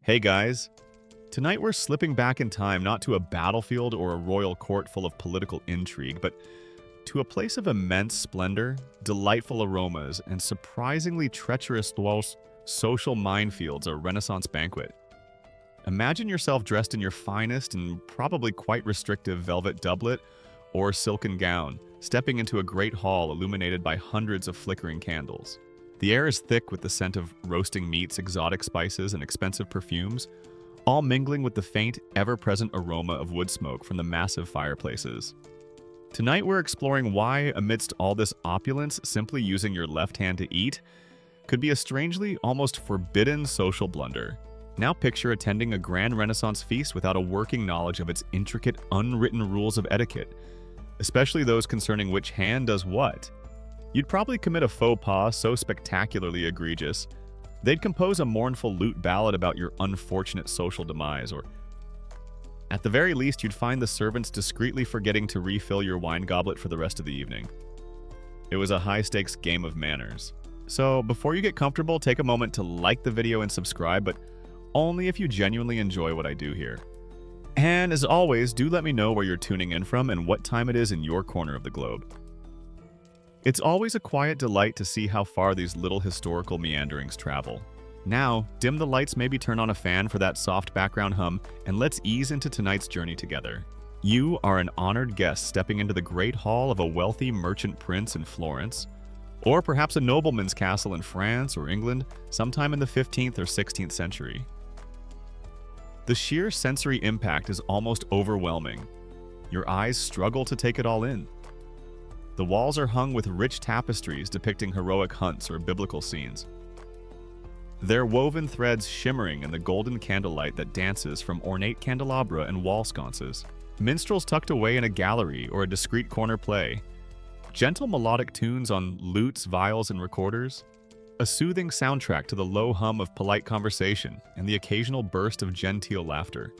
Hey guys, tonight we're slipping back in time not to a battlefield or a royal court full of political intrigue, but to a place of immense splendor, delightful aromas, and surprisingly treacherous social minefields, a Renaissance banquet. Imagine yourself dressed in your finest and probably quite restrictive velvet doublet or silken gown, stepping into a great hall illuminated by hundreds of flickering candles. The air is thick with the scent of roasting meats, exotic spices, and expensive perfumes, all mingling with the faint, ever-present aroma of wood smoke from the massive fireplaces. Tonight we're exploring why, amidst all this opulence, simply using your left hand to eat could be a strangely, almost forbidden social blunder. Now picture attending a grand Renaissance feast without a working knowledge of its intricate, unwritten rules of etiquette, especially those concerning which hand does what. You'd probably commit a faux pas so spectacularly egregious, they'd compose a mournful lute ballad about your unfortunate social demise, or at the very least, you'd find the servants discreetly forgetting to refill your wine goblet for the rest of the evening. It was a high-stakes game of manners. So before you get comfortable, take a moment to like the video and subscribe, but only if you genuinely enjoy what I do here. And as always, do let me know where you're tuning in from and what time it is in your corner of the globe. It's always a quiet delight to see how far these little historical meanderings travel. Now, dim the lights, maybe turn on a fan for that soft background hum, and let's ease into tonight's journey together. You are an honored guest stepping into the great hall of a wealthy merchant prince in Florence, or perhaps a nobleman's castle in France or England sometime in the 15th or 16th century. The sheer sensory impact is almost overwhelming. Your eyes struggle to take it all in. The walls are hung with rich tapestries depicting heroic hunts or biblical scenes, their woven threads shimmering in the golden candlelight that dances from ornate candelabra and wall sconces. Minstrels tucked away in a gallery or a discreet corner play. Gentle melodic tunes on lutes, viols, and recorders. A soothing soundtrack to the low hum of polite conversation and the occasional burst of genteel laughter.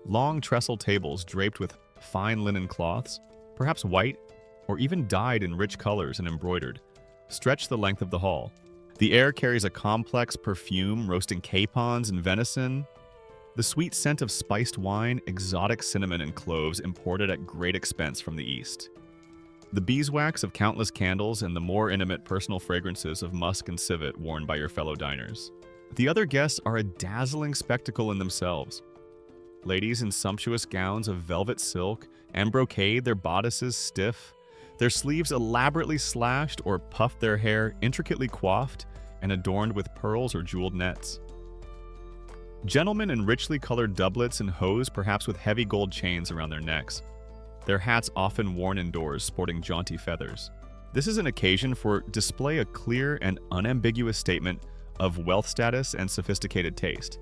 Long trestle tables draped with fine linen cloths, perhaps white, or even dyed in rich colors and embroidered, stretch the length of the hall. The air carries a complex perfume, roasting capons and venison, the sweet scent of spiced wine, exotic cinnamon and cloves imported at great expense from the east. The beeswax of countless candles and the more intimate personal fragrances of musk and civet worn by your fellow diners. The other guests are a dazzling spectacle in themselves. Ladies in sumptuous gowns of velvet silk and brocade, their bodices stiff, their sleeves elaborately slashed or puffed, their hair intricately coiffed and adorned with pearls or jeweled nets. Gentlemen in richly colored doublets and hose, perhaps with heavy gold chains around their necks, their hats often worn indoors sporting jaunty feathers. This is an occasion for display a clear and unambiguous statement of wealth status and sophisticated taste.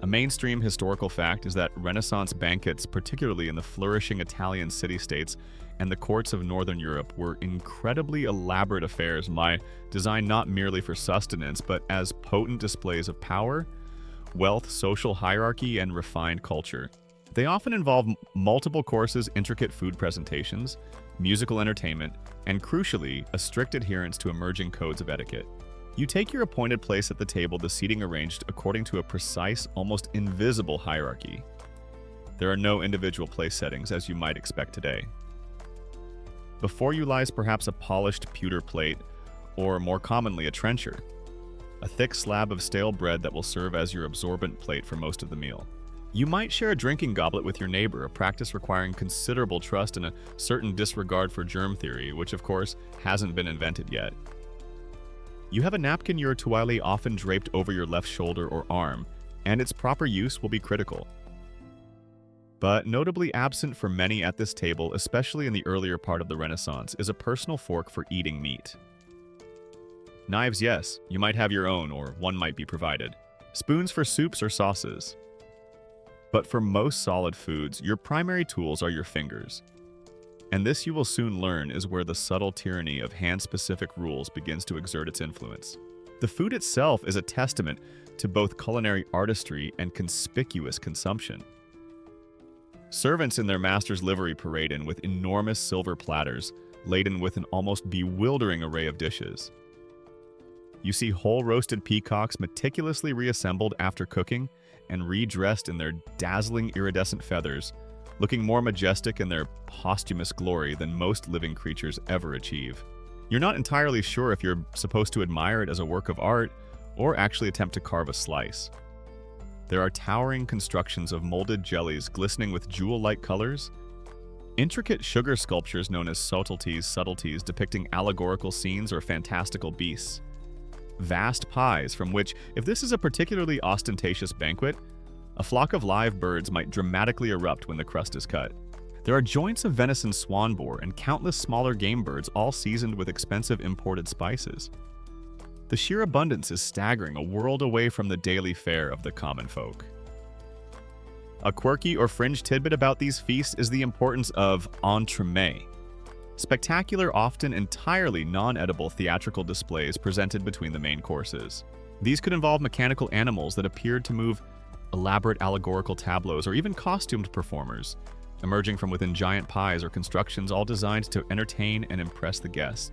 A mainstream historical fact is that Renaissance banquets, particularly in the flourishing Italian city-states and the courts of Northern Europe, were incredibly elaborate affairs designed not merely for sustenance, but as potent displays of power, wealth, social hierarchy, and refined culture. They often involve multiple courses, intricate food presentations, musical entertainment, and crucially, a strict adherence to emerging codes of etiquette. You take your appointed place at the table, the seating arranged according to a precise, almost invisible hierarchy. There are no individual place settings as you might expect today. Before you lies perhaps a polished pewter plate, or more commonly a trencher, a thick slab of stale bread that will serve as your absorbent plate for most of the meal. You might share a drinking goblet with your neighbor, a practice requiring considerable trust and a certain disregard for germ theory, which of course hasn't been invented yet. You have a napkin or toile often draped over your left shoulder or arm, and its proper use will be critical. But notably absent for many at this table, especially in the earlier part of the Renaissance, is a personal fork for eating meat. Knives, yes, you might have your own, or one might be provided. Spoons for soups or sauces. But for most solid foods, your primary tools are your fingers. And this, you will soon learn, is where the subtle tyranny of hand-specific rules begins to exert its influence. The food itself is a testament to both culinary artistry and conspicuous consumption. Servants in their master's livery parade in with enormous silver platters, laden with an almost bewildering array of dishes. You see whole roasted peacocks meticulously reassembled after cooking and redressed in their dazzling iridescent feathers, looking more majestic in their posthumous glory than most living creatures ever achieve. You're not entirely sure if you're supposed to admire it as a work of art or actually attempt to carve a slice. There are towering constructions of molded jellies glistening with jewel-like colors, intricate sugar sculptures known as subtleties depicting allegorical scenes or fantastical beasts, vast pies from which, if this is a particularly ostentatious banquet, a flock of live birds might dramatically erupt when the crust is cut. There are joints of venison swan boar and countless smaller game birds, all seasoned with expensive imported spices. The sheer abundance is staggering, a world away from the daily fare of the common folk. A quirky or fringe tidbit about these feasts is the importance of entremets, spectacular, often entirely non-edible theatrical displays presented between the main courses. These could involve mechanical animals that appeared to move, elaborate allegorical tableaus, or even costumed performers, emerging from within giant pies or constructions, all designed to entertain and impress the guests.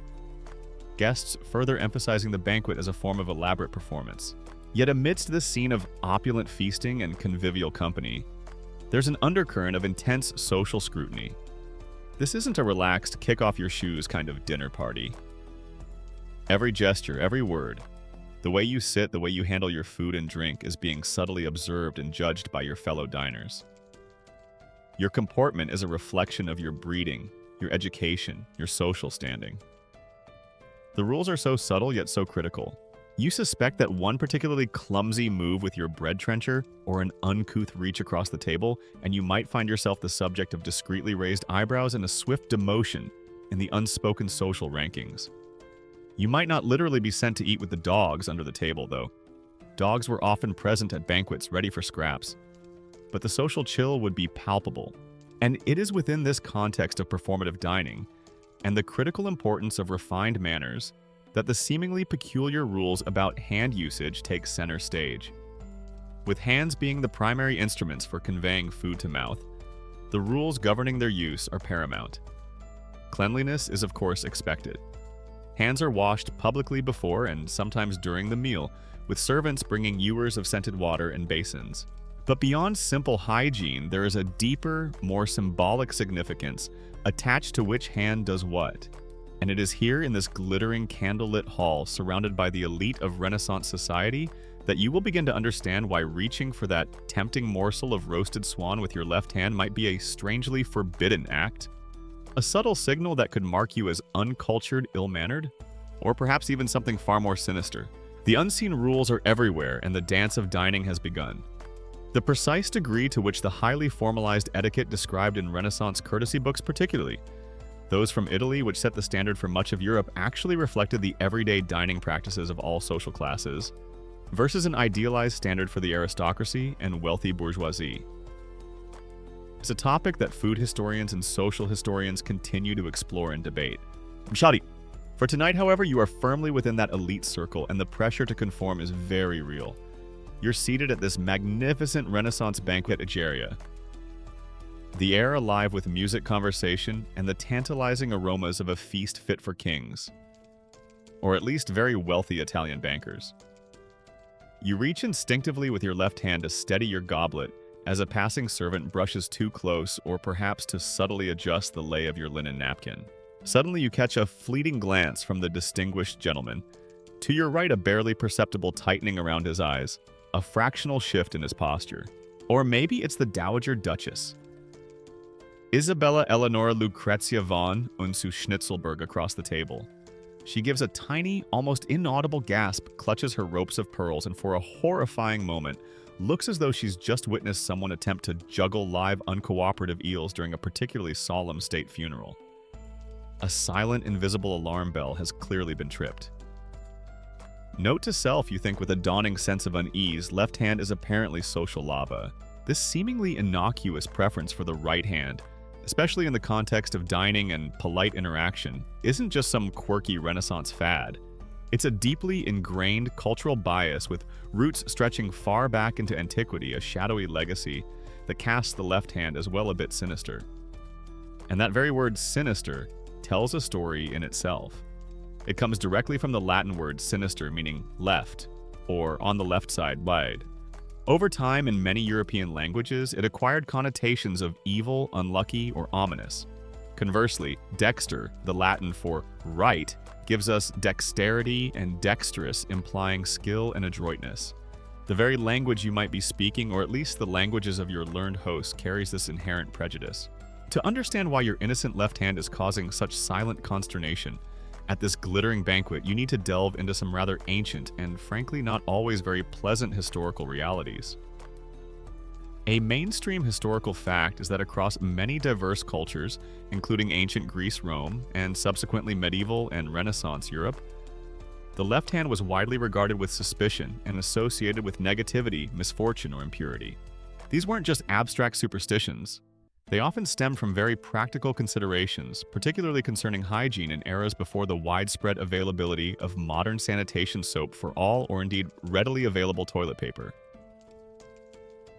Guests further emphasizing the banquet as a form of elaborate performance. Yet amidst this scene of opulent feasting and convivial company, there's an undercurrent of intense social scrutiny. This isn't a relaxed, kick-off-your-shoes kind of dinner party. Every gesture, every word, the way you sit, the way you handle your food and drink is being subtly observed and judged by your fellow diners. Your comportment is a reflection of your breeding, your education, your social standing. The rules are so subtle yet so critical. You suspect that one particularly clumsy move with your bread trencher or an uncouth reach across the table, and you might find yourself the subject of discreetly raised eyebrows and a swift demotion in the unspoken social rankings. You might not literally be sent to eat with the dogs under the table, though. Dogs were often present at banquets, ready for scraps. But the social chill would be palpable. And it is within this context of performative dining, and the critical importance of refined manners, that the seemingly peculiar rules about hand usage take center stage. With hands being the primary instruments for conveying food to mouth, the rules governing their use are paramount. Cleanliness is of course expected. Hands are washed publicly before and sometimes during the meal, with servants bringing ewers of scented water and basins. But beyond simple hygiene, there is a deeper, more symbolic significance attached to which hand does what. And it is here in this glittering candlelit hall surrounded by the elite of Renaissance society that you will begin to understand why reaching for that tempting morsel of roasted swan with your left hand might be a strangely forbidden act. A subtle signal that could mark you as uncultured, ill-mannered, or perhaps even something far more sinister. The unseen rules are everywhere, and the dance of dining has begun. The precise degree to which the highly formalized etiquette described in Renaissance courtesy books particularly, those from Italy, which set the standard for much of Europe, actually reflected the everyday dining practices of all social classes, versus an idealized standard for the aristocracy and wealthy bourgeoisie. It's a topic that food historians and social historians continue to explore and debate. Shadi, for tonight, however, you are firmly within that elite circle, and the pressure to conform is very real. You're seated at this magnificent Renaissance banquet Egeria. The air alive with music, conversation, and the tantalizing aromas of a feast fit for kings. Or at least very wealthy Italian bankers. You reach instinctively with your left hand to steady your goblet as a passing servant brushes too close, or perhaps to subtly adjust the lay of your linen napkin. Suddenly you catch a fleeting glance from the distinguished gentleman. To your right, a barely perceptible tightening around his eyes, a fractional shift in his posture. Or maybe it's the Dowager Duchess. Isabella Eleonora Lucrezia von und zu Schnitzelberg across the table. She gives a tiny, almost inaudible gasp, clutches her ropes of pearls, and for a horrifying moment, looks as though she's just witnessed someone attempt to juggle live, uncooperative eels during a particularly solemn state funeral. A silent, invisible alarm bell has clearly been tripped. Note to self, you think with a dawning sense of unease, left hand is apparently social lava. This seemingly innocuous preference for the right hand, especially in the context of dining and polite interaction, isn't just some quirky Renaissance fad. It's a deeply ingrained cultural bias with roots stretching far back into antiquity, a shadowy legacy that casts the left hand as well a bit sinister. And that very word sinister tells a story in itself. It comes directly from the Latin word sinister, meaning left, or on the left side, wide. Over time, in many European languages, it acquired connotations of evil, unlucky, or ominous. Conversely, dexter, the Latin for right, gives us dexterity, and dexterous, implying skill and adroitness. The very language you might be speaking, or at least the languages of your learned host, carries this inherent prejudice. To understand why your innocent left hand is causing such silent consternation at this glittering banquet, you need to delve into some rather ancient and frankly not always very pleasant historical realities. A mainstream historical fact is that across many diverse cultures, including ancient Greece, Rome, and subsequently medieval and Renaissance Europe, the left hand was widely regarded with suspicion and associated with negativity, misfortune, or impurity. These weren't just abstract superstitions. They often stem from very practical considerations, particularly concerning hygiene in eras before the widespread availability of modern sanitation soap for all or indeed readily available toilet paper.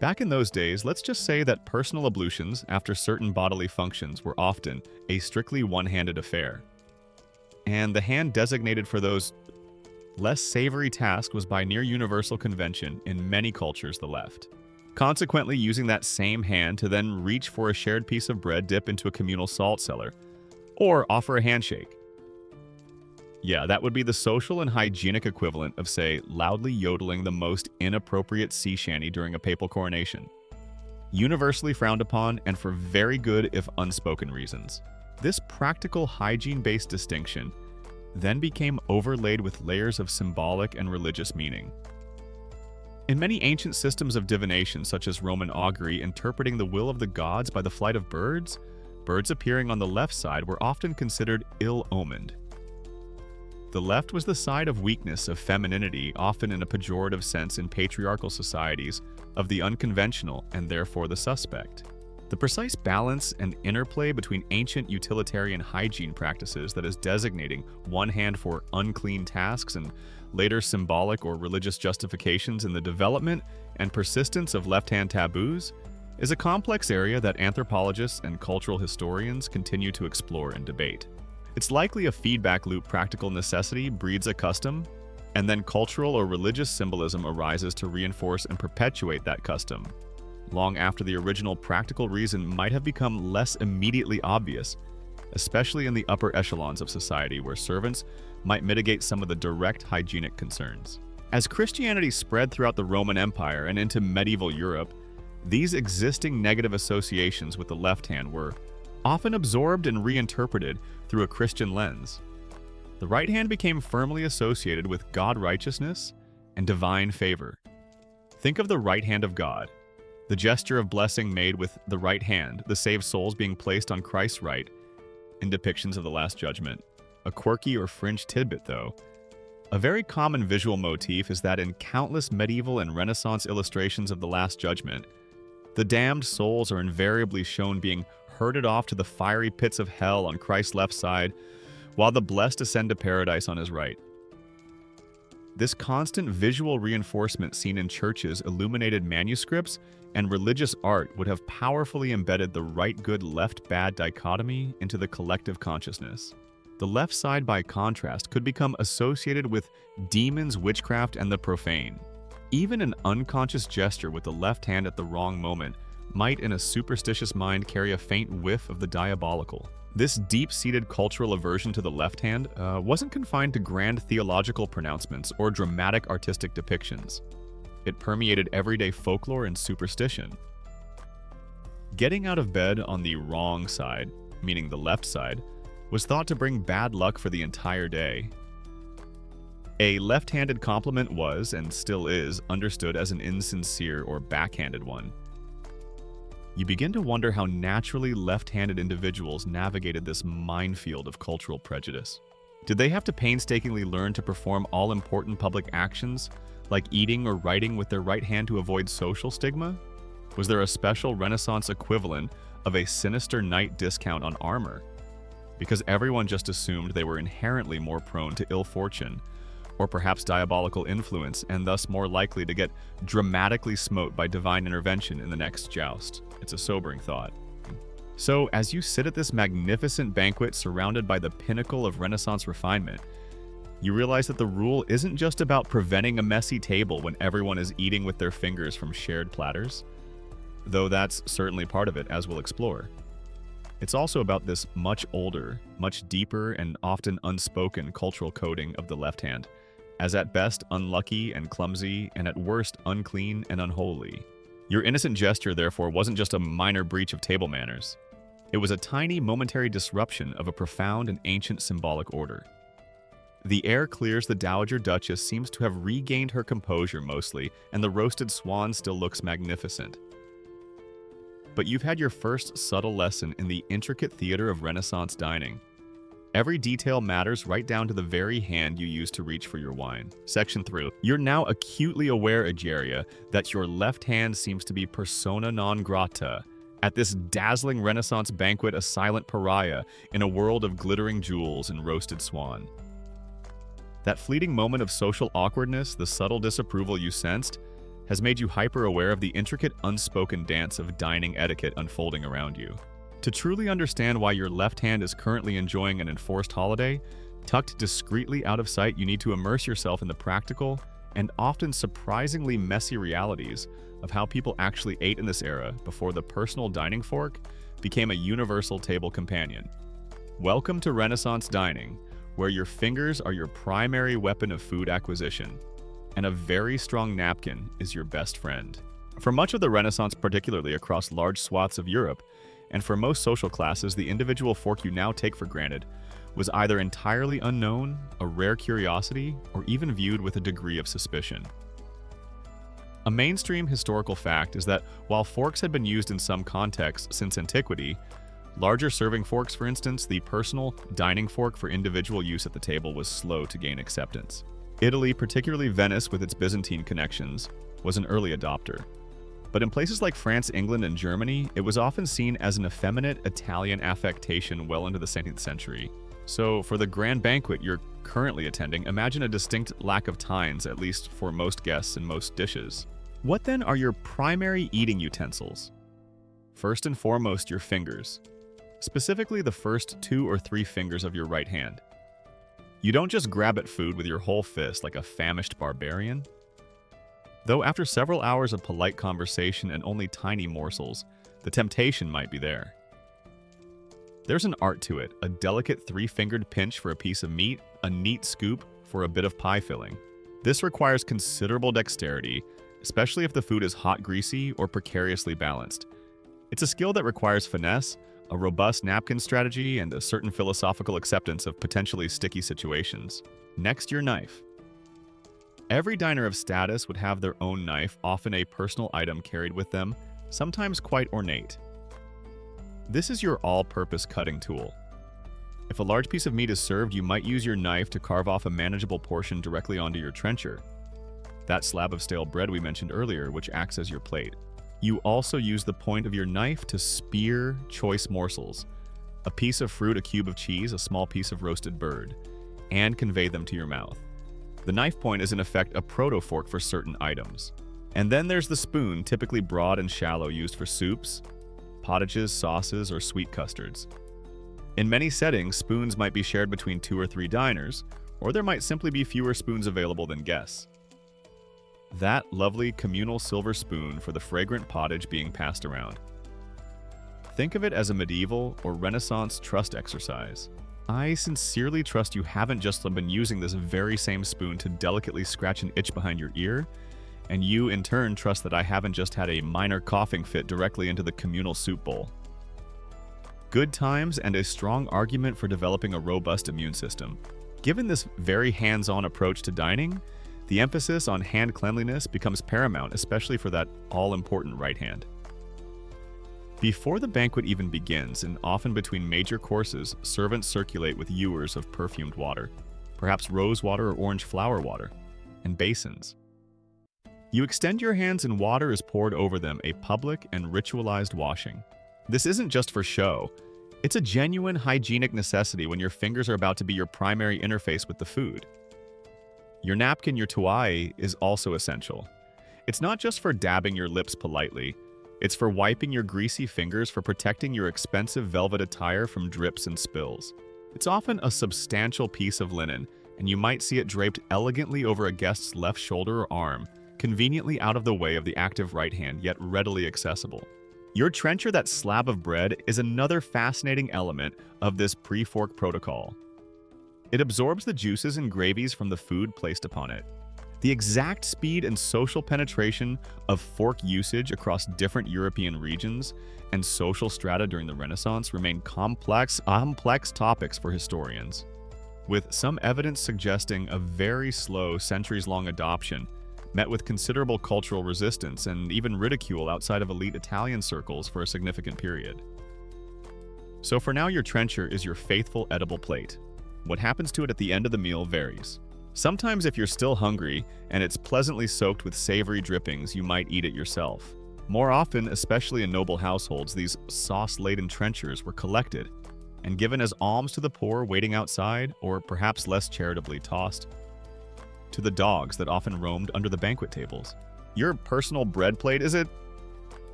Back in those days, let's just say that personal ablutions after certain bodily functions were often a strictly one-handed affair. And the hand designated for those less savory tasks was by near universal convention in many cultures the left. Consequently, using that same hand to then reach for a shared piece of bread dip into a communal salt cellar, or offer a handshake. Yeah, that would be the social and hygienic equivalent of, say, loudly yodeling the most inappropriate sea shanty during a papal coronation. Universally frowned upon, and for very good if unspoken reasons. This practical hygiene-based distinction then became overlaid with layers of symbolic and religious meaning. In many ancient systems of divination, such as Roman augury interpreting the will of the gods by the flight of birds, birds appearing on the left side were often considered ill-omened. The left was the side of weakness, of femininity, often in a pejorative sense in patriarchal societies, of the unconventional and therefore the suspect. The precise balance and interplay between ancient utilitarian hygiene practices, that is designating one hand for unclean tasks, and later symbolic or religious justifications in the development and persistence of left-hand taboos, is a complex area that anthropologists and cultural historians continue to explore and debate. It's likely a feedback loop. Practical necessity breeds a custom, and then cultural or religious symbolism arises to reinforce and perpetuate that custom, long after the original practical reason might have become less immediately obvious, especially in the upper echelons of society where servants might mitigate some of the direct hygienic concerns. As Christianity spread throughout the Roman Empire and into medieval Europe, these existing negative associations with the left hand were often absorbed and reinterpreted through a Christian lens. The right hand became firmly associated with God righteousness and divine favor. Think of the right hand of God, the gesture of blessing made with the right hand, the saved souls being placed on Christ's right in depictions of the Last Judgment. A quirky or fringe tidbit, though. A very common visual motif is that in countless medieval and Renaissance illustrations of the Last Judgment, the damned souls are invariably shown being herded off to the fiery pits of hell on Christ's left side, while the blessed ascend to paradise on his right. This constant visual reinforcement seen in churches, illuminated manuscripts, and religious art would have powerfully embedded the right good, left bad dichotomy into the collective consciousness. The left side, by contrast, could become associated with demons, witchcraft, and the profane. Even an unconscious gesture with the left hand at the wrong moment might, in a superstitious mind, carry a faint whiff of the diabolical. This deep-seated cultural aversion to the left hand wasn't confined to grand theological pronouncements or dramatic artistic depictions. It permeated everyday folklore and superstition. Getting out of bed on the wrong side, meaning the left side, was thought to bring bad luck for the entire day. A left-handed compliment was, and still is, understood as an insincere or backhanded one. You begin to wonder how naturally left-handed individuals navigated this minefield of cultural prejudice. Did they have to painstakingly learn to perform all-important public actions, like eating or writing with their right hand to avoid social stigma? Was there a special Renaissance equivalent of a sinister night discount on armor? Because everyone just assumed they were inherently more prone to ill fortune, or perhaps diabolical influence, and thus more likely to get dramatically smote by divine intervention in the next joust. It's a sobering thought. So, as you sit at this magnificent banquet surrounded by the pinnacle of Renaissance refinement, You realize that the rule isn't just about preventing a messy table when everyone is eating with their fingers from shared platters, though that's certainly part of it, as we'll explore. It's also about this much older, much deeper, and often unspoken cultural coding of the left hand, as at best unlucky and clumsy, and at worst unclean and unholy. Your innocent gesture, therefore, wasn't just a minor breach of table manners. It was a tiny, momentary disruption of a profound and ancient symbolic order. The air clears, the Dowager Duchess seems to have regained her composure mostly, and the roasted swan still looks magnificent. But you've had your first subtle lesson in the intricate theater of Renaissance dining. Every detail matters, right down to the very hand you use to reach for your wine. Section 3. You're now acutely aware, Egeria, that your left hand seems to be persona non grata. At this dazzling Renaissance banquet, a silent pariah in a world of glittering jewels and roasted swan. That fleeting moment of social awkwardness, the subtle disapproval you sensed, has made you hyper-aware of the intricate unspoken dance of dining etiquette unfolding around you. To truly understand why your left hand is currently enjoying an enforced holiday, tucked discreetly out of sight, you need to immerse yourself in the practical and often surprisingly messy realities of how people actually ate in this era before the personal dining fork became a universal table companion. Welcome to Renaissance dining, where your fingers are your primary weapon of food acquisition, and a very strong napkin is your best friend. For much of the Renaissance, particularly across large swaths of Europe, and for most social classes, the individual fork you now take for granted was either entirely unknown, a rare curiosity, or even viewed with a degree of suspicion. A mainstream historical fact is that while forks had been used in some contexts since antiquity, larger serving forks, for instance, the personal dining fork for individual use at the table, was slow to gain acceptance. Italy, particularly Venice with its Byzantine connections, was an early adopter. But in places like France, England, and Germany, it was often seen as an effeminate Italian affectation well into the 17th century. So for the grand banquet you're currently attending, imagine a distinct lack of tines, at least for most guests and most dishes. What then are your primary eating utensils? First and foremost, your fingers. Specifically the first 2 or 3 fingers of your right hand. You don't just grab at food with your whole fist like a famished barbarian. Though after several hours of polite conversation and only tiny morsels, the temptation might be there. There's an art to it, a delicate 3-fingered pinch for a piece of meat, a neat scoop for a bit of pie filling. This requires considerable dexterity, especially if the food is hot, greasy, or precariously balanced. It's a skill that requires finesse, a robust napkin strategy, and a certain philosophical acceptance of potentially sticky situations. Next, your knife. Every diner of status would have their own knife, often a personal item carried with them, sometimes quite ornate. This is your all-purpose cutting tool. If a large piece of meat is served, you might use your knife to carve off a manageable portion directly onto your trencher, that slab of stale bread we mentioned earlier, which acts as your plate. You also use the point of your knife to spear choice morsels, a piece of fruit, a cube of cheese, a small piece of roasted bird, and convey them to your mouth. The knife point is in effect a proto-fork for certain items. And then there's the spoon, typically broad and shallow, used for soups, potages, sauces, or sweet custards. In many settings, spoons might be shared between 2 or 3 diners, or there might simply be fewer spoons available than guests. That lovely communal silver spoon for the fragrant pottage being passed around. Think of it as a medieval or Renaissance trust exercise. I sincerely trust you haven't just been using this very same spoon to delicately scratch an itch behind your ear, and you in turn trust that I haven't just had a minor coughing fit directly into the communal soup bowl. Good times and a strong argument for developing a robust immune system. Given this very hands-on approach to dining, the emphasis on hand cleanliness becomes paramount, especially for that all-important right hand. Before the banquet even begins, and often between major courses, servants circulate with ewers of perfumed water, perhaps rose water or orange flower water, and basins. You extend your hands and water is poured over them, a public and ritualized washing. This isn't just for show. It's a genuine hygienic necessity when your fingers are about to be your primary interface with the food. Your napkin, your tuai, is also essential. It's not just for dabbing your lips politely. It's for wiping your greasy fingers, for protecting your expensive velvet attire from drips and spills. It's often a substantial piece of linen, and you might see it draped elegantly over a guest's left shoulder or arm, conveniently out of the way of the active right hand, yet readily accessible. Your trencher, that slab of bread, is another fascinating element of this pre-fork protocol. It absorbs the juices and gravies from the food placed upon it. The exact speed and social penetration of fork usage across different European regions and social strata during the Renaissance remain complex topics for historians, with some evidence suggesting a very slow, centuries-long adoption met with considerable cultural resistance and even ridicule outside of elite Italian circles for a significant period. So for now, your trencher is your faithful edible plate. What happens to it at the end of the meal varies. Sometimes if you're still hungry and it's pleasantly soaked with savory drippings, you might eat it yourself. More often, especially in noble households, these sauce-laden trenchers were collected and given as alms to the poor waiting outside, or perhaps less charitably tossed to the dogs that often roamed under the banquet tables. Your personal bread plate, is it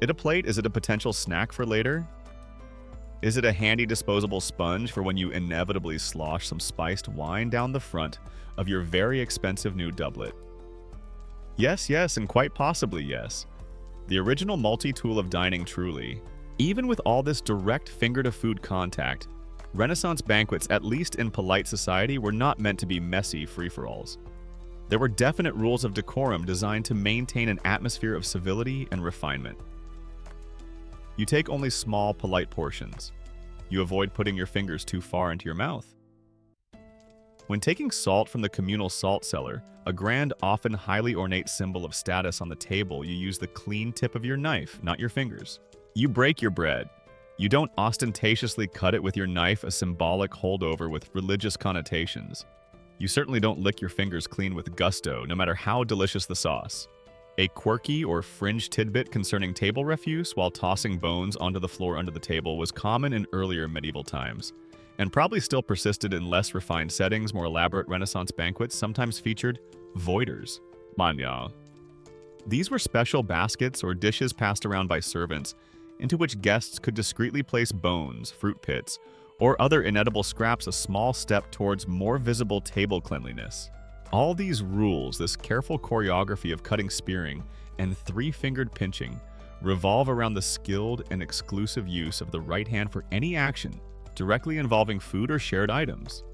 a plate? Is it a potential snack for later? Is it a handy disposable sponge for when you inevitably slosh some spiced wine down the front of your very expensive new doublet? Yes, and quite possibly yes. The original multi-tool of dining truly. Even with all this direct finger-to-food contact, Renaissance banquets, at least in polite society, were not meant to be messy free-for-alls. There were definite rules of decorum designed to maintain an atmosphere of civility and refinement. You take only small, polite portions. You avoid putting your fingers too far into your mouth. When taking salt from the communal salt cellar, a grand, often highly ornate symbol of status on the table, you use the clean tip of your knife, not your fingers. You break your bread. You don't ostentatiously cut it with your knife, a symbolic holdover with religious connotations. You certainly don't lick your fingers clean with gusto, no matter how delicious the sauce. A quirky or fringe tidbit concerning table refuse while tossing bones onto the floor under the table was common in earlier medieval times, and probably still persisted in less refined settings. More elaborate Renaissance banquets sometimes featured voiders, mania. These were special baskets or dishes passed around by servants into which guests could discreetly place bones, fruit pits, or other inedible scraps, a small step towards more visible table cleanliness. All these rules, this careful choreography of cutting spearing and three-fingered pinching, revolve around the skilled and exclusive use of the right hand for any action directly involving food or shared items.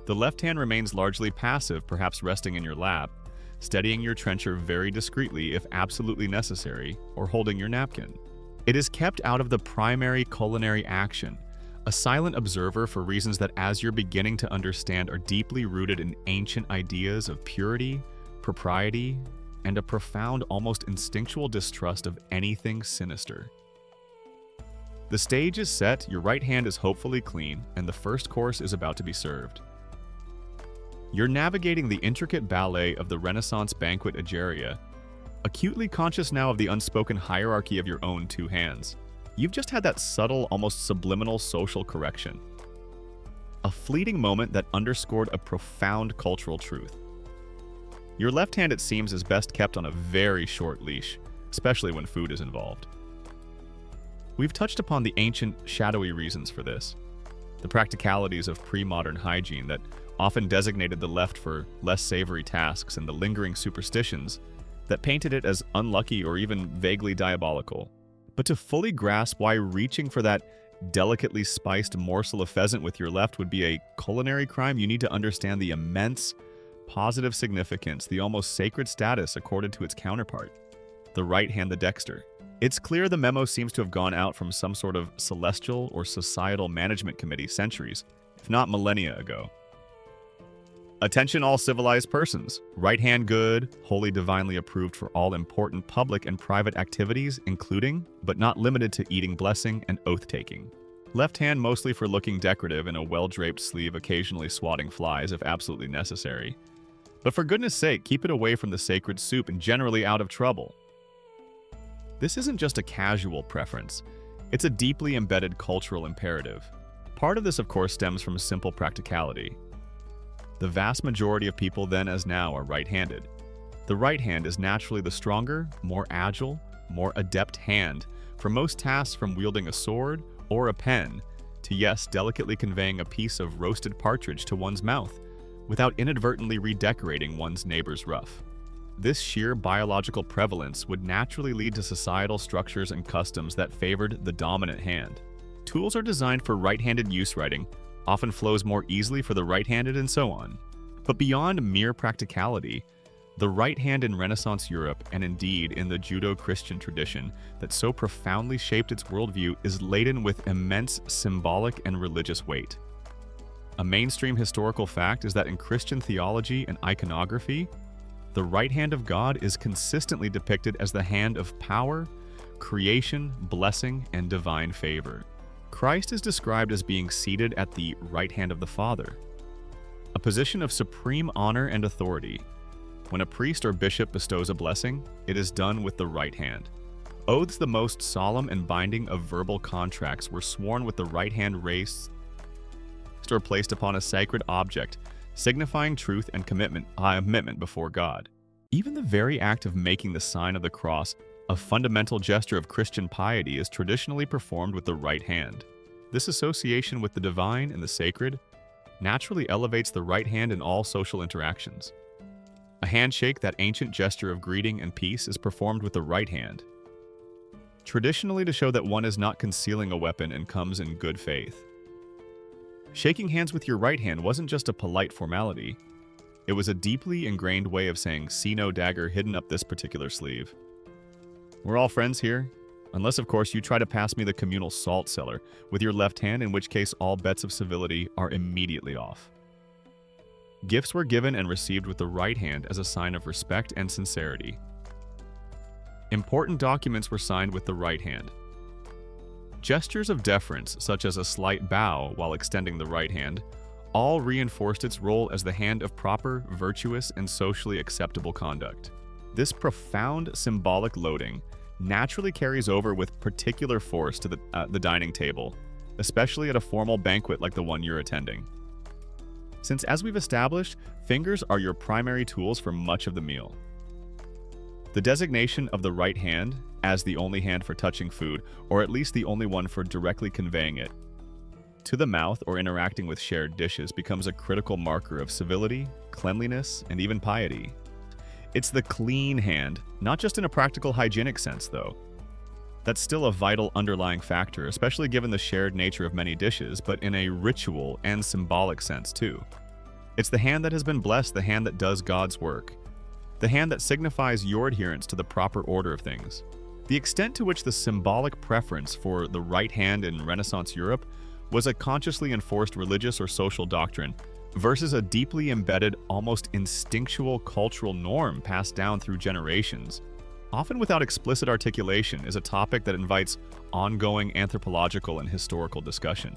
The left hand remains largely passive, perhaps resting in your lap, steadying your trencher very discreetly if absolutely necessary, or holding your napkin. It is kept out of the primary culinary action, a silent observer for reasons that, as you're beginning to understand, are deeply rooted in ancient ideas of purity, propriety, and a profound, almost instinctual distrust of anything sinister. The stage is set, your right hand is hopefully clean, and the first course is about to be served. You're navigating the intricate ballet of the Renaissance banquet ageria, acutely conscious now of the unspoken hierarchy of your own two hands. You've just had that subtle, almost subliminal social correction. A fleeting moment that underscored a profound cultural truth. Your left hand, it seems, is best kept on a very short leash, especially when food is involved. We've touched upon the ancient, shadowy reasons for this. The practicalities of pre-modern hygiene that often designated the left for less savory tasks, and the lingering superstitions that painted it as unlucky or even vaguely diabolical. But to fully grasp why reaching for that delicately spiced morsel of pheasant with your left would be a culinary crime, you need to understand the immense positive significance, the almost sacred status accorded to its counterpart, the right hand, the dexter. It's clear the memo seems to have gone out from some sort of celestial or societal management committee centuries, if not millennia ago. Attention all civilized persons. Right hand good, wholly divinely approved for all important public and private activities, including, but not limited to, eating, blessing, and oath-taking. Left hand mostly for looking decorative in a well-draped sleeve, occasionally swatting flies if absolutely necessary. But for goodness sake, keep it away from the sacred soup and generally out of trouble. This isn't just a casual preference. It's a deeply embedded cultural imperative. Part of this, of course, stems from simple practicality. The vast majority of people then as now are right-handed. The right hand is naturally the stronger, more agile, more adept hand for most tasks, from wielding a sword or a pen to, yes, delicately conveying a piece of roasted partridge to one's mouth, without inadvertently redecorating one's neighbor's ruff. This sheer biological prevalence would naturally lead to societal structures and customs that favored the dominant hand. Tools are designed for right-handed use. Writing often flows more easily for the right-handed and so on. But beyond mere practicality, the right hand in Renaissance Europe, and indeed in the Judeo-Christian tradition that so profoundly shaped its worldview, is laden with immense symbolic and religious weight. A mainstream historical fact is that in Christian theology and iconography, the right hand of God is consistently depicted as the hand of power, creation, blessing, and divine favor. Christ is described as being seated at the right hand of the Father, a position of supreme honor and authority. When a priest or bishop bestows a blessing, it is done with the right hand. Oaths, the most solemn and binding of verbal contracts, were sworn with the right hand raised or placed upon a sacred object, signifying truth and commitment before God. Even the very act of making the sign of the cross, a fundamental gesture of Christian piety, is traditionally performed with the right hand. This association with the divine and the sacred naturally elevates the right hand in all social interactions. A handshake, that ancient gesture of greeting and peace, is performed with the right hand, traditionally to show that one is not concealing a weapon and comes in good faith. Shaking hands with your right hand wasn't just a polite formality. It was a deeply ingrained way of saying, "See no dagger hidden up this particular sleeve." We're all friends here, unless of course you try to pass me the communal salt cellar with your left hand, in which case all bets of civility are immediately off. Gifts were given and received with the right hand as a sign of respect and sincerity. Important documents were signed with the right hand. Gestures of deference, such as a slight bow while extending the right hand, all reinforced its role as the hand of proper, virtuous, and socially acceptable conduct. This profound symbolic loading naturally carries over with particular force to the dining table, especially at a formal banquet like the one you're attending. Since, as we've established, fingers are your primary tools for much of the meal. The designation of the right hand as the only hand for touching food, or at least the only one for directly conveying it to the mouth or interacting with shared dishes, becomes a critical marker of civility, cleanliness, and even piety. It's the clean hand, not just in a practical hygienic sense, though. That's still a vital underlying factor, especially given the shared nature of many dishes, but in a ritual and symbolic sense too. It's the hand that has been blessed, the hand that does God's work, the hand that signifies your adherence to the proper order of things. The extent to which the symbolic preference for the right hand in Renaissance Europe was a consciously enforced religious or social doctrine versus a deeply embedded, almost instinctual cultural norm passed down through generations, often without explicit articulation, is a topic that invites ongoing anthropological and historical discussion.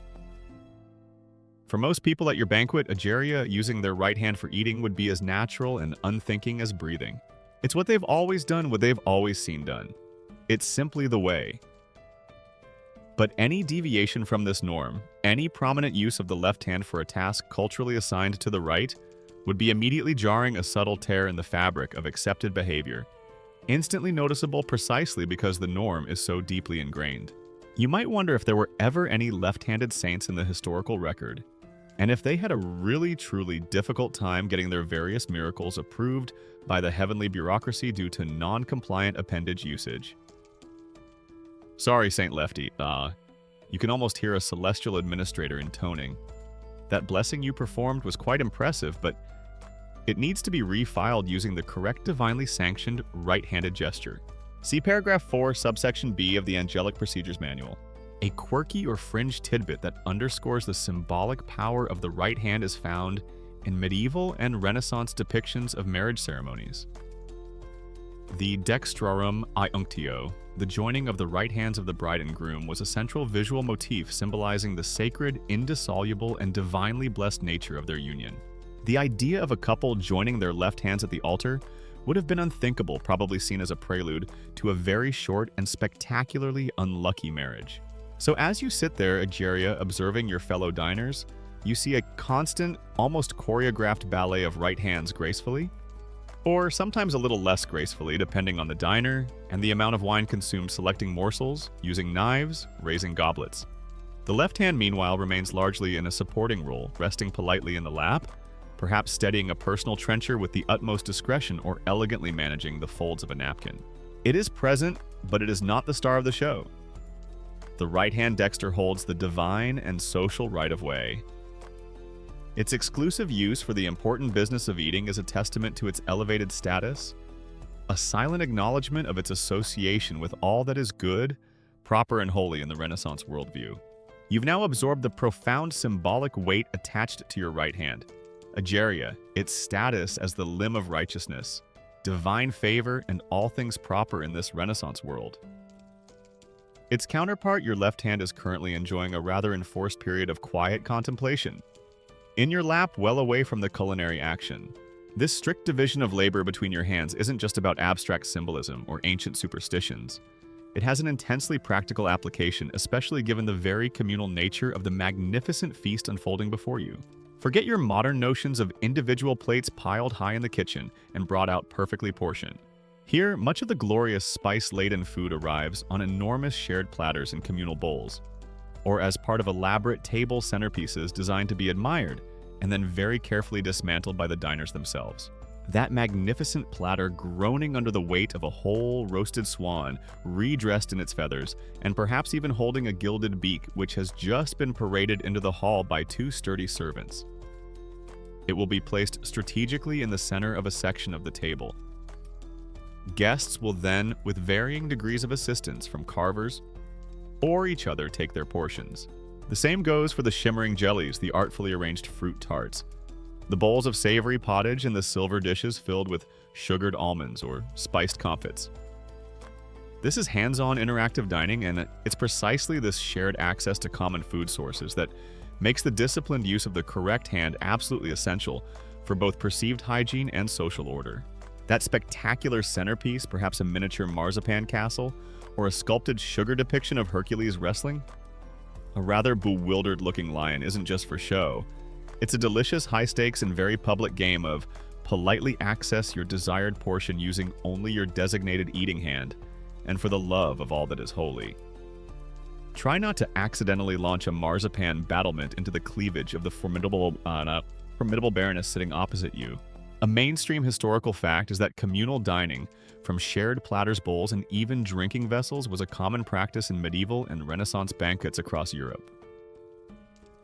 For most people at your banquet, Egeria using their right hand for eating would be as natural and unthinking as breathing. It's what they've always done, what they've always seen done. It's simply the way. But any deviation from this norm, any prominent use of the left hand for a task culturally assigned to the right, would be immediately jarring a subtle tear in the fabric of accepted behavior, instantly noticeable precisely because the norm is so deeply ingrained. You might wonder if there were ever any left-handed saints in the historical record, and if they had a really truly difficult time getting their various miracles approved by the heavenly bureaucracy due to non-compliant appendage usage. Sorry, Saint Lefty. You can almost hear a celestial administrator intoning. That blessing you performed was quite impressive, but it needs to be refiled using the correct divinely sanctioned right-handed gesture. See paragraph 4, subsection B of the Angelic Procedures Manual. A quirky or fringe tidbit that underscores the symbolic power of the right hand is found in medieval and Renaissance depictions of marriage ceremonies. The dextrorum iunctio, the joining of the right hands of the bride and groom, was a central visual motif symbolizing the sacred, indissoluble, and divinely blessed nature of their union. The idea of a couple joining their left hands at the altar would have been unthinkable, probably seen as a prelude to a very short and spectacularly unlucky marriage. So as you sit there, Egeria, observing your fellow diners, you see a constant, almost choreographed ballet of right hands gracefully, or sometimes a little less gracefully depending on the diner and the amount of wine consumed, selecting morsels, using knives, raising goblets. The left hand, meanwhile, remains largely in a supporting role, resting politely in the lap, perhaps steadying a personal trencher with the utmost discretion or elegantly managing the folds of a napkin. It is present, but it is not the star of the show. The right-hand dexter holds the divine and social right-of-way. Its exclusive use for the important business of eating is a testament to its elevated status, a silent acknowledgement of its association with all that is good, proper, and holy in the Renaissance worldview. You've now absorbed the profound symbolic weight attached to your right hand. Ageria, its status as the limb of righteousness, divine favor, and all things proper in this Renaissance world. Its counterpart, your left hand, is currently enjoying a rather enforced period of quiet contemplation. In your lap, well away from the culinary action. This strict division of labor between your hands isn't just about abstract symbolism or ancient superstitions. It has an intensely practical application, especially given the very communal nature of the magnificent feast unfolding before you. Forget your modern notions of individual plates piled high in the kitchen and brought out perfectly portioned. Here, much of the glorious spice-laden food arrives on enormous shared platters and communal bowls, or as part of elaborate table centerpieces designed to be admired and then very carefully dismantled by the diners themselves. That magnificent platter groaning under the weight of a whole roasted swan, redressed in its feathers, and perhaps even holding a gilded beak which has just been paraded into the hall by two sturdy servants. It will be placed strategically in the center of a section of the table. Guests will then, with varying degrees of assistance from carvers or each other, take their portions. The same goes for the shimmering jellies, the artfully arranged fruit tarts, the bowls of savory pottage, and the silver dishes filled with sugared almonds or spiced comfits. This is hands-on interactive dining, and it's precisely this shared access to common food sources that makes the disciplined use of the correct hand absolutely essential for both perceived hygiene and social order. That spectacular centerpiece, perhaps a miniature marzipan castle, or a sculpted sugar depiction of Hercules wrestling? A rather bewildered-looking lion isn't just for show. It's a delicious, high-stakes, and very public game of politely access your desired portion using only your designated eating hand, and for the love of all that is holy. Try not to accidentally launch a marzipan battlement into the cleavage of the formidable baroness sitting opposite you. A mainstream historical fact is that communal dining, from shared platters, bowls, and even drinking vessels, was a common practice in medieval and Renaissance banquets across Europe.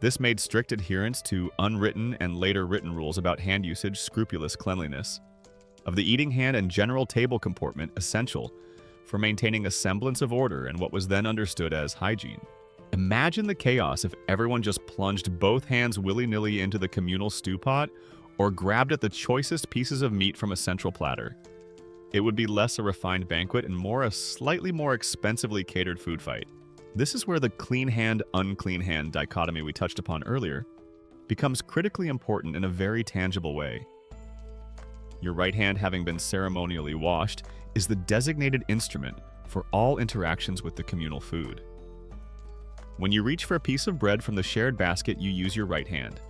This made strict adherence to unwritten and later written rules about hand usage scrupulous cleanliness of the eating hand and general table comportment essential for maintaining a semblance of order and what was then understood as hygiene. Imagine the chaos if everyone just plunged both hands willy-nilly into the communal stew pot or grabbed at the choicest pieces of meat from a central platter. It would be less a refined banquet and more a slightly more expensively catered food fight. This is where the clean hand, unclean hand dichotomy we touched upon earlier becomes critically important in a very tangible way. Your right hand, having been ceremonially washed, is the designated instrument for all interactions with the communal food. When you reach for a piece of bread from the shared basket, you use your right hand.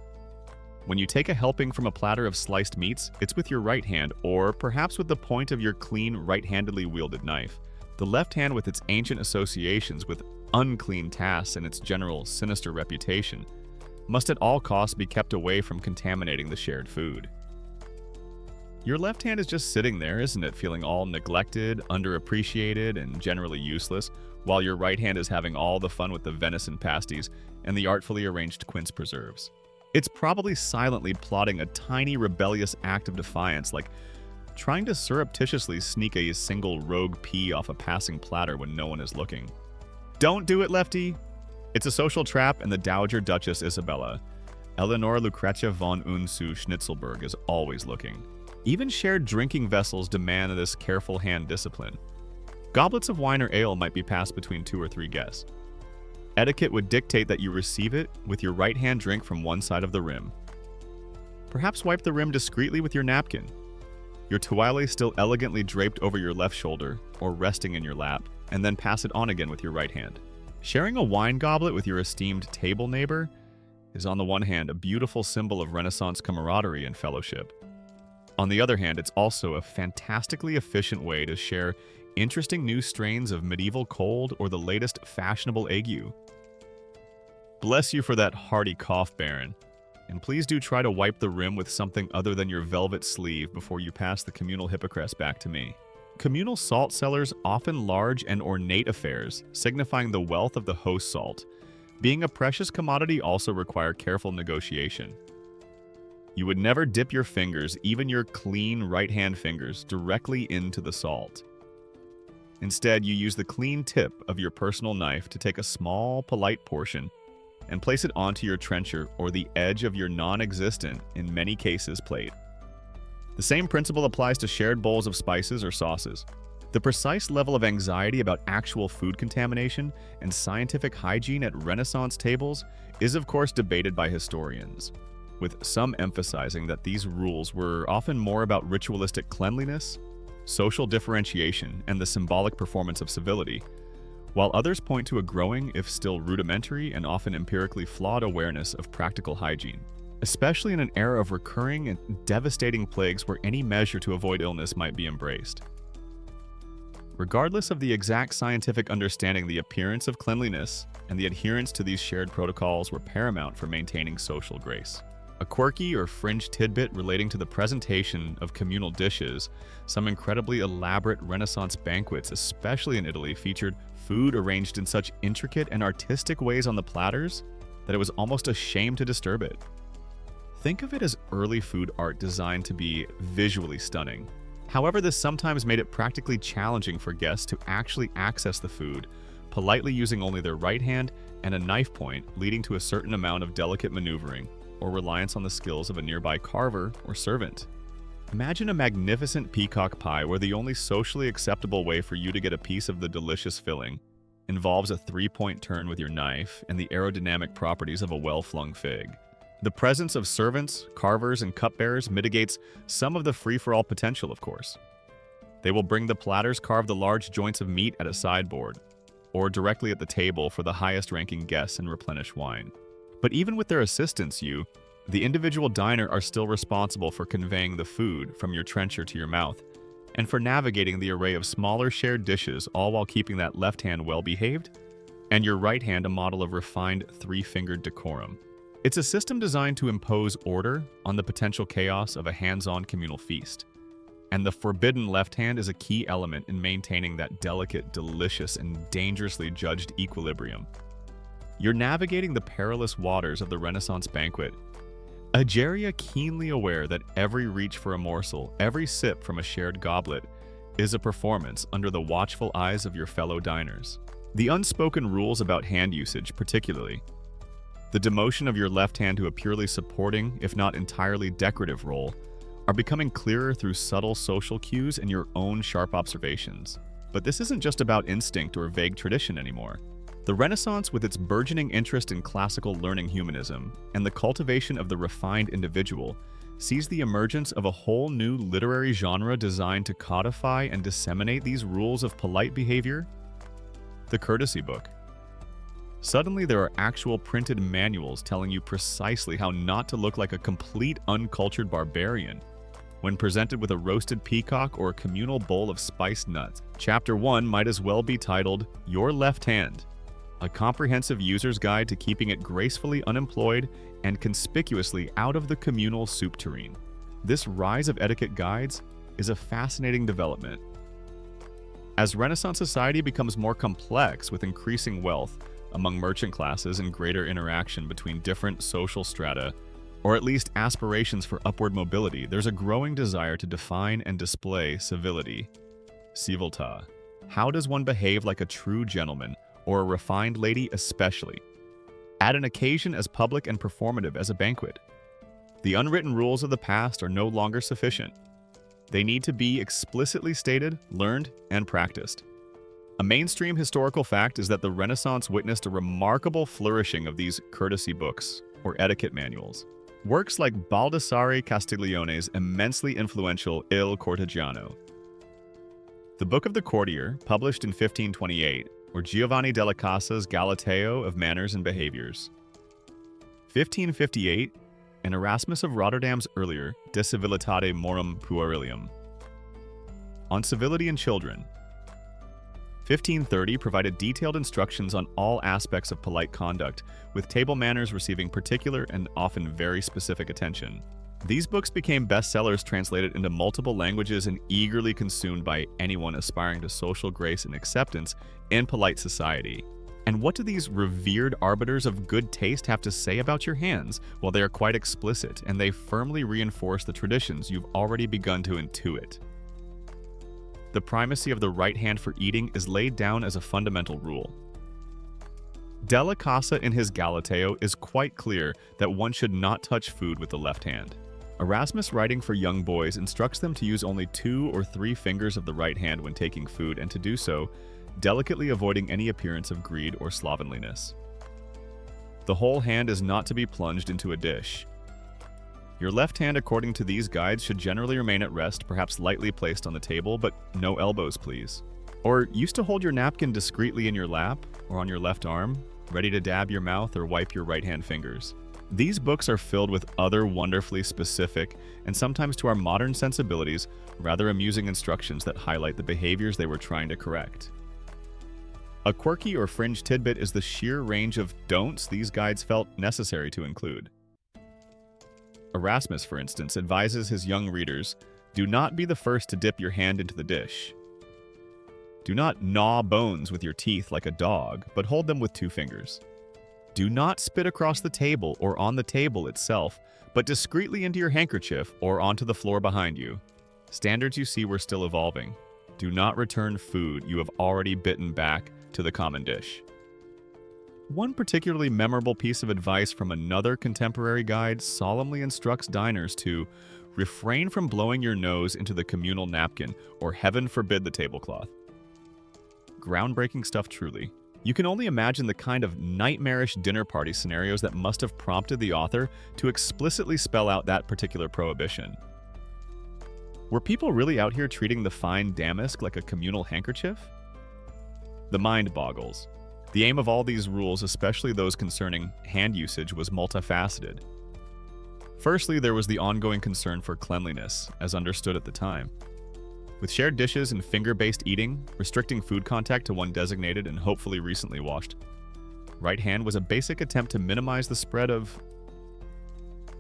When you take a helping from a platter of sliced meats, it's with your right hand, or perhaps with the point of your clean, right-handedly wielded knife. The left hand, with its ancient associations with unclean tasks and its general sinister reputation, must at all costs be kept away from contaminating the shared food. Your left hand is just sitting there, isn't it, feeling all neglected, underappreciated, and generally useless, while your right hand is having all the fun with the venison pasties and the artfully arranged quince preserves. It's probably silently plotting a tiny rebellious act of defiance, like trying to surreptitiously sneak a single rogue pea off a passing platter when no one is looking. Don't do it, Lefty! It's a social trap, and the Dowager Duchess Isabella, Eleanor Lucretia von Unzu-Schnitzelberg, is always looking. Even shared drinking vessels demand this careful hand discipline. Goblets of wine or ale might be passed between 2 or 3 guests. Etiquette would dictate that you receive it with your right hand drink from one side of the rim. Perhaps wipe the rim discreetly with your napkin, your toile still elegantly draped over your left shoulder or resting in your lap, and then pass it on again with your right hand. Sharing a wine goblet with your esteemed table neighbor is, on the one hand, a beautiful symbol of Renaissance camaraderie and fellowship. On the other hand, it's also a fantastically efficient way to share interesting new strains of medieval cold or the latest fashionable ague. Bless you for that hearty cough, Baron. And please do try to wipe the rim with something other than your velvet sleeve before you pass the communal hippocrest back to me. Communal salt cellars, often large and ornate affairs, signifying the wealth of the host salt, being a precious commodity also require careful negotiation. You would never dip your fingers, even your clean right-hand fingers, directly into the salt. Instead, you use the clean tip of your personal knife to take a small, polite portion and place it onto your trencher or the edge of your non-existent, in many cases, plate. The same principle applies to shared bowls of spices or sauces. The precise level of anxiety about actual food contamination and scientific hygiene at Renaissance tables is of course debated by historians, with some emphasizing that these rules were often more about ritualistic cleanliness, social differentiation, and the symbolic performance of civility, while others point to a growing, if still rudimentary and often empirically flawed awareness of practical hygiene, especially in an era of recurring and devastating plagues where any measure to avoid illness might be embraced. Regardless of the exact scientific understanding, the appearance of cleanliness and the adherence to these shared protocols were paramount for maintaining social grace. A quirky or fringe tidbit relating to the presentation of communal dishes, some incredibly elaborate Renaissance banquets, especially in Italy, featured food arranged in such intricate and artistic ways on the platters that it was almost a shame to disturb it. Think of it as early food art designed to be visually stunning. However, this sometimes made it practically challenging for guests to actually access the food, politely using only their right hand and a knife point, leading to a certain amount of delicate maneuvering or reliance on the skills of a nearby carver or servant. Imagine a magnificent peacock pie where the only socially acceptable way for you to get a piece of the delicious filling involves a three-point turn with your knife and the aerodynamic properties of a well-flung fig. The presence of servants, carvers, and cupbearers mitigates some of the free-for-all potential, of course. They will bring the platters, carve the large joints of meat at a sideboard, or directly at the table for the highest-ranking guests and replenish wine. But even with their assistance, you, the individual diner, are still responsible for conveying the food from your trencher to your mouth, and for navigating the array of smaller shared dishes, all while keeping that left hand well-behaved, and your right hand a model of refined three-fingered decorum. It's a system designed to impose order on the potential chaos of a hands-on communal feast. And the forbidden left hand is a key element in maintaining that delicate, delicious, and dangerously judged equilibrium. You're navigating the perilous waters of the Renaissance banquet, Egeria keenly aware that every reach for a morsel, every sip from a shared goblet, is a performance under the watchful eyes of your fellow diners. The unspoken rules about hand usage, particularly, the demotion of your left hand to a purely supporting, if not entirely decorative role, are becoming clearer through subtle social cues and your own sharp observations. But this isn't just about instinct or vague tradition anymore. The Renaissance, with its burgeoning interest in classical learning humanism and the cultivation of the refined individual, sees the emergence of a whole new literary genre designed to codify and disseminate these rules of polite behavior: the courtesy book. Suddenly, there are actual printed manuals telling you precisely how not to look like a complete uncultured barbarian when presented with a roasted peacock or a communal bowl of spiced nuts. Chapter 1 might as well be titled, Your Left Hand, a comprehensive user's guide to keeping it gracefully unemployed and conspicuously out of the communal soup tureen. This rise of etiquette guides is a fascinating development. As Renaissance society becomes more complex with increasing wealth among merchant classes and greater interaction between different social strata, or at least aspirations for upward mobility, there's a growing desire to define and display civility. Civiltà. How does one behave like a true gentleman, or a refined lady especially, at an occasion as public and performative as a banquet? The unwritten rules of the past are no longer sufficient. They need to be explicitly stated, learned, and practiced. A mainstream historical fact is that the Renaissance witnessed a remarkable flourishing of these courtesy books, or etiquette manuals. Works like Baldassare Castiglione's immensely influential Il Cortegiano, the Book of the Courtier, published in 1528, or Giovanni della Casa's Galateo of Manners and Behaviors. 1558, and Erasmus of Rotterdam's earlier De Civilitate Morum Puerilium. On Civility in Children. 1530 provided detailed instructions on all aspects of polite conduct, with table manners receiving particular and often very specific attention. These books became bestsellers translated into multiple languages and eagerly consumed by anyone aspiring to social grace and acceptance in polite society. And what do these revered arbiters of good taste have to say about your hands? Well, they are quite explicit, and they firmly reinforce the traditions you've already begun to intuit. The primacy of the right hand for eating is laid down as a fundamental rule. Della Casa in his Galateo is quite clear that one should not touch food with the left hand. Erasmus, writing for young boys, instructs them to use only 2 or 3 fingers of the right hand when taking food, and to do so, delicately avoiding any appearance of greed or slovenliness. The whole hand is not to be plunged into a dish. Your left hand, according to these guides, should generally remain at rest, perhaps lightly placed on the table, but no elbows, please. Or used to hold your napkin discreetly in your lap or on your left arm, ready to dab your mouth or wipe your right-hand fingers. These books are filled with other wonderfully specific, and sometimes to our modern sensibilities, rather amusing instructions that highlight the behaviors they were trying to correct. A quirky or fringe tidbit is the sheer range of don'ts these guides felt necessary to include. Erasmus, for instance, advises his young readers, do not be the first to dip your hand into the dish. Do not gnaw bones with your teeth like a dog, but hold them with 2 fingers. Do not spit across the table or on the table itself, but discreetly into your handkerchief or onto the floor behind you. Standards you see were still evolving. Do not return food you have already bitten back to the common dish. One particularly memorable piece of advice from another contemporary guide solemnly instructs diners to refrain from blowing your nose into the communal napkin, or heaven forbid the tablecloth. Groundbreaking stuff, truly. You can only imagine the kind of nightmarish dinner party scenarios that must have prompted the author to explicitly spell out that particular prohibition. Were people really out here treating the fine damask like a communal handkerchief? The mind boggles. The aim of all these rules, especially those concerning hand usage, was multifaceted. Firstly, there was the ongoing concern for cleanliness, as understood at the time. With shared dishes and finger-based eating, restricting food contact to one designated and hopefully recently washed. Right hand was a basic attempt to minimize the spread of,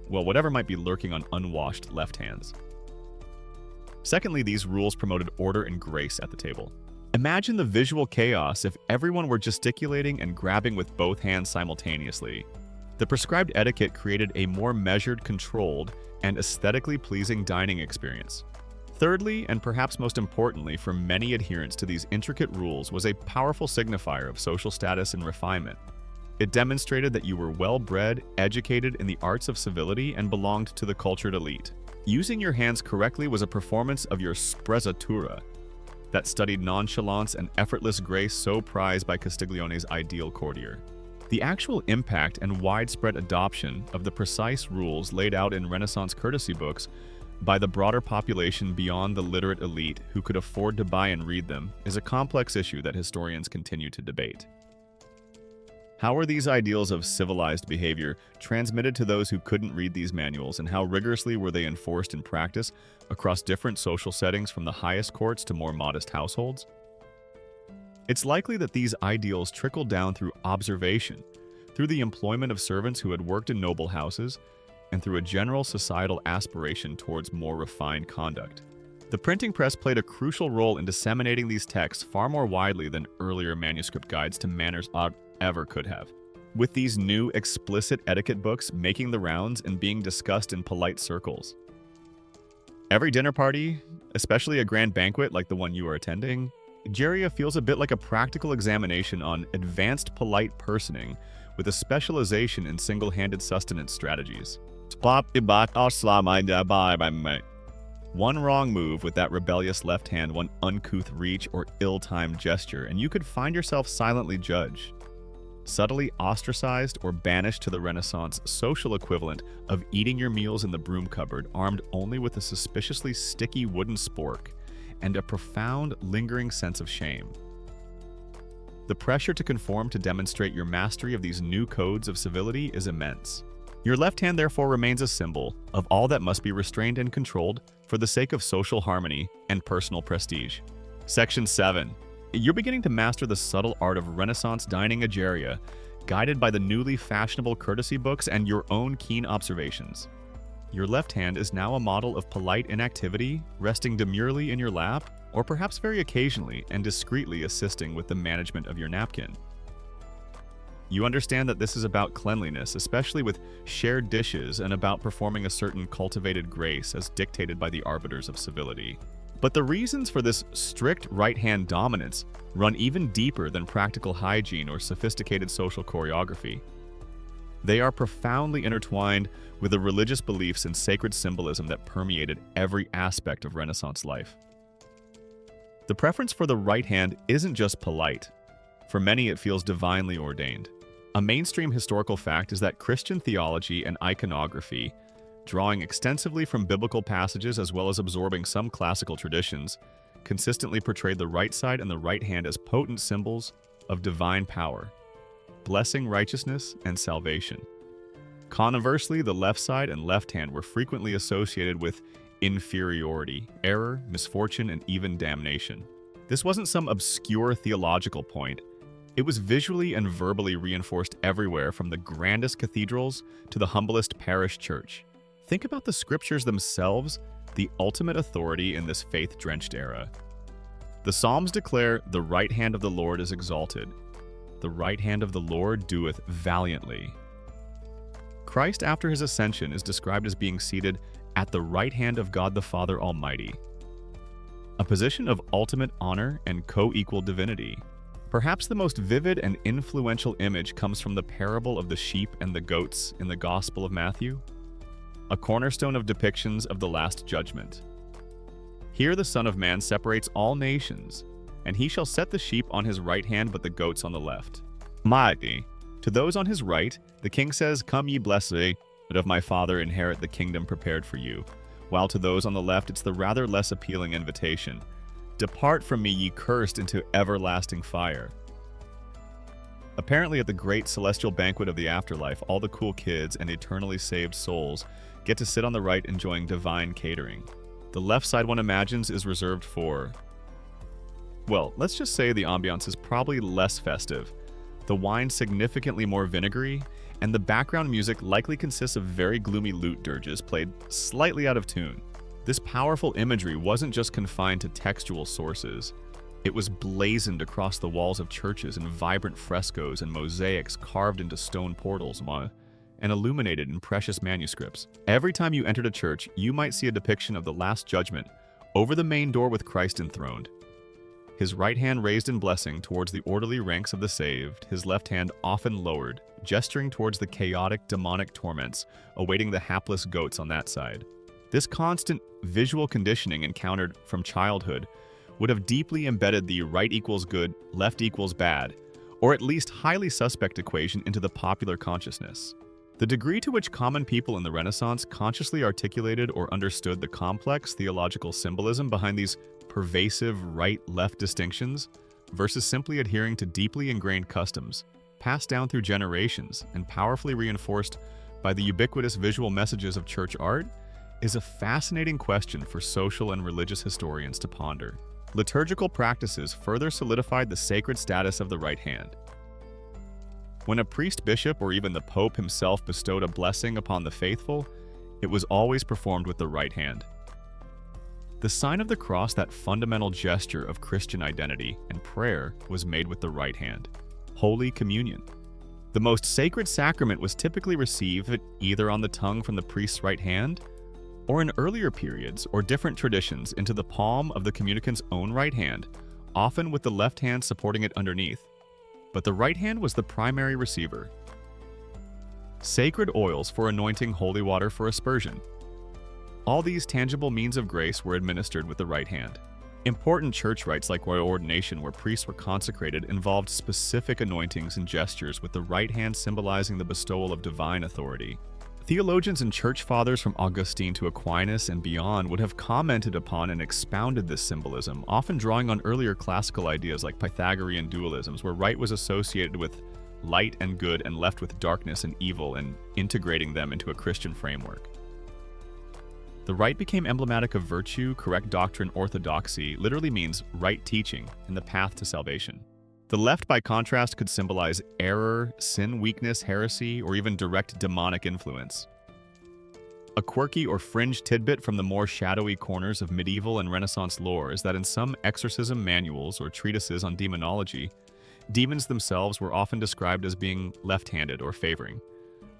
well, whatever might be lurking on unwashed left hands. Secondly, these rules promoted order and grace at the table. Imagine the visual chaos if everyone were gesticulating and grabbing with both hands simultaneously. The prescribed etiquette created a more measured, controlled, and aesthetically pleasing dining experience. Thirdly, and perhaps most importantly for many adherents to these intricate rules, was a powerful signifier of social status and refinement. It demonstrated that you were well-bred, educated in the arts of civility, and belonged to the cultured elite. Using your hands correctly was a performance of your sprezzatura, that studied nonchalance and effortless grace so prized by Castiglione's ideal courtier. The actual impact and widespread adoption of the precise rules laid out in Renaissance courtesy books by the broader population beyond the literate elite who could afford to buy and read them is a complex issue that historians continue to debate. How were these ideals of civilized behavior transmitted to those who couldn't read these manuals, and how rigorously were they enforced in practice across different social settings from the highest courts to more modest households? It's likely that these ideals trickled down through observation, through the employment of servants who had worked in noble houses, and through a general societal aspiration towards more refined conduct. The printing press played a crucial role in disseminating these texts far more widely than earlier manuscript guides to manners ever could have. With these new explicit etiquette books making the rounds and being discussed in polite circles. Every dinner party, especially a grand banquet like the one you are attending, Geria feels a bit like a practical examination on advanced polite personing with a specialization in single-handed sustenance strategies. One wrong move with that rebellious left hand, one uncouth reach or ill-timed gesture, and you could find yourself silently judged, subtly ostracized or banished to the Renaissance social equivalent of eating your meals in the broom cupboard, armed only with a suspiciously sticky wooden spork and a profound, lingering sense of shame. The pressure to conform to demonstrate your mastery of these new codes of civility is immense. Your left hand therefore remains a symbol of all that must be restrained and controlled for the sake of social harmony and personal prestige. Section 7. You're beginning to master the subtle art of Renaissance dining ageria, guided by the newly fashionable courtesy books and your own keen observations. Your left hand is now a model of polite inactivity, resting demurely in your lap, or perhaps very occasionally and discreetly assisting with the management of your napkin. You understand that this is about cleanliness, especially with shared dishes, and about performing a certain cultivated grace as dictated by the arbiters of civility. But the reasons for this strict right-hand dominance run even deeper than practical hygiene or sophisticated social choreography. They are profoundly intertwined with the religious beliefs and sacred symbolism that permeated every aspect of Renaissance life. The preference for the right hand isn't just polite. For many, it feels divinely ordained. A mainstream historical fact is that Christian theology and iconography, drawing extensively from biblical passages as well as absorbing some classical traditions, consistently portrayed the right side and the right hand as potent symbols of divine power, blessing, righteousness, and salvation. Conversely, the left side and left hand were frequently associated with inferiority, error, misfortune, and even damnation. This wasn't some obscure theological point. It was visually and verbally reinforced everywhere, from the grandest cathedrals to the humblest parish church. Think about the scriptures themselves, the ultimate authority in this faith-drenched era. The Psalms declare, "The right hand of the Lord is exalted. The right hand of the Lord doeth valiantly." Christ, after his ascension, is described as being seated at the right hand of God the Father Almighty, a position of ultimate honor and co-equal divinity. Perhaps the most vivid and influential image comes from the parable of the sheep and the goats in the Gospel of Matthew, a cornerstone of depictions of the Last Judgment. Here the Son of Man separates all nations, and he shall set the sheep on his right hand but the goats on the left. Mighty. To those on his right, the king says, "Come ye blessed, but of my Father inherit the kingdom prepared for you," while to those on the left it's the rather less appealing invitation, "Depart from me, ye cursed, into everlasting fire." Apparently at the great celestial banquet of the afterlife, all the cool kids and eternally saved souls get to sit on the right enjoying divine catering. The left side, one imagines, is reserved for, well, let's just say the ambiance is probably less festive, the wine significantly more vinegary, and the background music likely consists of very gloomy lute dirges played slightly out of tune. This powerful imagery wasn't just confined to textual sources. It was blazoned across the walls of churches in vibrant frescoes and mosaics carved into stone portals and illuminated in precious manuscripts. Every time you entered a church, you might see a depiction of the Last Judgment over the main door with Christ enthroned. His right hand raised in blessing towards the orderly ranks of the saved, his left hand often lowered, gesturing towards the chaotic demonic torments awaiting the hapless goats on that side. This constant visual conditioning encountered from childhood would have deeply embedded the right equals good, left equals bad, or at least highly suspect equation into the popular consciousness. The degree to which common people in the Renaissance consciously articulated or understood the complex theological symbolism behind these pervasive right-left distinctions versus simply adhering to deeply ingrained customs, passed down through generations and powerfully reinforced by the ubiquitous visual messages of church art, is a fascinating question for social and religious historians to ponder. Liturgical practices further solidified the sacred status of the right hand. When a priest, bishop, or even the Pope himself bestowed a blessing upon the faithful, it was always performed with the right hand. The sign of the cross, that fundamental gesture of Christian identity and prayer, was made with the right hand. Holy Communion. The most sacred sacrament was typically received either on the tongue from the priest's right hand, or in earlier periods or different traditions into the palm of the communicant's own right hand, often with the left hand supporting it underneath. But the right hand was the primary receiver. Sacred oils for anointing, holy water for aspersion. All these tangible means of grace were administered with the right hand. Important church rites like royal ordination, where priests were consecrated, involved specific anointings and gestures with the right hand symbolizing the bestowal of divine authority. Theologians and church fathers from Augustine to Aquinas and beyond would have commented upon and expounded this symbolism, often drawing on earlier classical ideas like Pythagorean dualisms, where right was associated with light and good and left with darkness and evil, and integrating them into a Christian framework. The right became emblematic of virtue, correct doctrine, orthodoxy, literally means right teaching and the path to salvation. The left, by contrast, could symbolize error, sin, weakness, heresy, or even direct demonic influence. A quirky or fringe tidbit from the more shadowy corners of medieval and Renaissance lore is that in some exorcism manuals or treatises on demonology, demons themselves were often described as being left-handed or favoring.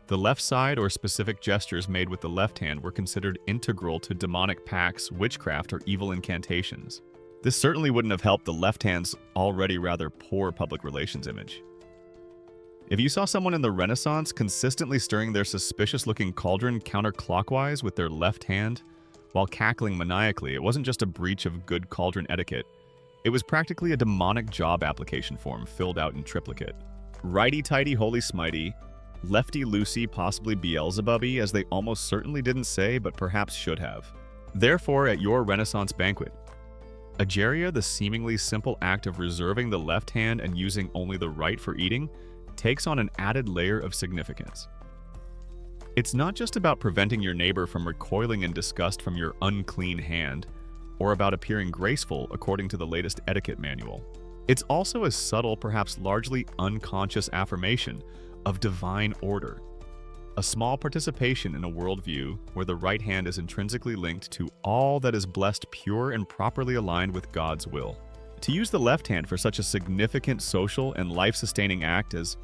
The left side or specific gestures made with the left hand were considered integral to demonic pacts, witchcraft, or evil incantations. This certainly wouldn't have helped the left hand's already rather poor public relations image. If you saw someone in the Renaissance consistently stirring their suspicious-looking cauldron counterclockwise with their left hand while cackling maniacally, it wasn't just a breach of good cauldron etiquette. It was practically a demonic job application form filled out in triplicate. Righty-tighty, holy smitey, lefty-loosey, possibly Beelzebub-y, as they almost certainly didn't say, but perhaps should have. Therefore, at your Renaissance banquet, Egeria, the seemingly simple act of reserving the left hand and using only the right for eating, takes on an added layer of significance. It's not just about preventing your neighbor from recoiling in disgust from your unclean hand, or about appearing graceful according to the latest etiquette manual. It's also a subtle, perhaps largely unconscious affirmation of divine order, a small participation in a worldview where the right hand is intrinsically linked to all that is blessed, pure, and properly aligned with God's will. To use the left hand for such a significant social and life-sustaining act as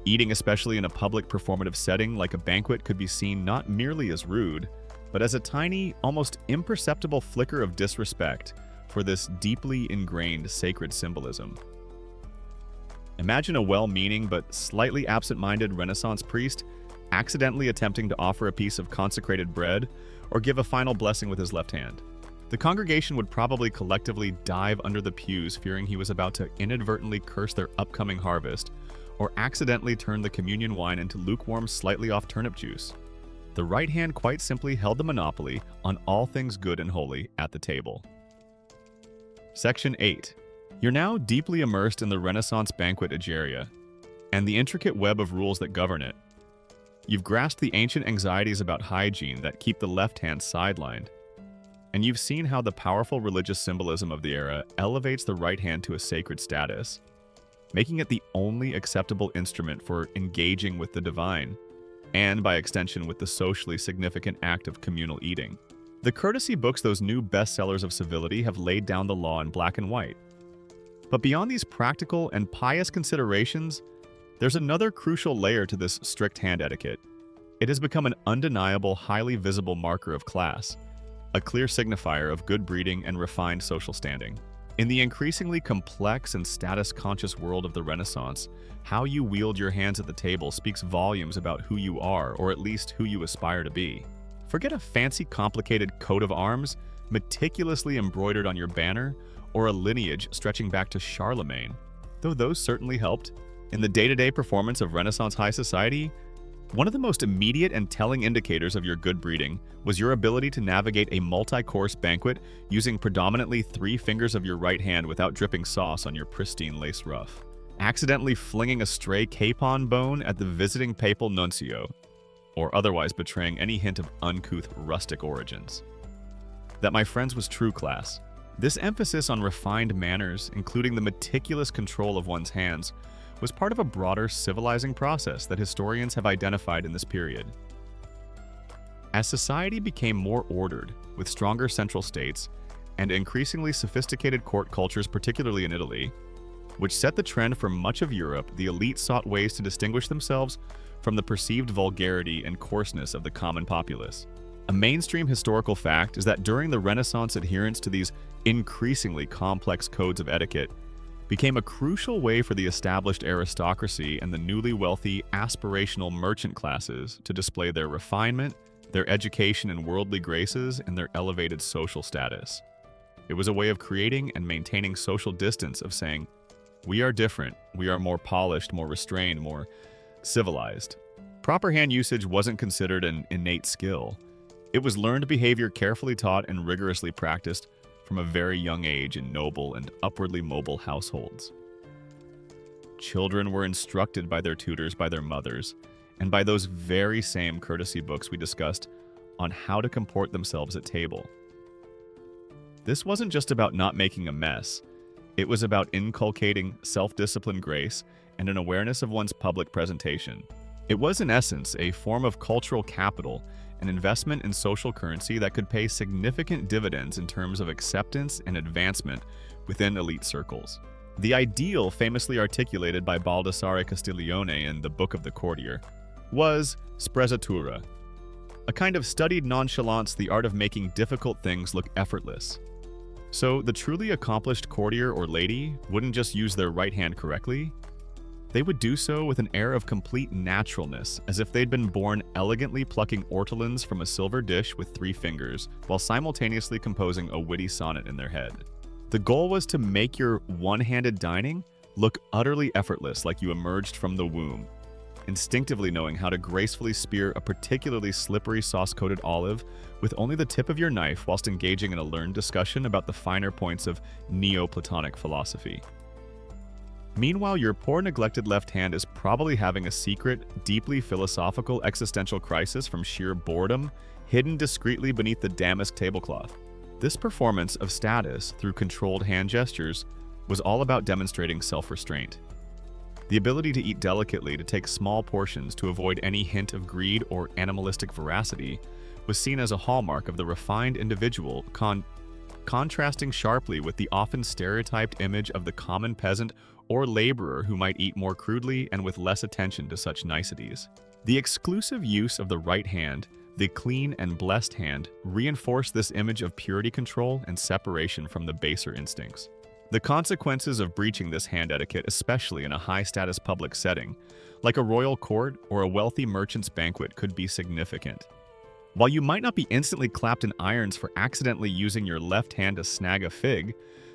eating, especially in a public performative setting like a banquet, could be seen not merely as rude, but as a tiny, almost imperceptible flicker of disrespect for this deeply ingrained sacred symbolism. Imagine a well-meaning but slightly absent-minded Renaissance priest accidentally attempting to offer a piece of consecrated bread or give a final blessing with his left hand. The congregation would probably collectively dive under the pews, fearing he was about to inadvertently curse their upcoming harvest or accidentally turn the communion wine into lukewarm, slightly off turnip juice. The right hand quite simply held the monopoly on all things good and holy at the table. Section 8. You're now deeply immersed in the Renaissance banquet Egeria and the intricate web of rules that govern it. You've grasped the ancient anxieties about hygiene that keep the left hand sidelined, and you've seen how the powerful religious symbolism of the era elevates the right hand to a sacred status, making it the only acceptable instrument for engaging with the divine, and by extension with the socially significant act of communal eating. The courtesy books, those new bestsellers of civility, have laid down the law in black and white. But beyond these practical and pious considerations, there's another crucial layer to this strict hand etiquette. It has become an undeniable, highly visible marker of class, a clear signifier of good breeding and refined social standing. In the increasingly complex and status-conscious world of the Renaissance, how you wield your hands at the table speaks volumes about who you are, or at least who you aspire to be. Forget a fancy, complicated coat of arms meticulously embroidered on your banner, or a lineage stretching back to Charlemagne. Though those certainly helped, in the day-to-day performance of Renaissance high society, one of the most immediate and telling indicators of your good breeding was your ability to navigate a multi-course banquet using predominantly 3 fingers of your right hand without dripping sauce on your pristine lace ruff, accidentally flinging a stray capon bone at the visiting papal nuncio, or otherwise betraying any hint of uncouth rustic origins. That, my friends, was true class. This emphasis on refined manners, including the meticulous control of one's hands, was part of a broader civilizing process that historians have identified in this period. As society became more ordered, with stronger central states, and increasingly sophisticated court cultures, particularly in Italy, which set the trend for much of Europe, the elite sought ways to distinguish themselves from the perceived vulgarity and coarseness of the common populace. A mainstream historical fact is that during the Renaissance, adherence to these increasingly complex codes of etiquette became a crucial way for the established aristocracy and the newly wealthy, aspirational merchant classes to display their refinement, their education and worldly graces, and their elevated social status. It was a way of creating and maintaining social distance, of saying, we are different, we are more polished, more restrained, more civilized. Proper hand usage wasn't considered an innate skill. It was learned behavior carefully taught and rigorously practiced from a very young age in noble and upwardly mobile households. Children were instructed by their tutors, by their mothers, and by those very same courtesy books we discussed on how to comport themselves at table. This wasn't just about not making a mess. It was about inculcating self-discipline, grace, and an awareness of one's public presentation. It was, in essence, a form of cultural capital, an investment in social currency that could pay significant dividends in terms of acceptance and advancement within elite circles. The ideal, famously articulated by Baldassare Castiglione in The Book of the Courtier, was sprezzatura, a kind of studied nonchalance, the art of making difficult things look effortless. So the truly accomplished courtier or lady wouldn't just use their right hand correctly, they would do so with an air of complete naturalness, as if they'd been born elegantly plucking ortolans from a silver dish with 3 fingers, while simultaneously composing a witty sonnet in their head. The goal was to make your one-handed dining look utterly effortless, like you emerged from the womb, instinctively knowing how to gracefully spear a particularly slippery sauce-coated olive with only the tip of your knife whilst engaging in a learned discussion about the finer points of Neoplatonic philosophy. Meanwhile, your poor neglected left hand is probably having a secret, deeply philosophical existential crisis from sheer boredom, hidden discreetly beneath the damask tablecloth. This performance of status through controlled hand gestures was all about demonstrating self-restraint. The ability to eat delicately, to take small portions, to avoid any hint of greed or animalistic voracity, was seen as a hallmark of the refined individual, contrasting sharply with the often stereotyped image of the common peasant or laborer who might eat more crudely and with less attention to such niceties. The exclusive use of the right hand, the clean and blessed hand, reinforced this image of purity control and separation from the baser instincts. The consequences of breaching this hand etiquette, especially in a high-status public setting, like a royal court or a wealthy merchant's banquet, could be significant. While you might not be instantly clapped in irons for accidentally using your left hand to snag a fig,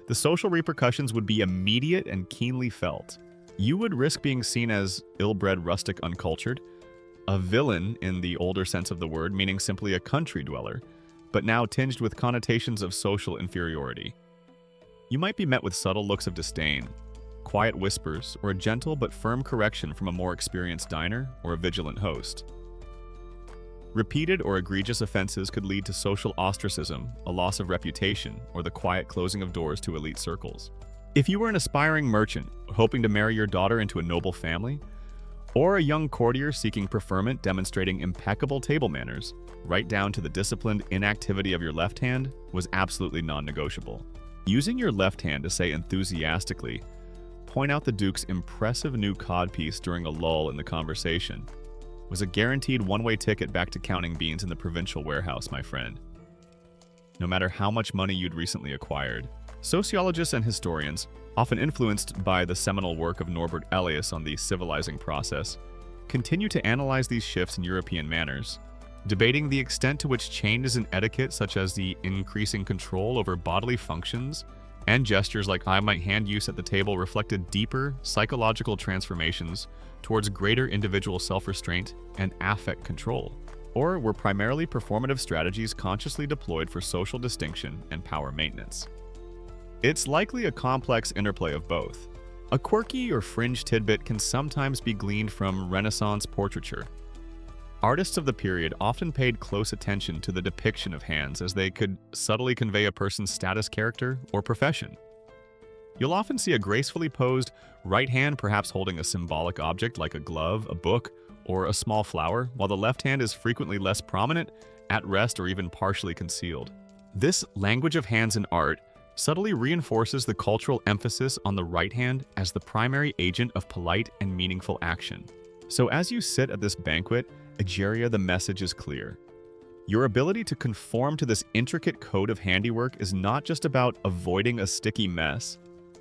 the social repercussions would be immediate and keenly felt. You would risk being seen as ill-bred, rustic, uncultured, a villain in the older sense of the word, meaning simply a country dweller, but now tinged with connotations of social inferiority. You might be met with subtle looks of disdain, quiet whispers, or a gentle but firm correction from a more experienced diner or a vigilant host. Repeated or egregious offenses could lead to social ostracism, a loss of reputation, or the quiet closing of doors to elite circles. If you were an aspiring merchant hoping to marry your daughter into a noble family, or a young courtier seeking preferment demonstrating impeccable table manners, right down to the disciplined inactivity of your left hand was absolutely non-negotiable. Using your left hand to say enthusiastically, point out the Duke's impressive new codpiece during a lull in the conversation was a guaranteed one-way ticket back to counting beans in the provincial warehouse, my friend. No matter how much money you'd recently acquired. Sociologists and historians, often influenced by the seminal work of Norbert Elias on the civilizing process, continue to analyze these shifts in European manners, debating the extent to which changes in etiquette such as the increasing control over bodily functions and gestures like eye might hand use at the table reflected deeper psychological transformations towards greater individual self-restraint and affect control, or were primarily performative strategies consciously deployed for social distinction and power maintenance. It's likely a complex interplay of both. A quirky or fringe tidbit can sometimes be gleaned from Renaissance portraiture. Artists of the period often paid close attention to the depiction of hands as they could subtly convey a person's status, character, or profession. You'll often see a gracefully posed right hand perhaps holding a symbolic object like a glove, a book, or a small flower, while the left hand is frequently less prominent, at rest, or even partially concealed. This language of hands in art subtly reinforces the cultural emphasis on the right hand as the primary agent of polite and meaningful action. So as you sit at this banquet, Egeria, the message is clear. Your ability to conform to this intricate code of handiwork is not just about avoiding a sticky mess.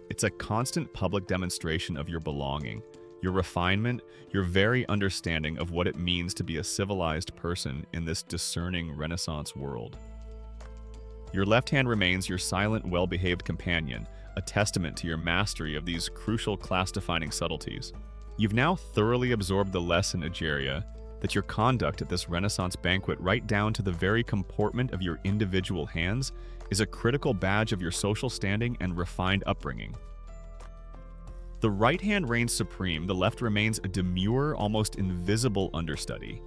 It's a constant public demonstration of your belonging, your refinement, your very understanding of what it means to be a civilized person in this discerning Renaissance world. Your left hand remains your silent, well-behaved companion, a testament to your mastery of these crucial class-defining subtleties. You've now thoroughly absorbed the lesson, Egeria, that your conduct at this Renaissance banquet, right down to the very comportment of your individual hands, is a critical badge of your social standing and refined upbringing. The right hand reigns supreme, the left remains a demure, almost invisible understudy.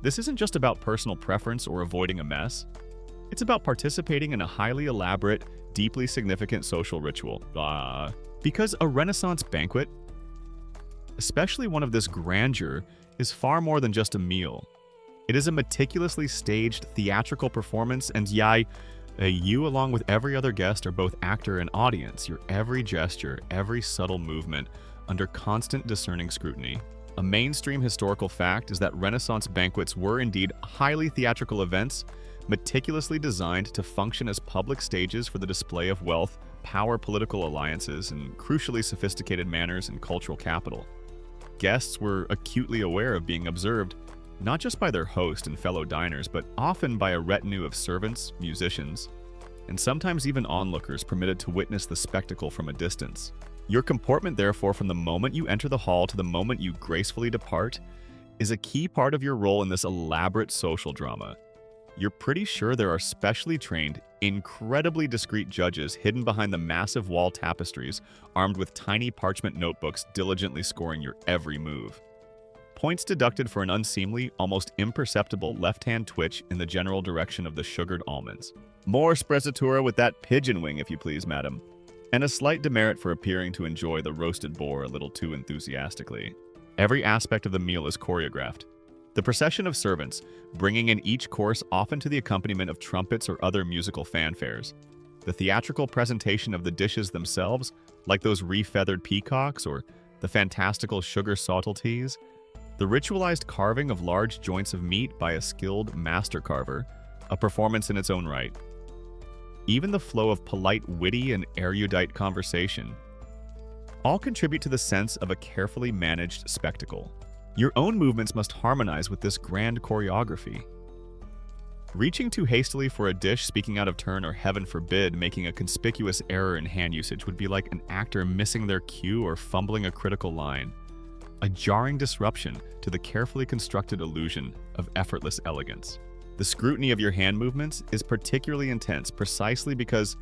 This isn't just about personal preference or avoiding a mess. It's about participating in a highly elaborate, deeply significant social ritual. Because a Renaissance banquet, especially one of this grandeur, is far more than just a meal. It is a meticulously staged theatrical performance, and you, along with every other guest, are both actor and audience, your every gesture, every subtle movement, under constant discerning scrutiny. A mainstream historical fact is that Renaissance banquets were indeed highly theatrical events, meticulously designed to function as public stages for the display of wealth, power, political alliances, and crucially sophisticated manners and cultural capital. Guests were acutely aware of being observed, not just by their host and fellow diners, but often by a retinue of servants, musicians, and sometimes even onlookers permitted to witness the spectacle from a distance. Your comportment, therefore, from the moment you enter the hall to the moment you gracefully depart, is a key part of your role in this elaborate social drama. You're pretty sure there are specially trained, incredibly discreet judges hidden behind the massive wall tapestries, armed with tiny parchment notebooks diligently scoring your every move. Points deducted for an unseemly, almost imperceptible left-hand twitch in the general direction of the sugared almonds. More sprezzatura with that pigeon wing, if you please, madam. And a slight demerit for appearing to enjoy the roasted boar a little too enthusiastically. Every aspect of the meal is choreographed. The procession of servants, bringing in each course often to the accompaniment of trumpets or other musical fanfares. The theatrical presentation of the dishes themselves, like those re-feathered peacocks or the fantastical sugar subtleties. The ritualized carving of large joints of meat by a skilled master carver, a performance in its own right. Even the flow of polite, witty, and erudite conversation all contribute to the sense of a carefully managed spectacle. Your own movements must harmonize with this grand choreography. Reaching too hastily for a dish, speaking out of turn, or heaven forbid, making a conspicuous error in hand usage would be like an actor missing their cue or fumbling a critical line. A jarring disruption to the carefully constructed illusion of effortless elegance. The scrutiny of your hand movements is particularly intense precisely because,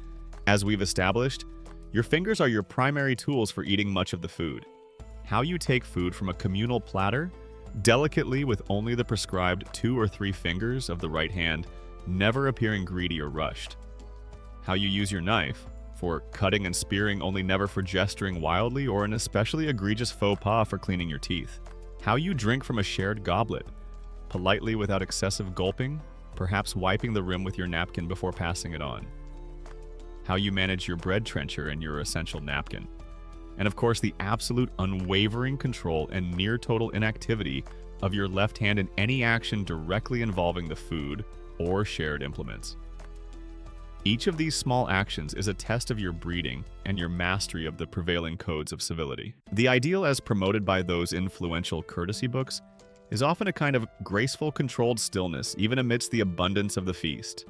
as we've established, your fingers are your primary tools for eating much of the food. How you take food from a communal platter, delicately with only the prescribed 2 or 3 fingers of the right hand, never appearing greedy or rushed. How you use your knife, for cutting and spearing only never for gesturing wildly or an especially egregious faux pas for cleaning your teeth. How you drink from a shared goblet, politely without excessive gulping, perhaps wiping the rim with your napkin before passing it on. How you manage your bread trencher and your essential napkin. And of course, the absolute unwavering control and near total inactivity of your left hand in any action directly involving the food or shared implements. Each of these small actions is a test of your breeding and your mastery of the prevailing codes of civility. The ideal as promoted by those influential courtesy books is often a kind of graceful, controlled stillness, even amidst the abundance of the feast.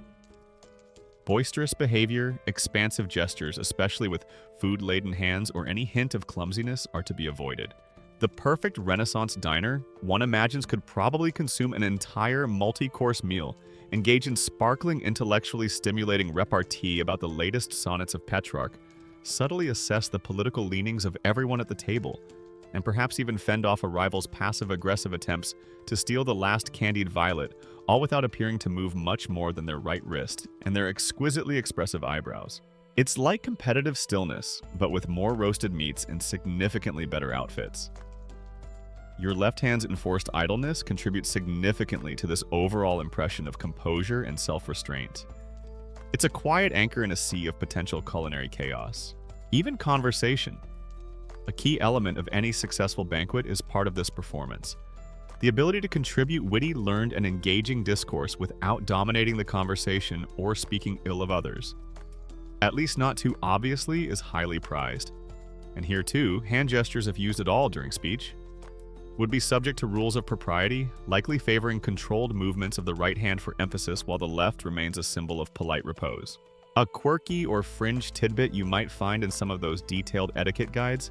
Boisterous behavior, expansive gestures, especially with food-laden hands, or any hint of clumsiness are to be avoided. The perfect Renaissance diner, one imagines, could probably consume an entire multi-course meal, engage in sparkling, intellectually stimulating repartee about the latest sonnets of Petrarch, subtly assess the political leanings of everyone at the table, and perhaps even fend off a rival's passive-aggressive attempts to steal the last candied violet, all without appearing to move much more than their right wrist and their exquisitely expressive eyebrows. It's like competitive stillness, but with more roasted meats and significantly better outfits. Your left hand's enforced idleness contributes significantly to this overall impression of composure and self-restraint. It's a quiet anchor in a sea of potential culinary chaos. Even conversation, a key element of any successful banquet, is part of this performance. The ability to contribute witty, learned, and engaging discourse without dominating the conversation or speaking ill of others, at least not too obviously, is highly prized. And here too, hand gestures, if used at all during speech, would be subject to rules of propriety, likely favoring controlled movements of the right hand for emphasis while the left remains a symbol of polite repose. A quirky or fringe tidbit you might find in some of those detailed etiquette guides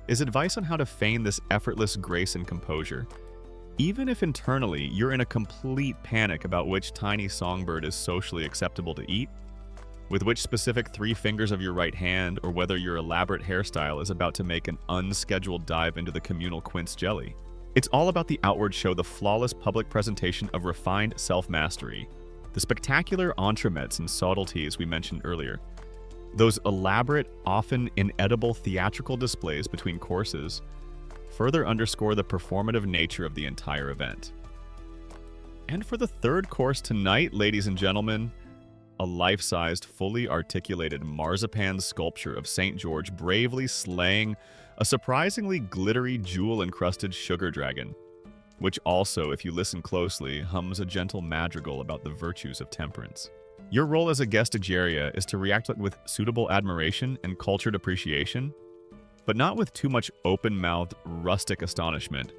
is advice on how to feign this effortless grace and composure, even if internally you're in a complete panic about which tiny songbird is socially acceptable to eat, with which specific 3 fingers of your right hand, or whether your elaborate hairstyle is about to make an unscheduled dive into the communal quince jelly. It's all about the outward show, the flawless public presentation of refined self-mastery, the spectacular entremets and subtleties we mentioned earlier, those elaborate, often inedible theatrical displays between courses further underscore the performative nature of the entire event. And for the third course tonight, ladies and gentlemen, a life-sized, fully articulated marzipan sculpture of St. George bravely slaying a surprisingly glittery, jewel-encrusted sugar dragon, which also, if you listen closely, hums a gentle madrigal about the virtues of temperance. Your role as a guest Egeria is to react with suitable admiration and cultured appreciation, but not with too much open-mouthed, rustic astonishment,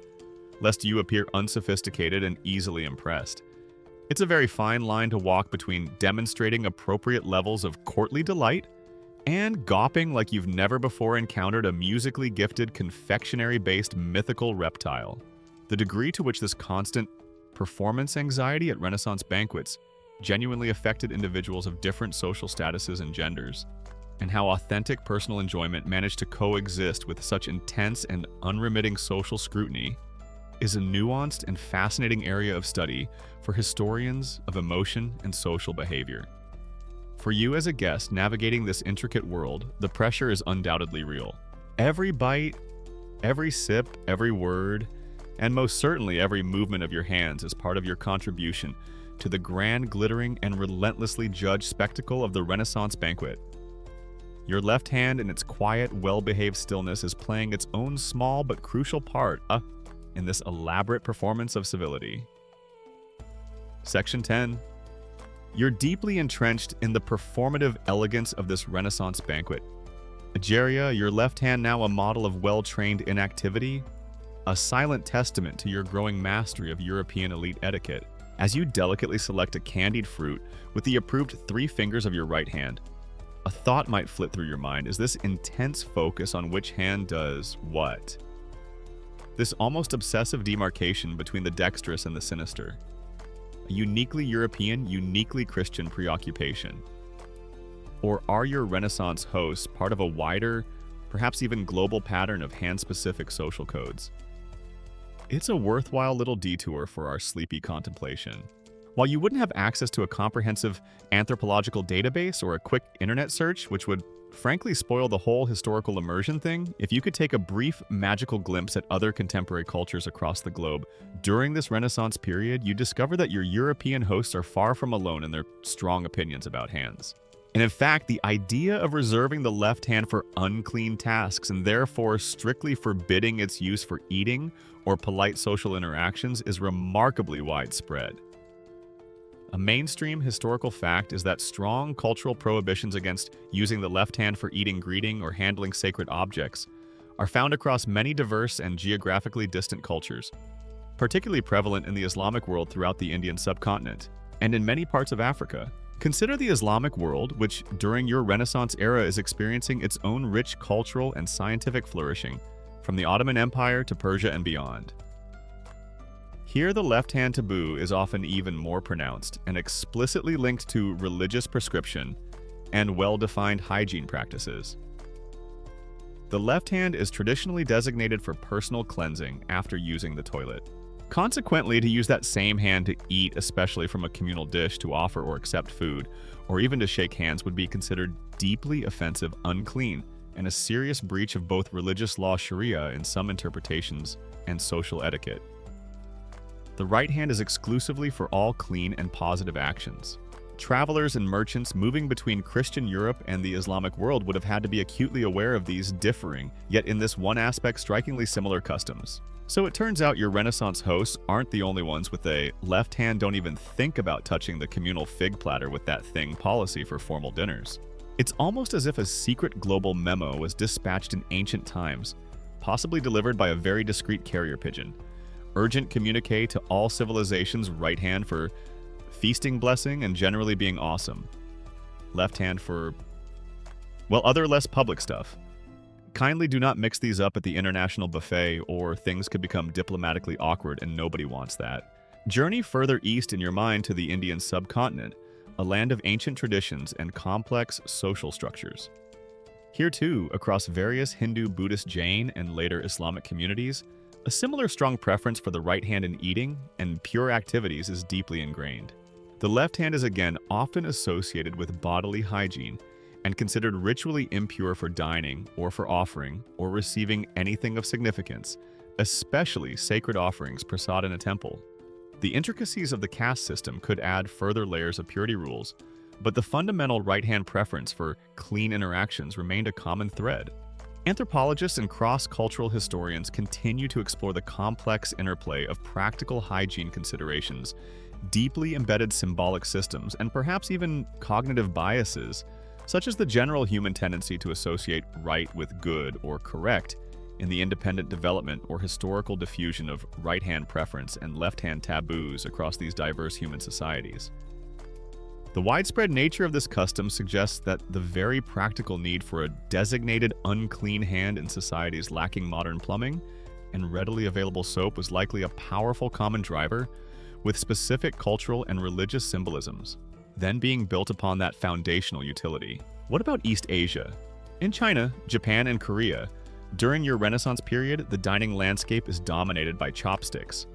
lest you appear unsophisticated and easily impressed. It's a very fine line to walk between demonstrating appropriate levels of courtly delight and gawping like you've never before encountered a musically gifted, confectionery-based mythical reptile. The degree to which this constant performance anxiety at Renaissance banquets genuinely affected individuals of different social statuses and genders, and how authentic personal enjoyment managed to coexist with such intense and unremitting social scrutiny, is a nuanced and fascinating area of study for historians of emotion and social behavior. For you as a guest navigating this intricate world, the pressure is undoubtedly real. Every bite, every sip, every word, and most certainly every movement of your hands is part of your contribution to the grand, glittering, and relentlessly judged spectacle of the Renaissance banquet. Your left hand, in its quiet, well-behaved stillness, is playing its own small but crucial part in this elaborate performance of civility. Section 10. You're deeply entrenched in the performative elegance of this Renaissance banquet. Egeria, your left hand now a model of well-trained inactivity, a silent testament to your growing mastery of European elite etiquette, as you delicately select a candied fruit with the approved 3 fingers of your right hand. A thought might flit through your mind. Is this intense focus on which hand does what? This almost obsessive demarcation between the dexterous and the sinister. A uniquely European, uniquely Christian preoccupation? Or are your Renaissance hosts part of a wider, perhaps even global pattern of hand-specific social codes? It's a worthwhile little detour for our sleepy contemplation. While you wouldn't have access to a comprehensive anthropological database or a quick internet search, which would frankly spoil the whole historical immersion thing, if you could take a brief magical glimpse at other contemporary cultures across the globe during this Renaissance period, you discover that your European hosts are far from alone in their strong opinions about hands. And in fact, the idea of reserving the left hand for unclean tasks and therefore strictly forbidding its use for eating or polite social interactions is remarkably widespread. A mainstream historical fact is that strong cultural prohibitions against using the left hand for eating, greeting, or handling sacred objects are found across many diverse and geographically distant cultures, particularly prevalent in the Islamic world throughout the Indian subcontinent, and in many parts of Africa. Consider the Islamic world, which during your Renaissance era is experiencing its own rich cultural and scientific flourishing, from the Ottoman Empire to Persia and beyond. Here, the left-hand taboo is often even more pronounced and explicitly linked to religious prescription and well-defined hygiene practices. The left hand is traditionally designated for personal cleansing after using the toilet. Consequently, to use that same hand to eat, especially from a communal dish, to offer or accept food, or even to shake hands, would be considered deeply offensive, unclean, and a serious breach of both religious law Sharia in some interpretations and social etiquette. The right hand is exclusively for all clean and positive actions. Travelers and merchants moving between Christian Europe and the Islamic world would have had to be acutely aware of these differing, yet in this one aspect strikingly similar customs. So it turns out your Renaissance hosts aren't the only ones with a left hand don't even think about touching the communal fig platter with that thing policy for formal dinners. It's almost as if a secret global memo was dispatched in ancient times, possibly delivered by a very discreet carrier pigeon. Urgent communique to all civilizations, right hand for feasting, blessing, and generally being awesome. Left hand for, well, other less public stuff. Kindly do not mix these up at the international buffet, or things could become diplomatically awkward and nobody wants that. Journey further east in your mind to the Indian subcontinent, a land of ancient traditions and complex social structures. Here too, across various Hindu, Buddhist, Jain, and later Islamic communities, A similar strong preference for the right hand in eating and pure activities is deeply ingrained. The left hand is again often associated with bodily hygiene and considered ritually impure for dining or for offering or receiving anything of significance, especially sacred offerings prasad in a temple. The intricacies of the caste system could add further layers of purity rules, but the fundamental right-hand preference for clean interactions remained a common thread. Anthropologists and cross-cultural historians continue to explore the complex interplay of practical hygiene considerations, deeply embedded symbolic systems, and perhaps even cognitive biases, such as the general human tendency to associate right with good or correct in the independent development or historical diffusion of right-hand preference and left-hand taboos across these diverse human societies. The widespread nature of this custom suggests that the very practical need for a designated unclean hand in societies lacking modern plumbing and readily available soap was likely a powerful common driver with specific cultural and religious symbolisms, then being built upon that foundational utility. What about East Asia? In China, Japan, and Korea, during your Renaissance period, the dining landscape is dominated by chopsticks.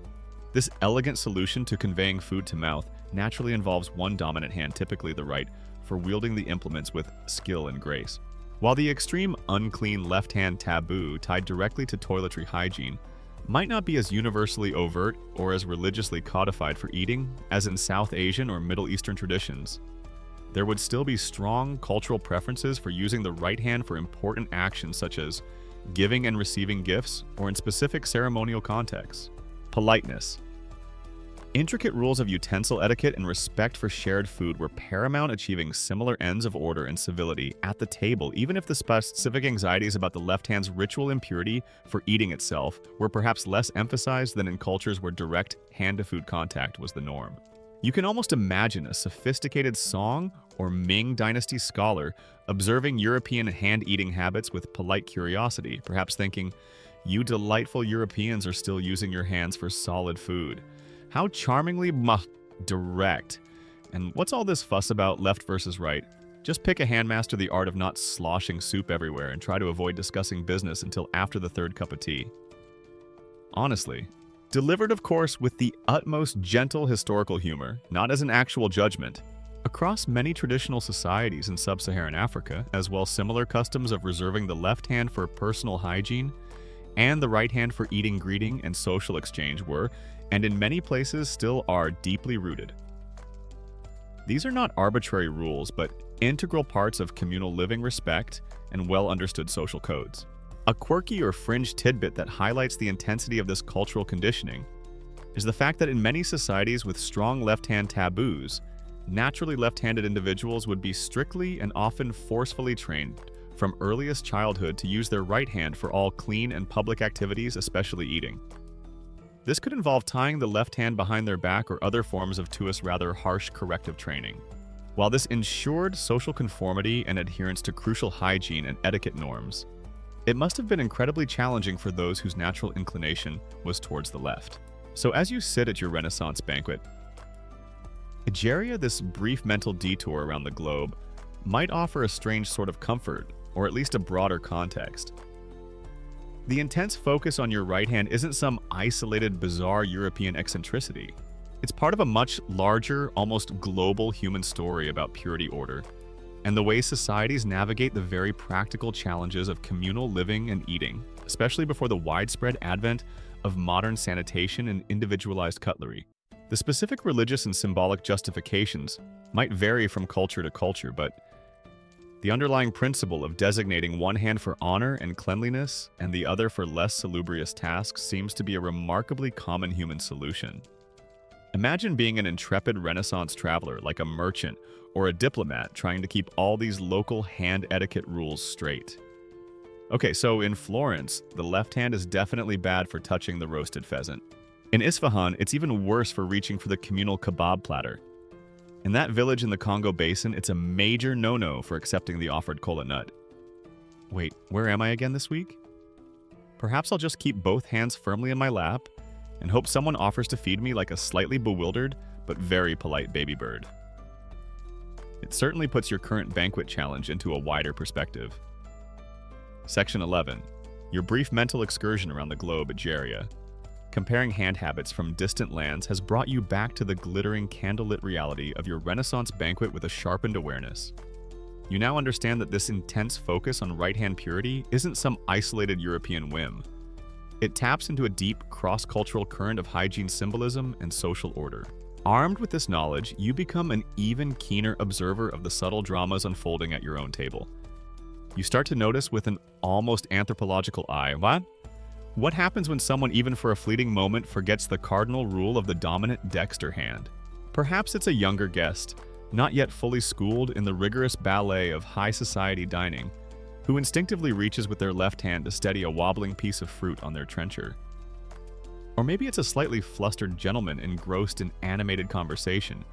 This elegant solution to conveying food to mouth naturally involves one dominant hand, typically the right, for wielding the implements with skill and grace. While the extreme unclean left-hand taboo tied directly to toiletry hygiene might not be as universally overt or as religiously codified for eating as in South Asian or Middle Eastern traditions, there would still be strong cultural preferences for using the right hand for important actions such as giving and receiving gifts or in specific ceremonial contexts. Politeness. Intricate rules of utensil etiquette and respect for shared food were paramount, achieving similar ends of order and civility at the table, even if the specific anxieties about the left hand's ritual impurity for eating itself were perhaps less emphasized than in cultures where direct hand-to-food contact was the norm. You can almost imagine a sophisticated Song or Ming Dynasty scholar observing European hand-eating habits with polite curiosity, perhaps thinking, "You delightful Europeans are still using your hands for solid food. How charmingly direct. And what's all this fuss about left versus right? Just pick a hand master the art of not sloshing soup everywhere and try to avoid discussing business until after the third cup of tea." Honestly, delivered of course with the utmost gentle historical humor, not as an actual judgment. Across many traditional societies in sub-Saharan Africa, as well similar customs of reserving the left hand for personal hygiene and the right hand for eating, greeting, and social exchange were, and in many places still are, deeply rooted. These are not arbitrary rules, but integral parts of communal living, respect, and well-understood social codes. A quirky or fringe tidbit that highlights the intensity of this cultural conditioning is the fact that in many societies with strong left-hand taboos, naturally left-handed individuals would be strictly and often forcefully trained from earliest childhood to use their right hand for all clean and public activities, especially eating. This could involve tying the left hand behind their back or other forms of, to us, rather harsh corrective training. While this ensured social conformity and adherence to crucial hygiene and etiquette norms, it must have been incredibly challenging for those whose natural inclination was towards the left. So as you sit at your Renaissance banquet, Egeria, this brief mental detour around the globe, might offer a strange sort of comfort, or at least a broader context. The intense focus on your right hand isn't some isolated, bizarre European eccentricity. It's part of a much larger, almost global human story about purity, order, and the way societies navigate the very practical challenges of communal living and eating, especially before the widespread advent of modern sanitation and individualized cutlery. The specific religious and symbolic justifications might vary from culture to culture, but the underlying principle of designating one hand for honor and cleanliness and the other for less salubrious tasks seems to be a remarkably common human solution. Imagine being an intrepid Renaissance traveler like a merchant or a diplomat trying to keep all these local hand etiquette rules straight. Okay, so in Florence, the left hand is definitely bad for touching the roasted pheasant. In Isfahan, it's even worse for reaching for the communal kebab platter. In that village in the Congo Basin, it's a major no-no for accepting the offered kola nut. Wait, where am I again this week? Perhaps I'll just keep both hands firmly in my lap and hope someone offers to feed me like a slightly bewildered but very polite baby bird. It certainly puts your current banquet challenge into a wider perspective. Section 11. Your brief mental excursion around the globe, Egeria, comparing hand habits from distant lands has brought you back to the glittering candlelit reality of your Renaissance banquet with a sharpened awareness. You now understand that this intense focus on right-hand purity isn't some isolated European whim. It taps into a deep, cross-cultural current of hygiene symbolism and social order. Armed with this knowledge, you become an even keener observer of the subtle dramas unfolding at your own table. You start to notice with an almost anthropological eye, what happens when someone, even for a fleeting moment, forgets the cardinal rule of the dominant dexter hand? Perhaps it's a younger guest, not yet fully schooled in the rigorous ballet of high society dining, who instinctively reaches with their left hand to steady a wobbling piece of fruit on their trencher. Or maybe it's a slightly flustered gentleman engrossed in animated conversation,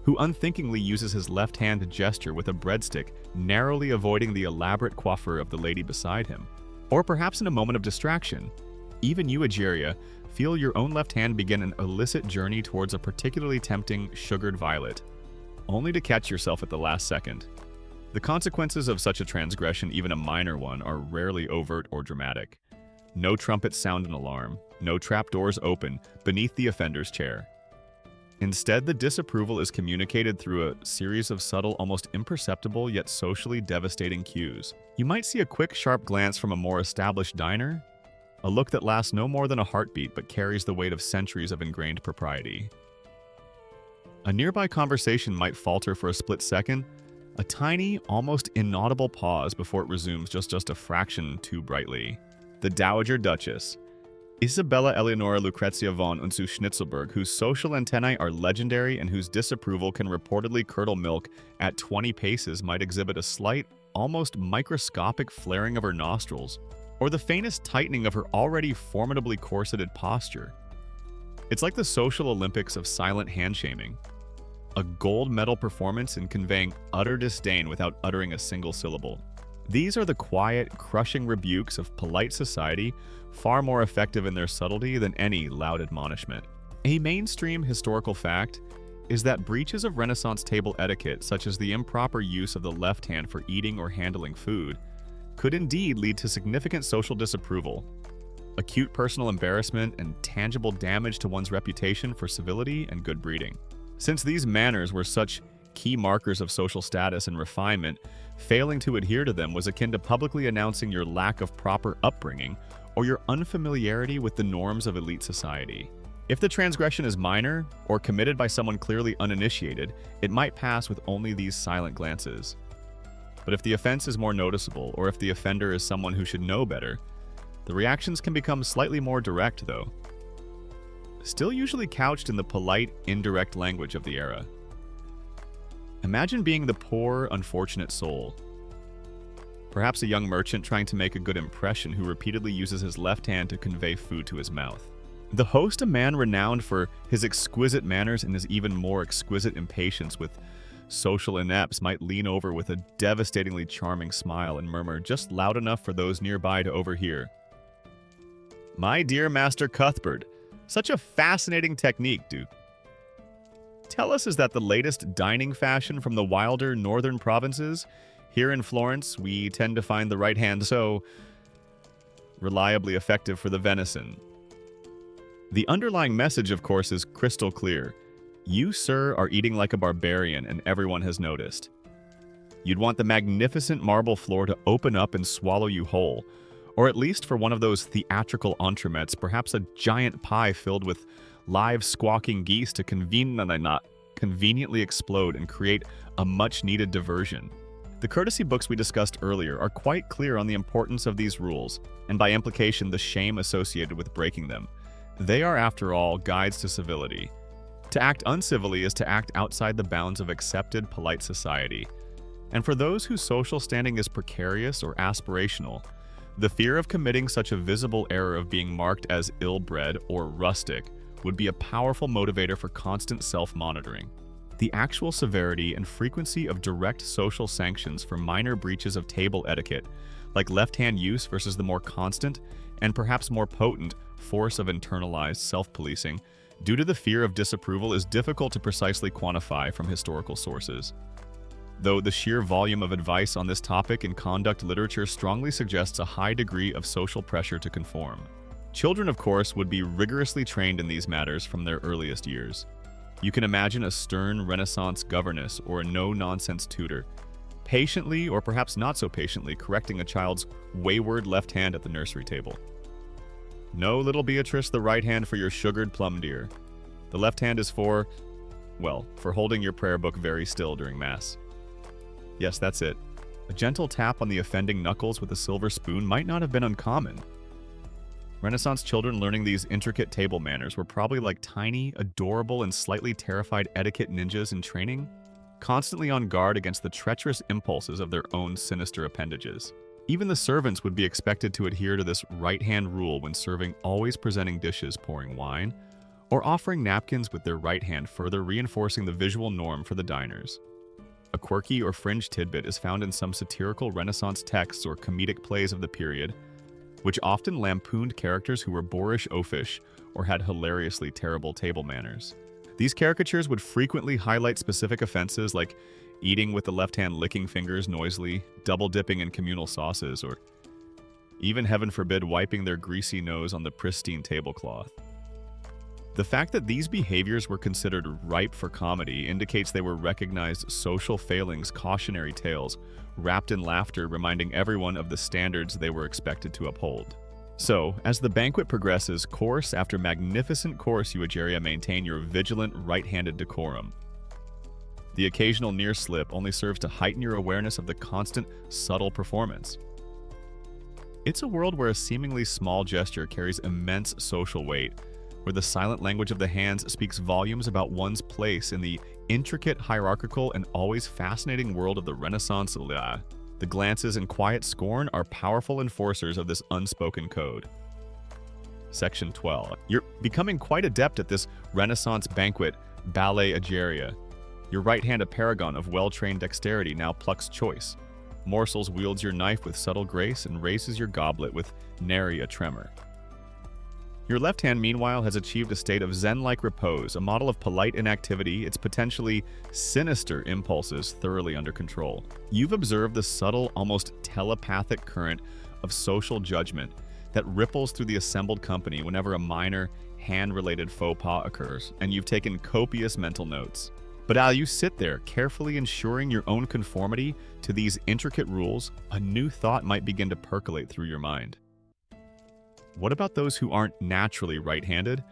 who unthinkingly uses his left hand to gesture with a breadstick, narrowly avoiding the elaborate coiffure of the lady beside him. Or perhaps in a moment of distraction, even you, Egeria, feel your own left hand begin an illicit journey towards a particularly tempting sugared violet, only to catch yourself at the last second. The consequences of such a transgression, even a minor one, are rarely overt or dramatic. No trumpets sound an alarm, no trapdoors open beneath the offender's chair. Instead, the disapproval is communicated through a series of subtle, almost imperceptible yet socially devastating cues. You might see a quick, sharp glance from a more established diner, a look that lasts no more than a heartbeat but carries the weight of centuries of ingrained propriety. A nearby conversation might falter for a split second, a tiny, almost inaudible pause before it resumes just a fraction too brightly. The Dowager Duchess, Isabella Eleonora Lucrezia von und zu Schnitzelberg, whose social antennae are legendary and whose disapproval can reportedly curdle milk at 20 paces, might exhibit a slight, almost microscopic flaring of her nostrils, or the faintest tightening of her already formidably corseted posture. It's like the social Olympics of silent hand-shaming, a gold medal performance in conveying utter disdain without uttering a single syllable. These are the quiet, crushing rebukes of polite society, far more effective in their subtlety than any loud admonishment. A mainstream historical fact is that breaches of Renaissance table etiquette, such as the improper use of the left hand for eating or handling food, could indeed lead to significant social disapproval, acute personal embarrassment, and tangible damage to one's reputation for civility and good breeding. Since these manners were such key markers of social status and refinement, failing to adhere to them was akin to publicly announcing your lack of proper upbringing or your unfamiliarity with the norms of elite society. If the transgression is minor or committed by someone clearly uninitiated, it might pass with only these silent glances. But if the offense is more noticeable, or if the offender is someone who should know better, the reactions can become slightly more direct, though. Still usually couched in the polite, indirect language of the era. Imagine being the poor, unfortunate soul. Perhaps a young merchant trying to make a good impression who repeatedly uses his left hand to convey food to his mouth. The host, a man renowned for his exquisite manners and his even more exquisite impatience with social inepts, might lean over with a devastatingly charming smile and murmur just loud enough for those nearby to overhear. "My dear Master Cuthbert, such a fascinating technique, Duke. Tell us, is that the latest dining fashion from the wilder northern provinces? Here in Florence, we tend to find the right hand so reliably effective for the venison." The underlying message, of course, is crystal clear. You, sir, are eating like a barbarian, and everyone has noticed. You'd want the magnificent marble floor to open up and swallow you whole, or at least for one of those theatrical entremets, perhaps a giant pie filled with live squawking geese to conveniently explode and create a much-needed diversion. The courtesy books we discussed earlier are quite clear on the importance of these rules, and by implication the shame associated with breaking them. They are, after all, guides to civility. To act uncivilly is to act outside the bounds of accepted polite society. And for those whose social standing is precarious or aspirational, the fear of committing such a visible error of being marked as ill-bred or rustic would be a powerful motivator for constant self-monitoring. The actual severity and frequency of direct social sanctions for minor breaches of table etiquette, like left-hand use versus the more constant and perhaps more potent force of internalized self-policing, due to the fear of disapproval, is difficult to precisely quantify from historical sources. though the sheer volume of advice on this topic in conduct literature strongly suggests a high degree of social pressure to conform. Children, of course, would be rigorously trained in these matters from their earliest years. You can imagine a stern Renaissance governess or a no-nonsense tutor, patiently, or perhaps not so patiently, correcting a child's wayward left hand at the nursery table. No, little Beatrice, the right hand for your sugared plum, dear. The left hand is for, well, for holding your prayer book very still during Mass. Yes, that's it. A gentle tap on the offending knuckles with a silver spoon might not have been uncommon. Renaissance children learning these intricate table manners were probably like tiny, adorable, and slightly terrified etiquette ninjas in training, constantly on guard against the treacherous impulses of their own sinister appendages. Even the servants would be expected to adhere to this right-hand rule when serving, always presenting dishes pouring wine, or offering napkins with their right hand, further reinforcing the visual norm for the diners. A quirky or fringe tidbit is found in some satirical Renaissance texts or comedic plays of the period, which often lampooned characters who were boorish oafish or had hilariously terrible table manners. These caricatures would frequently highlight specific offenses like eating with the left hand, licking fingers noisily, double dipping in communal sauces, or even, heaven forbid, wiping their greasy nose on the pristine tablecloth. The fact that these behaviors were considered ripe for comedy indicates they were recognized social failings, cautionary tales, wrapped in laughter, reminding everyone of the standards they were expected to uphold. So, as the banquet progresses, course after magnificent course, you Egeria maintain your vigilant right-handed decorum. The occasional near slip only serves to heighten your awareness of the constant, subtle performance. It's a world where a seemingly small gesture carries immense social weight, where the silent language of the hands speaks volumes about one's place in the intricate, hierarchical, and always fascinating world of the Renaissance. The glances and quiet scorn are powerful enforcers of this unspoken code. Section 12. You're becoming quite adept at this Renaissance banquet ballet Egeria. Your right hand, a paragon of well-trained dexterity, now plucks choice. Morsels, wields your knife with subtle grace, and raises your goblet with nary a tremor. Your left hand, meanwhile, has achieved a state of zen-like repose, a model of polite inactivity, its potentially sinister impulses thoroughly under control. You've observed the subtle, almost telepathic current of social judgment that ripples through the assembled company whenever a minor, hand-related faux pas occurs, and you've taken copious mental notes. But as you sit there, carefully ensuring your own conformity to these intricate rules, a new thought might begin to percolate through your mind. What about those who aren't naturally right-handed?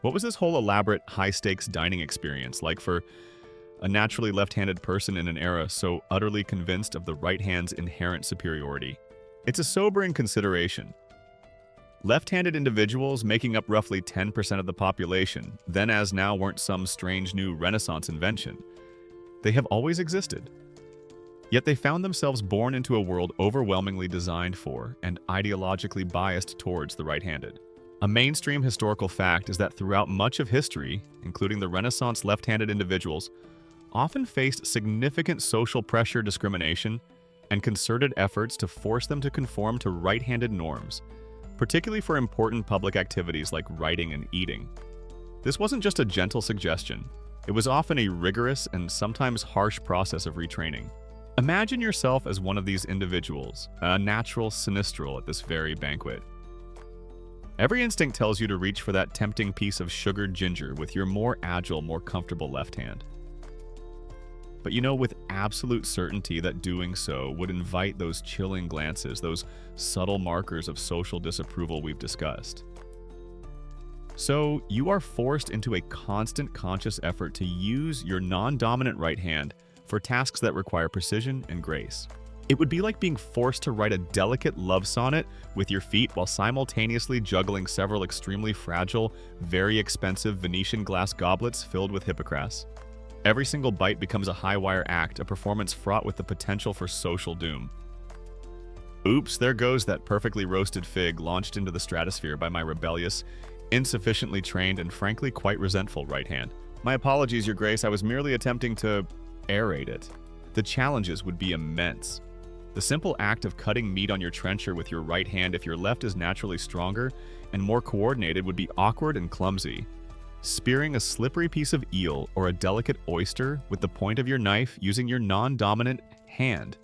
What was this whole elaborate, high-stakes dining experience like for a naturally left-handed person in an era so utterly convinced of the right hand's inherent superiority? It's a sobering consideration. Left-handed individuals, making up roughly 10% of the population, then as now weren't some strange new Renaissance invention. They have always existed. Yet they found themselves born into a world overwhelmingly designed for and ideologically biased towards the right-handed. A mainstream historical fact is that throughout much of history, including the Renaissance left-handed individuals, often faced significant social pressure, discrimination, and concerted efforts to force them to conform to right-handed norms, particularly for important public activities like writing and eating. This wasn't just a gentle suggestion. It was often a rigorous and sometimes harsh process of retraining. Imagine yourself as one of these individuals, a natural sinistral at this very banquet. Every instinct tells you to reach for that tempting piece of sugared ginger with your more agile, more comfortable left hand. But you know with absolute certainty that doing so would invite those chilling glances, those subtle markers of social disapproval we've discussed. So you are forced into a constant conscious effort to use your non-dominant right hand for tasks that require precision and grace. It would be like being forced to write a delicate love sonnet with your feet while simultaneously juggling several extremely fragile, very expensive Venetian glass goblets filled with hippocras. Every single bite becomes a high-wire act, a performance fraught with the potential for social doom. Oops, there goes that perfectly roasted fig launched into the stratosphere by my rebellious, insufficiently trained, and frankly quite resentful right hand. My apologies, Your Grace, I was merely attempting to aerate it. The challenges would be immense. The simple act of cutting meat on your trencher with your right hand if your left is naturally stronger and more coordinated would be awkward and clumsy. Spearing a slippery piece of eel or a delicate oyster with the point of your knife using your non-dominant hand.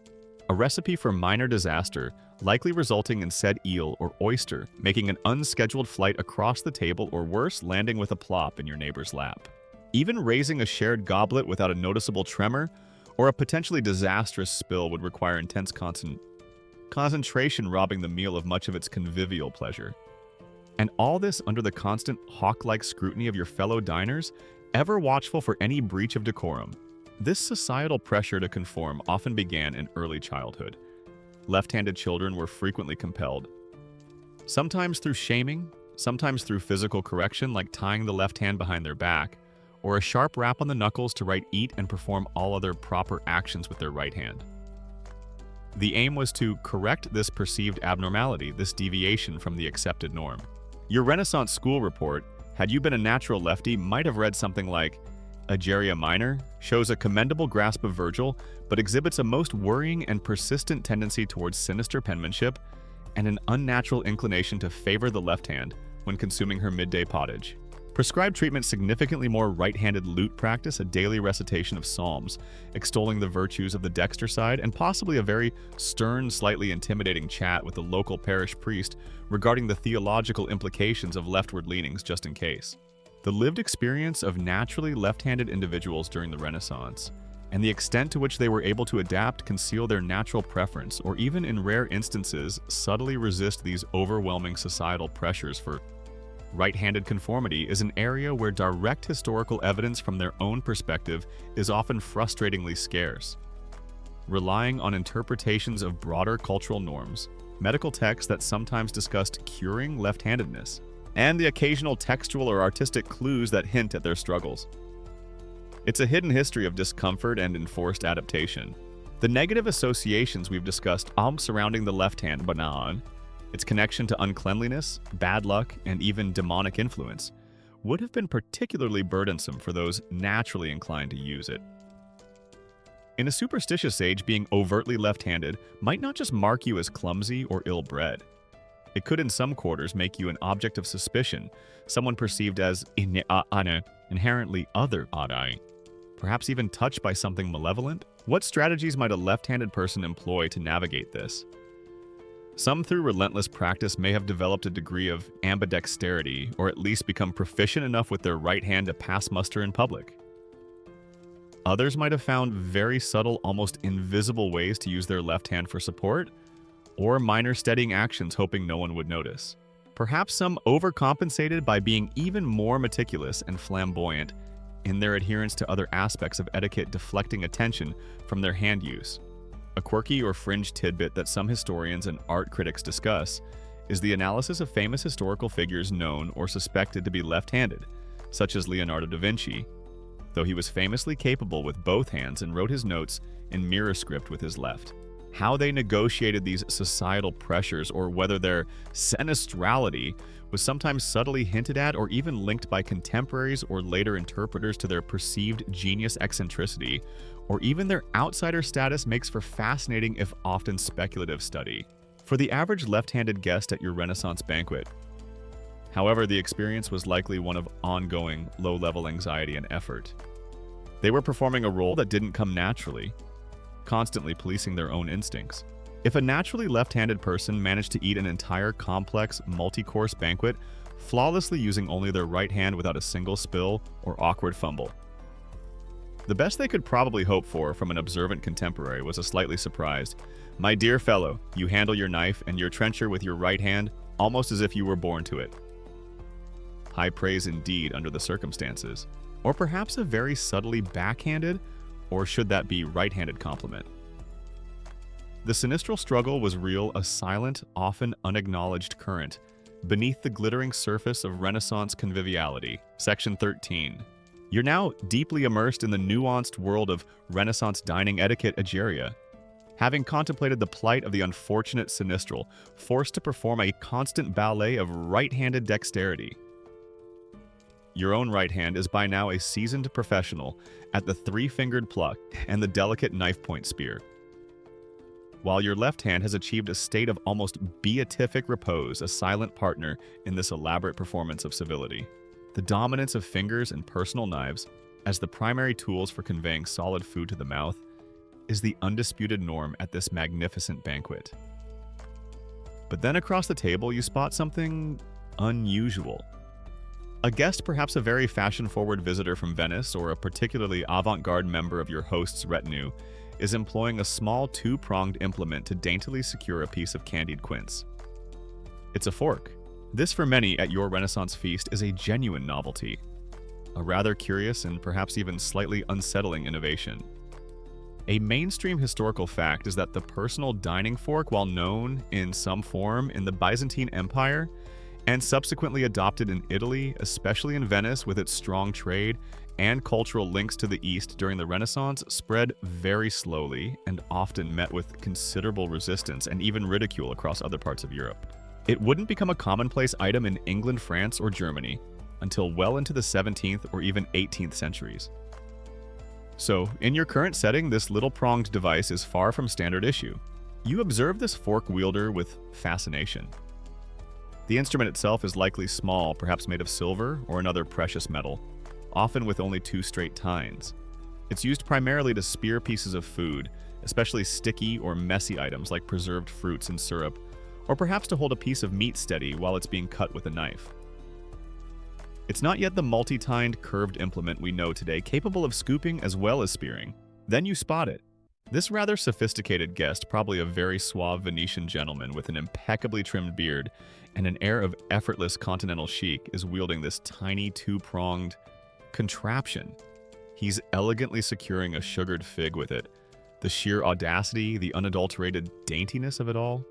A recipe for minor disaster, likely resulting in said eel or oyster making an unscheduled flight across the table or worse, landing with a plop in your neighbor's lap. Even raising a shared goblet without a noticeable tremor or a potentially disastrous spill would require intense concentration, robbing the meal of much of its convivial pleasure. And all this under the constant hawk-like scrutiny of your fellow diners, ever watchful for any breach of decorum. This societal pressure to conform often began in early childhood. Left-handed children were frequently compelled, sometimes through shaming, sometimes through physical correction like tying the left hand behind their back, or a sharp rap on the knuckles to write eat and perform all other proper actions with their right hand. The aim was to correct this perceived abnormality, this deviation from the accepted norm. Your Renaissance school report, had you been a natural lefty, might have read something like, Egeria minor shows a commendable grasp of Virgil, but exhibits a most worrying and persistent tendency towards sinister penmanship and an unnatural inclination to favor the left hand when consuming her midday pottage. Prescribed treatment significantly more right-handed lute practice, a daily recitation of psalms, extolling the virtues of the dexter side, and possibly a very stern, slightly intimidating chat with the local parish priest regarding the theological implications of leftward leanings just in case. The lived experience of naturally left-handed individuals during the Renaissance, and the extent to which they were able to adapt, conceal their natural preference, or even in rare instances, subtly resist these overwhelming societal pressures for right-handed conformity is an area where direct historical evidence from their own perspective is often frustratingly scarce. Relying on interpretations of broader cultural norms, medical texts that sometimes discussed curing left-handedness, and the occasional textual or artistic clues that hint at their struggles. It's a hidden history of discomfort and enforced adaptation. The negative associations we've discussed surrounding the left hand banan, its connection to uncleanliness, bad luck, and even demonic influence, would have been particularly burdensome for those naturally inclined to use it. In a superstitious age, being overtly left-handed might not just mark you as clumsy or ill-bred. It could in some quarters make you an object of suspicion, someone perceived as inherently other, perhaps even touched by something malevolent. What strategies might a left-handed person employ to navigate this? Some, through relentless practice, may have developed a degree of ambidexterity, or at least become proficient enough with their right hand to pass muster in public. Others might have found very subtle, almost invisible ways to use their left hand for support, or minor steadying actions hoping no one would notice. Perhaps some overcompensated by being even more meticulous and flamboyant in their adherence to other aspects of etiquette, deflecting attention from their hand use. A quirky or fringe tidbit that some historians and art critics discuss is the analysis of famous historical figures known or suspected to be left-handed, such as Leonardo da Vinci, though he was famously capable with both hands and wrote his notes in mirror script with his left. How they negotiated these societal pressures, or whether their sinistrality was sometimes subtly hinted at or even linked by contemporaries or later interpreters to their perceived genius eccentricity, or even their outsider status, makes for fascinating if often speculative study. For the average left-handed guest at your Renaissance banquet, however, the experience was likely one of ongoing, low-level anxiety and effort. They were performing a role that didn't come naturally, constantly policing their own instincts. If a naturally left-handed person managed to eat an entire complex, multi-course banquet, flawlessly using only their right hand without a single spill or awkward fumble, the best they could probably hope for from an observant contemporary was a slightly surprised, "My dear fellow, you handle your knife and your trencher with your right hand almost as if you were born to it." High praise indeed under the circumstances. Or perhaps a very subtly backhanded, or should that be right-handed compliment? The sinistral struggle was real, a silent, often unacknowledged current beneath the glittering surface of Renaissance conviviality. Section 13. You're now deeply immersed in the nuanced world of Renaissance dining etiquette Egeria, having contemplated the plight of the unfortunate sinistral, forced to perform a constant ballet of right-handed dexterity. Your own right hand is by now a seasoned professional at the three-fingered pluck and the delicate knife-point spear, while your left hand has achieved a state of almost beatific repose, a silent partner in this elaborate performance of civility. The dominance of fingers and personal knives as the primary tools for conveying solid food to the mouth is the undisputed norm at this magnificent banquet. But then across the table, you spot something unusual. A guest, perhaps a very fashion-forward visitor from Venice or a particularly avant-garde member of your host's retinue, is employing a small two-pronged implement to daintily secure a piece of candied quince. It's a fork. This, for many at your Renaissance feast, is a genuine novelty, a rather curious and perhaps even slightly unsettling innovation. A mainstream historical fact is that the personal dining fork, while known in some form in the Byzantine Empire and subsequently adopted in Italy, especially in Venice with its strong trade and cultural links to the East during the Renaissance, spread very slowly and often met with considerable resistance and even ridicule across other parts of Europe. It wouldn't become a commonplace item in England, France, or Germany until well into the 17th or even 18th centuries. So, in your current setting, this little pronged device is far from standard issue. You observe this fork wielder with fascination. The instrument itself is likely small, perhaps made of silver or another precious metal, often with only two straight tines. It's used primarily to spear pieces of food, especially sticky or messy items like preserved fruits and syrup, or perhaps to hold a piece of meat steady while it's being cut with a knife. It's not yet the multi-tined, curved implement we know today, capable of scooping as well as spearing. Then you spot it. This rather sophisticated guest, probably a very suave Venetian gentleman with an impeccably trimmed beard and an air of effortless continental chic, is wielding this tiny two-pronged contraption. He's elegantly securing a sugared fig with it. The sheer audacity, the unadulterated daintiness of it all,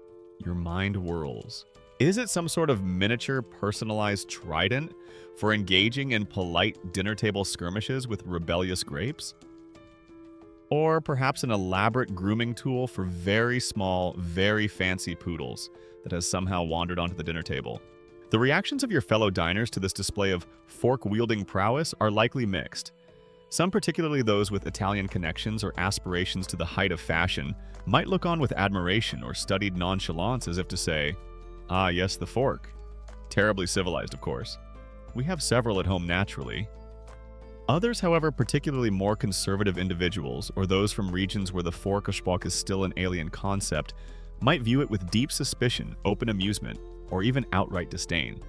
your mind whirls. Is it some sort of miniature personalized trident for engaging in polite dinner table skirmishes with rebellious grapes? Or perhaps an elaborate grooming tool for very small, very fancy poodles that has somehow wandered onto the dinner table? The reactions of your fellow diners to this display of fork-wielding prowess are likely mixed. Some, particularly those with Italian connections or aspirations to the height of fashion, might look on with admiration or studied nonchalance as if to say, "Ah, yes, the fork. Terribly civilized, of course. We have several at home naturally." Others, however, particularly more conservative individuals or those from regions where the fork or spock is still an alien concept, might view it with deep suspicion, open amusement, or even outright disdain.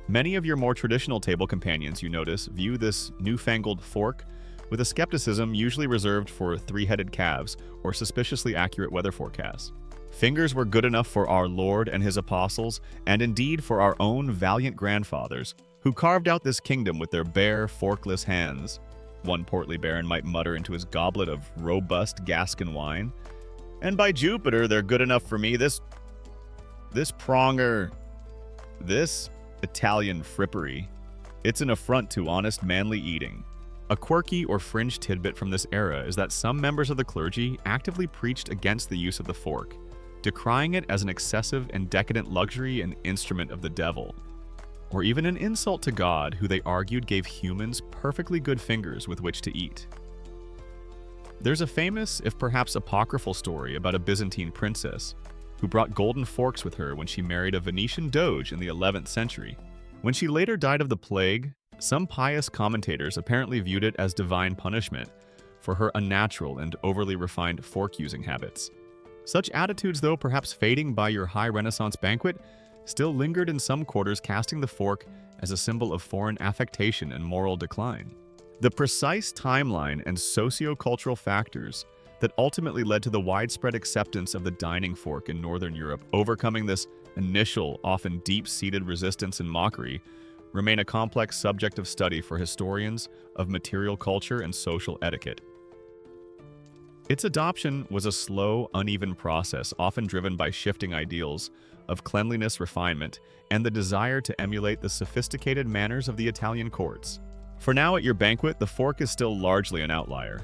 Many of your more traditional table companions, you notice, view this newfangled fork with a skepticism usually reserved for three-headed calves or suspiciously accurate weather forecasts. Fingers were good enough for our Lord and his apostles, and indeed for our own valiant grandfathers, who carved out this kingdom with their bare, forkless hands. One portly baron might mutter into his goblet of robust Gascon wine. "And by Jupiter, they're good enough for me. This pronger, this Italian frippery. It's an affront to honest, manly eating." A quirky or fringe tidbit from this era is that some members of the clergy actively preached against the use of the fork, decrying it as an excessive and decadent luxury and instrument of the devil, or even an insult to God, who they argued gave humans perfectly good fingers with which to eat. There's a famous, if perhaps apocryphal story about a Byzantine princess who brought golden forks with her when she married a Venetian doge in the 11th century. When she later died of the plague, some pious commentators apparently viewed it as divine punishment for her unnatural and overly refined fork-using habits. Such attitudes, though perhaps fading by your high Renaissance banquet, still lingered in some quarters, casting the fork as a symbol of foreign affectation and moral decline. The precise timeline and socio-cultural factors that ultimately led to the widespread acceptance of the dining fork in Northern Europe, overcoming this initial, often deep-seated resistance and mockery, remain a complex subject of study for historians of material culture and social etiquette. Its adoption was a slow, uneven process, often driven by shifting ideals of cleanliness, refinement, and the desire to emulate the sophisticated manners of the Italian courts. For now at your banquet, the fork is still largely an outlier.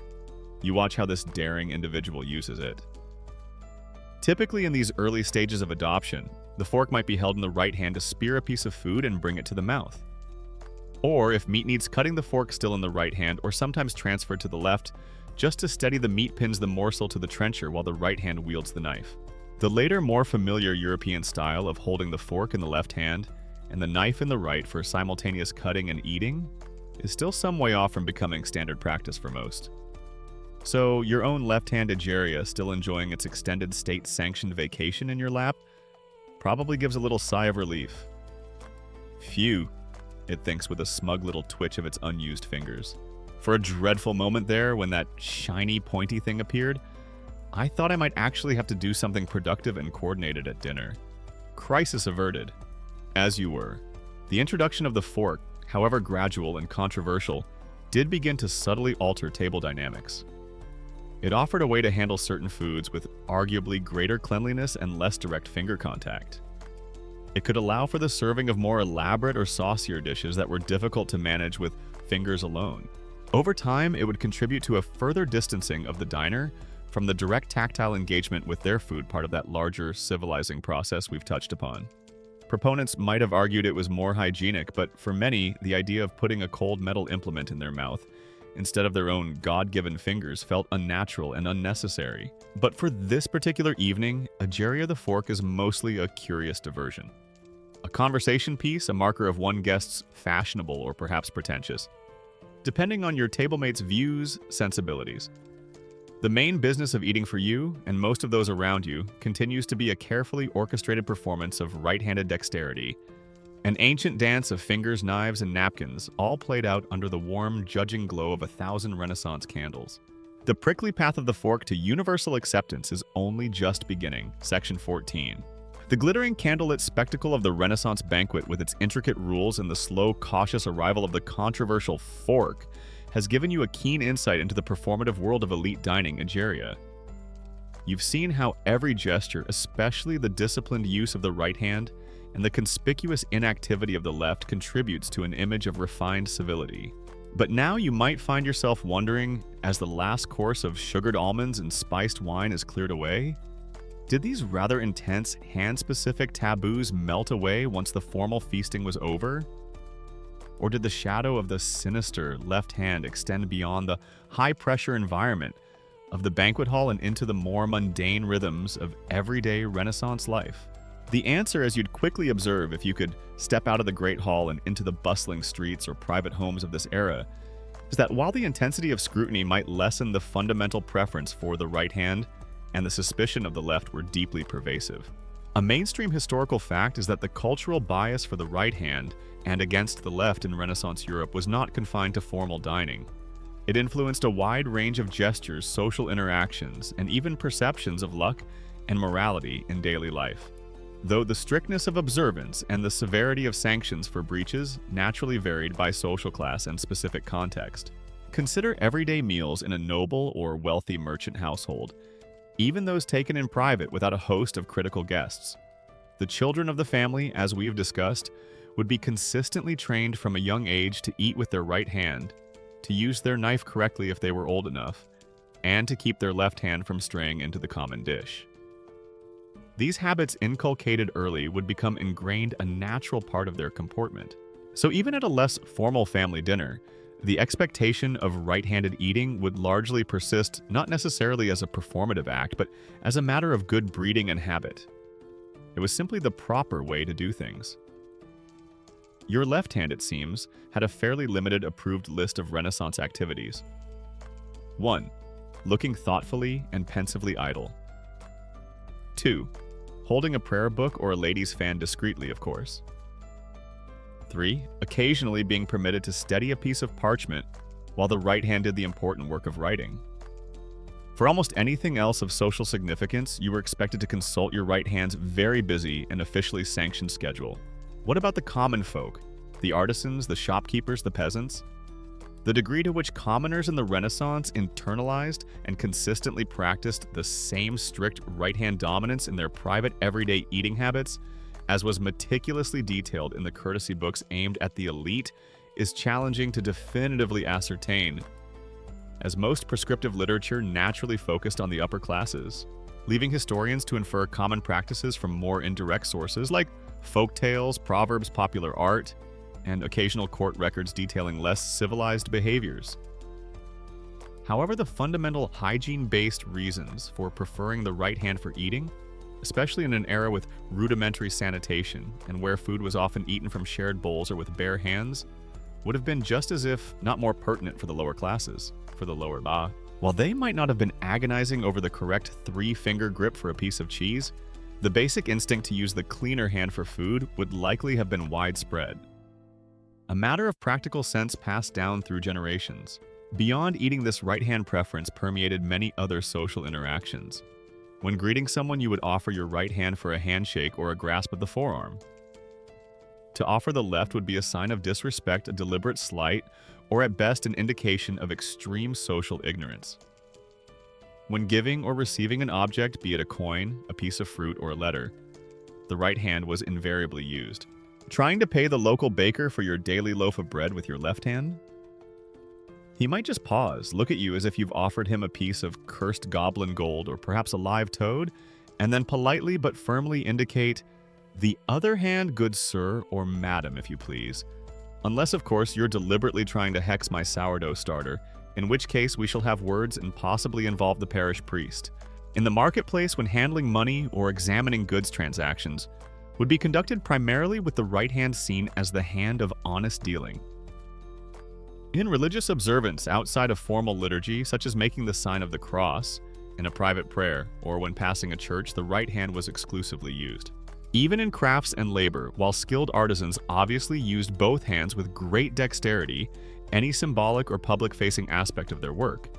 You watch how this daring individual uses it. Typically in these early stages of adoption, the fork might be held in the right hand to spear a piece of food and bring it to the mouth. Or if meat needs cutting, the fork still in the right hand, or sometimes transferred to the left, just to steady the meat pins the morsel to the trencher while the right hand wields the knife. The later, more familiar European style of holding the fork in the left hand and the knife in the right for simultaneous cutting and eating is still some way off from becoming standard practice for most. So, your own left-hand Egeria still enjoying its extended state-sanctioned vacation in your lap probably gives a little sigh of relief. Phew, it thinks with a smug little twitch of its unused fingers. For a dreadful moment there, when that shiny, pointy thing appeared, I thought I might actually have to do something productive and coordinated at dinner. Crisis averted. As you were. The introduction of the fork, however gradual and controversial, did begin to subtly alter table dynamics. It offered a way to handle certain foods with arguably greater cleanliness and less direct finger contact. It could allow for the serving of more elaborate or saucier dishes that were difficult to manage with fingers alone. Over time, it would contribute to a further distancing of the diner from the direct tactile engagement with their food, part of that larger civilizing process we've touched upon. Proponents might have argued it was more hygienic, but for many, the idea of putting a cold metal implement in their mouth instead of their own God-given fingers felt unnatural and unnecessary. But for this particular evening, Egeria the fork is mostly a curious diversion. A conversation piece, a marker of one guest's fashionable or perhaps pretentious, depending on your tablemate's views, sensibilities. The main business of eating for you, and most of those around you, continues to be a carefully orchestrated performance of right-handed dexterity, an ancient dance of fingers, knives, and napkins, all played out under the warm, judging glow of 1,000 Renaissance candles. The prickly path of the fork to universal acceptance is only just beginning. Section 14. The glittering candlelit spectacle of the Renaissance banquet with its intricate rules and the slow, cautious arrival of the controversial fork has given you a keen insight into the performative world of elite dining, Egeria. You've seen how every gesture, especially the disciplined use of the right hand and the conspicuous inactivity of the left, contributes to an image of refined civility. But now you might find yourself wondering, as the last course of sugared almonds and spiced wine is cleared away, did these rather intense, hand-specific taboos melt away once the formal feasting was over? Or did the shadow of the sinister left hand extend beyond the high-pressure environment of the banquet hall and into the more mundane rhythms of everyday Renaissance life? The answer, as you'd quickly observe if you could step out of the Great Hall and into the bustling streets or private homes of this era, is that while the intensity of scrutiny might lessen, the fundamental preference for the right hand and the suspicion of the left were deeply pervasive. A mainstream historical fact is that the cultural bias for the right hand and against the left in Renaissance Europe was not confined to formal dining. It influenced a wide range of gestures, social interactions, and even perceptions of luck and morality in daily life. Though the strictness of observance and the severity of sanctions for breaches naturally varied by social class and specific context. Consider everyday meals in a noble or wealthy merchant household, even those taken in private without a host of critical guests. The children of the family, as we've discussed, would be consistently trained from a young age to eat with their right hand, to use their knife correctly if they were old enough, and to keep their left hand from straying into the common dish. These habits inculcated early would become ingrained, a natural part of their comportment. So even at a less formal family dinner, the expectation of right-handed eating would largely persist, not necessarily as a performative act, but as a matter of good breeding and habit. It was simply the proper way to do things. Your left hand, it seems, had a fairly limited approved list of Renaissance activities. 1. Looking thoughtfully and pensively idle. 2. Holding a prayer book or a lady's fan discreetly, of course. 3. Occasionally being permitted to steady a piece of parchment while the right hand did the important work of writing. For almost anything else of social significance, you were expected to consult your right hand's very busy and officially sanctioned schedule. What about the common folk, the artisans, the shopkeepers, the peasants? The degree to which commoners in the Renaissance internalized and consistently practiced the same strict right-hand dominance in their private everyday eating habits, as was meticulously detailed in the courtesy books aimed at the elite, is challenging to definitively ascertain, as most prescriptive literature naturally focused on the upper classes, leaving historians to infer common practices from more indirect sources like folk tales, proverbs, popular art, and occasional court records detailing less civilized behaviors. However, the fundamental hygiene-based reasons for preferring the right hand for eating especially in an era with rudimentary sanitation and where food was often eaten from shared bowls or with bare hands, would have been just as if not more pertinent for the lower classes, for the lower ba. While they might not have been agonizing over the correct three-finger grip for a piece of cheese, the basic instinct to use the cleaner hand for food would likely have been widespread. A matter of practical sense passed down through generations. Beyond eating, this right-hand preference permeated many other social interactions. When greeting someone, you would offer your right hand for a handshake or a grasp of the forearm. To offer the left would be a sign of disrespect, a deliberate slight, or at best an indication of extreme social ignorance. When giving or receiving an object, be it a coin, a piece of fruit, or a letter, the right hand was invariably used. Trying to pay the local baker for your daily loaf of bread with your left hand? He might just pause, look at you as if you've offered him a piece of cursed goblin gold or perhaps a live toad, and then politely but firmly indicate, "The other hand, good sir, or madam, if you please. Unless, of course, you're deliberately trying to hex my sourdough starter, in which case we shall have words and possibly involve the parish priest." In the marketplace, when handling money or examining goods transactions, would be conducted primarily with the right hand seen as the hand of honest dealing. In religious observance outside of formal liturgy, such as making the sign of the cross, in a private prayer, or when passing a church, the right hand was exclusively used. Even in crafts and labor, while skilled artisans obviously used both hands with great dexterity, any symbolic or public-facing aspect of their work,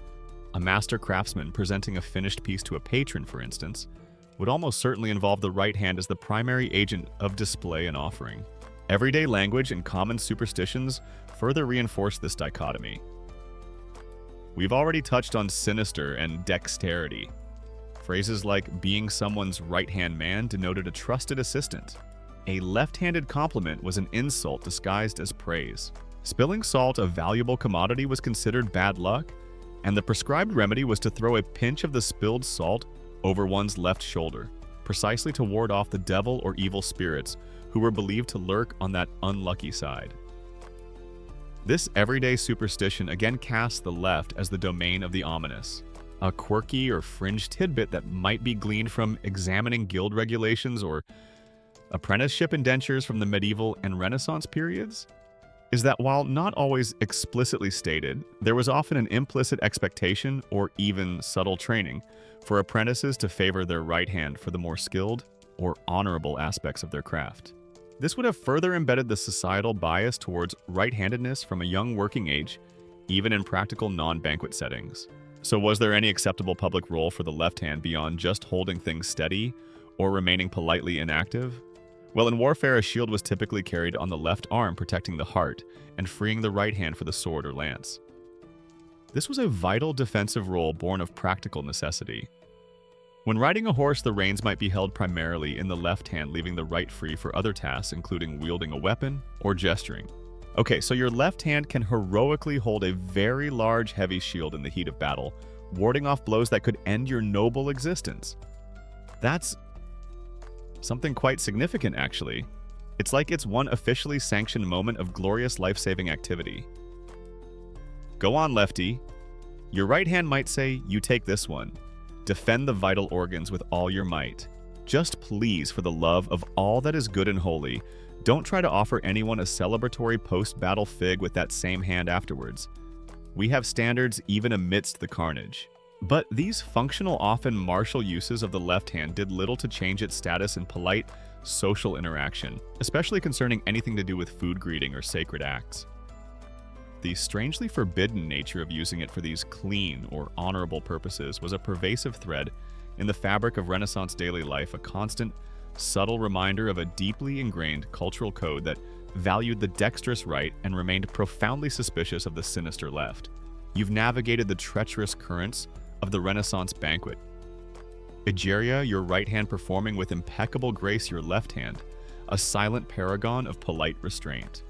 a master craftsman presenting a finished piece to a patron, for instance, would almost certainly involve the right hand as the primary agent of display and offering. Everyday language and common superstitions further reinforce this dichotomy. We've already touched on sinister and dexterity. Phrases like being someone's right-hand man denoted a trusted assistant. A left-handed compliment was an insult disguised as praise. Spilling salt, a valuable commodity, was considered bad luck, and the prescribed remedy was to throw a pinch of the spilled salt over one's left shoulder, precisely to ward off the devil or evil spirits who were believed to lurk on that unlucky side. This everyday superstition again casts the left as the domain of the ominous, a quirky or fringe tidbit that might be gleaned from examining guild regulations or apprenticeship indentures from the medieval and Renaissance periods, is that while not always explicitly stated, there was often an implicit expectation or even subtle training for apprentices to favor their right hand for the more skilled or honorable aspects of their craft. This would have further embedded the societal bias towards right-handedness from a young working age, even in practical non-banquet settings. So was there any acceptable public role for the left hand beyond just holding things steady or remaining politely inactive? Well, in warfare, a shield was typically carried on the left arm, protecting the heart and freeing the right hand for the sword or lance. This was a vital defensive role born of practical necessity. When riding a horse, the reins might be held primarily in the left hand, leaving the right free for other tasks, including wielding a weapon or gesturing. Okay, so your left hand can heroically hold a very large, heavy shield in the heat of battle, warding off blows that could end your noble existence. That's something quite significant, actually. It's like it's one officially sanctioned moment of glorious life-saving activity. Go on, lefty. Your right hand might say, "You take this one. Defend the vital organs with all your might. Just please, for the love of all that is good and holy, don't try to offer anyone a celebratory post-battle fig with that same hand afterwards. We have standards even amidst the carnage." But these functional, often martial uses of the left hand did little to change its status in polite, social interaction, especially concerning anything to do with food greeting or sacred acts. The strangely forbidden nature of using it for these clean or honorable purposes was a pervasive thread in the fabric of Renaissance daily life, a constant, subtle reminder of a deeply ingrained cultural code that valued the dexterous right and remained profoundly suspicious of the sinister left. You've navigated the treacherous currents of the Renaissance banquet. Egeria, your right hand performing with impeccable grace your left hand, a silent paragon of polite restraint.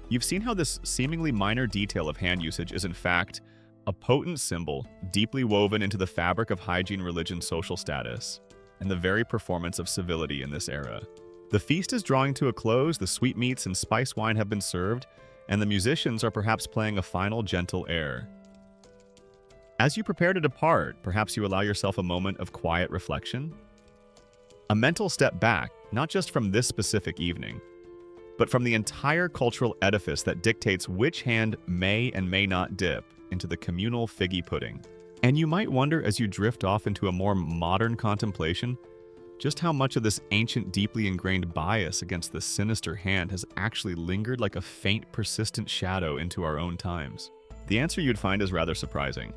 You've seen how this seemingly minor detail of hand usage is in fact a potent symbol deeply woven into the fabric of hygiene, religion, social status, and the very performance of civility in this era. The feast is drawing to a close, the sweetmeats and spice wine have been served, and the musicians are perhaps playing a final gentle air. As you prepare to depart, perhaps you allow yourself a moment of quiet reflection. A mental step back, not just from this specific evening, but from the entire cultural edifice that dictates which hand may and may not dip into the communal figgy pudding. And you might wonder as you drift off into a more modern contemplation, just how much of this ancient, deeply ingrained bias against the sinister hand has actually lingered like a faint, persistent shadow into our own times. The answer you'd find is rather surprising.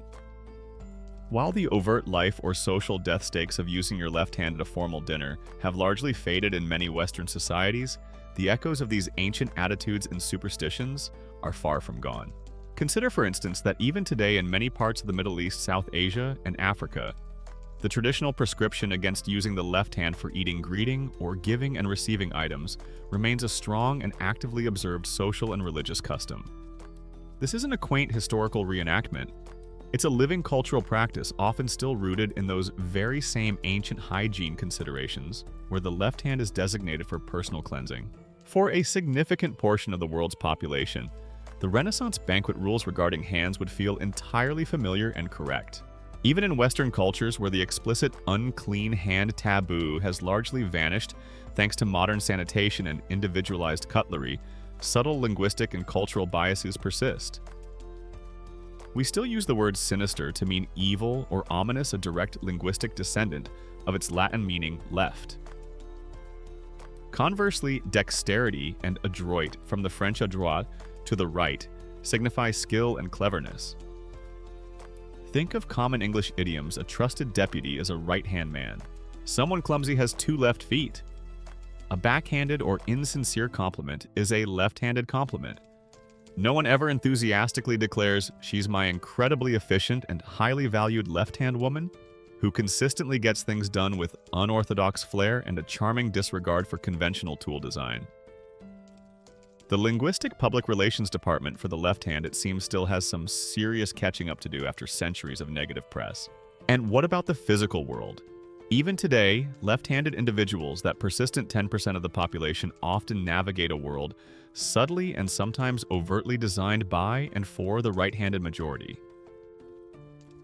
While the overt life or social death stakes of using your left hand at a formal dinner have largely faded in many Western societies, the echoes of these ancient attitudes and superstitions are far from gone. Consider, for instance, that even today in many parts of the Middle East, South Asia, and Africa, the traditional prescription against using the left hand for eating greeting or giving and receiving items remains a strong and actively observed social and religious custom. This isn't a quaint historical reenactment. It's a living cultural practice often still rooted in those very same ancient hygiene considerations where the left hand is designated for personal cleansing. For a significant portion of the world's population, the Renaissance banquet rules regarding hands would feel entirely familiar and correct. Even in Western cultures where the explicit unclean hand taboo has largely vanished thanks to modern sanitation and individualized cutlery, subtle linguistic and cultural biases persist. We still use the word sinister to mean evil or ominous, a direct linguistic descendant of its Latin meaning left. Conversely, dexterity and adroit, from the French adroit, to the right, signify skill and cleverness. Think of common English idioms. A trusted deputy is a right-hand man. Someone clumsy has two left feet. A backhanded or insincere compliment is a left-handed compliment. No one ever enthusiastically declares, "She's my incredibly efficient and highly valued left-hand woman," who consistently gets things done with unorthodox flair and a charming disregard for conventional tool design. The linguistic public relations department for the left hand, it seems, still has some serious catching up to do after centuries of negative press. And what about the physical world? Even today, left-handed individuals, that persistent 10% of the population, often navigate a world subtly and sometimes overtly designed by and for the right-handed majority.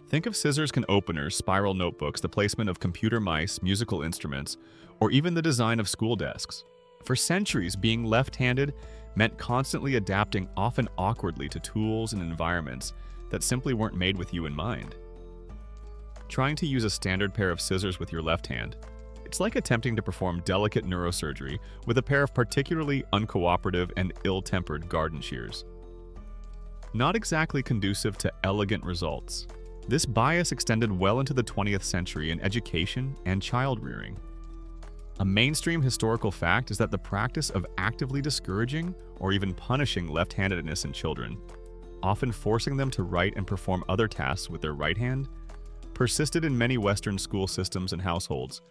Think of scissors can openers, spiral notebooks, the placement of computer mice, musical instruments, or even the design of school desks. For centuries, being left-handed meant constantly adapting, often awkwardly, to tools and environments that simply weren't made with you in mind. Trying to use a standard pair of scissors with your left hand, it's like attempting to perform delicate neurosurgery with a pair of particularly uncooperative and ill-tempered garden shears. Not exactly conducive to elegant results. This bias extended well into the 20th century in education and child rearing. A mainstream historical fact is that the practice of actively discouraging or even punishing left-handedness in children, often forcing them to write and perform other tasks with their right hand, persisted in many Western school systems and households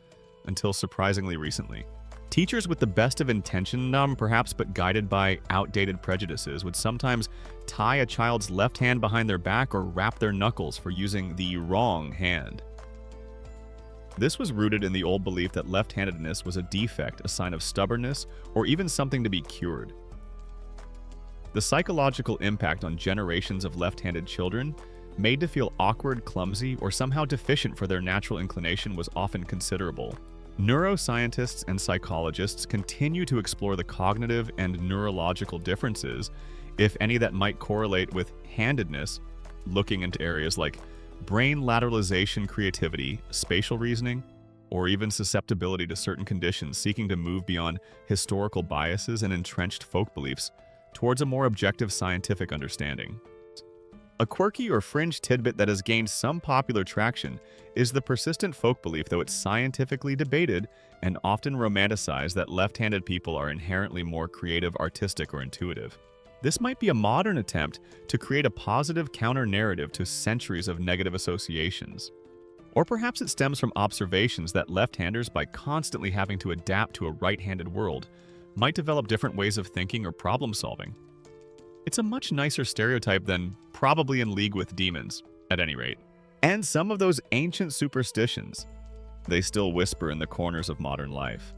until surprisingly recently. Teachers with the best of intention, perhaps, but guided by outdated prejudices, would sometimes tie a child's left hand behind their back or wrap their knuckles for using the wrong hand. This was rooted in the old belief that left-handedness was a defect, a sign of stubbornness, or even something to be cured. The psychological impact on generations of left-handed children, made to feel awkward, clumsy, or somehow deficient for their natural inclination, was often considerable. Neuroscientists and psychologists continue to explore the cognitive and neurological differences, if any, that might correlate with handedness, looking into areas like brain lateralization, creativity, spatial reasoning, or even susceptibility to certain conditions, seeking to move beyond historical biases and entrenched folk beliefs towards a more objective scientific understanding. A quirky or fringe tidbit that has gained some popular traction is the persistent folk belief, though it's scientifically debated and often romanticized, that left-handed people are inherently more creative, artistic, or intuitive. This might be a modern attempt to create a positive counter-narrative to centuries of negative associations. Or perhaps it stems from observations that left-handers, by constantly having to adapt to a right-handed world, might develop different ways of thinking or problem-solving. It's a much nicer stereotype than probably in league with demons, at any rate. And some of those ancient superstitions, they still whisper in the corners of modern life.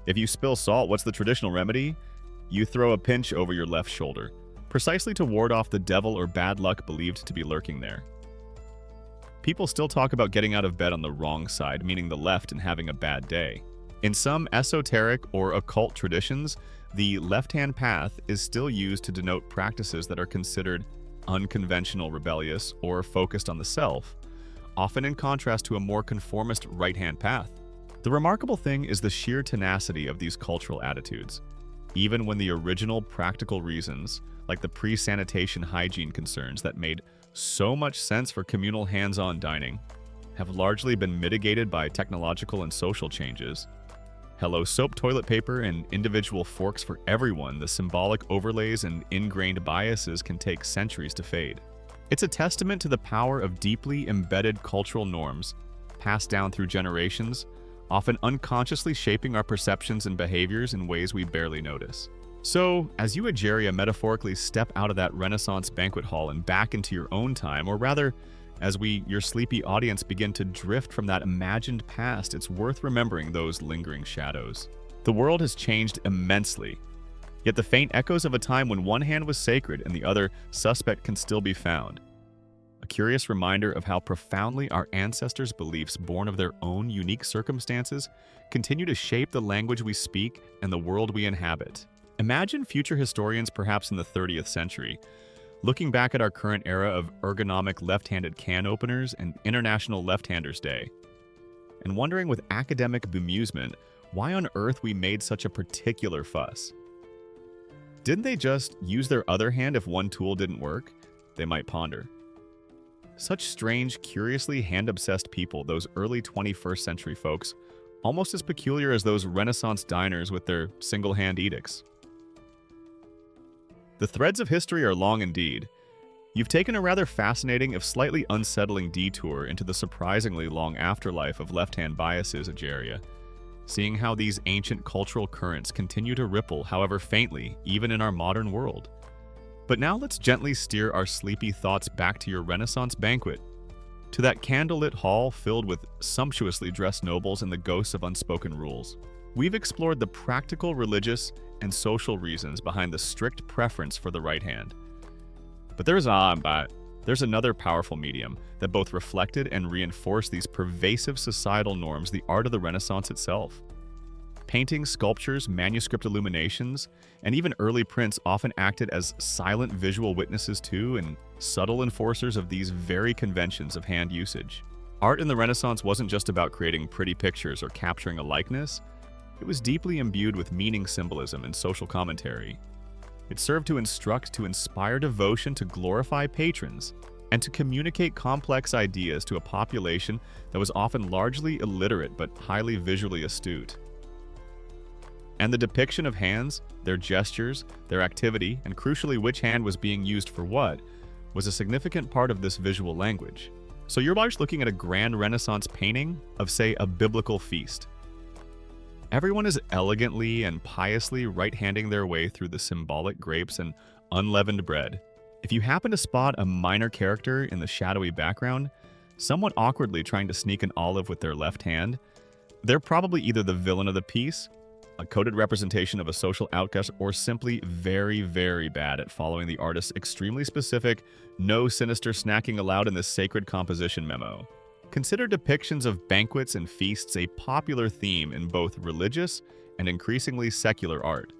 If you spill salt, what's the traditional remedy? You throw a pinch over your left shoulder, precisely to ward off the devil or bad luck believed to be lurking there. People still talk about getting out of bed on the wrong side, meaning the left, and having a bad day. In some esoteric or occult traditions, the left-hand path is still used to denote practices that are considered unconventional, rebellious, or focused on the self, often in contrast to a more conformist right-hand path. The remarkable thing is the sheer tenacity of these cultural attitudes. Even when the original practical reasons, like the pre-sanitation hygiene concerns that made so much sense for communal hands-on dining, have largely been mitigated by technological and social changes. Hello soap toilet paper and individual forks for everyone, the symbolic overlays and ingrained biases can take centuries to fade. It's a testament to the power of deeply embedded cultural norms, passed down through generations, often unconsciously shaping our perceptions and behaviors in ways we barely notice. So, as you Egeria metaphorically step out of that Renaissance banquet hall and back into your own time, or rather, as we, your sleepy audience, begin to drift from that imagined past, it's worth remembering those lingering shadows. The world has changed immensely, yet the faint echoes of a time when one hand was sacred and the other suspect can still be found. A curious reminder of how profoundly our ancestors' beliefs, born of their own unique circumstances, continue to shape the language we speak and the world we inhabit. Imagine future historians, perhaps in the 30th century, looking back at our current era of ergonomic left-handed can openers and International Left-Handers Day, and wondering with academic bemusement why on earth we made such a particular fuss. Didn't they just use their other hand if one tool didn't work? They might ponder. Such strange, curiously hand-obsessed people, those early 21st century folks, almost as peculiar as those Renaissance diners with their single-hand edicts. The threads of history are long indeed. You've taken a rather fascinating, if slightly unsettling, detour into the surprisingly long afterlife of left-hand biases, Egeria, seeing how these ancient cultural currents continue to ripple, however faintly, even in our modern world. But now let's gently steer our sleepy thoughts back to your Renaissance banquet, to that candlelit hall filled with sumptuously dressed nobles and the ghosts of unspoken rules. We've explored the practical, religious, and social reasons behind the strict preference for the right hand. But there's another powerful medium that both reflected and reinforced these pervasive societal norms, the art of the Renaissance itself. Paintings, sculptures, manuscript illuminations, and even early prints often acted as silent visual witnesses to and subtle enforcers of these very conventions of hand usage. Art in the Renaissance wasn't just about creating pretty pictures or capturing a likeness. It was deeply imbued with meaning, symbolism, and social commentary. It served to instruct, to inspire devotion, to glorify patrons, and to communicate complex ideas to a population that was often largely illiterate but highly visually astute. And the depiction of hands, their gestures, their activity, and crucially which hand was being used for what, was a significant part of this visual language. So you're largely looking at a grand Renaissance painting of, say, a biblical feast. Everyone is elegantly and piously right-handing their way through the symbolic grapes and unleavened bread. If you happen to spot a minor character in the shadowy background, somewhat awkwardly trying to sneak an olive with their left hand, they're probably either the villain of the piece, a coded representation of a social outcast, or simply very, very bad at following the artist's extremely specific, no sinister snacking allowed in this sacred composition memo. Consider depictions of banquets and feasts a popular theme in both religious and increasingly secular art.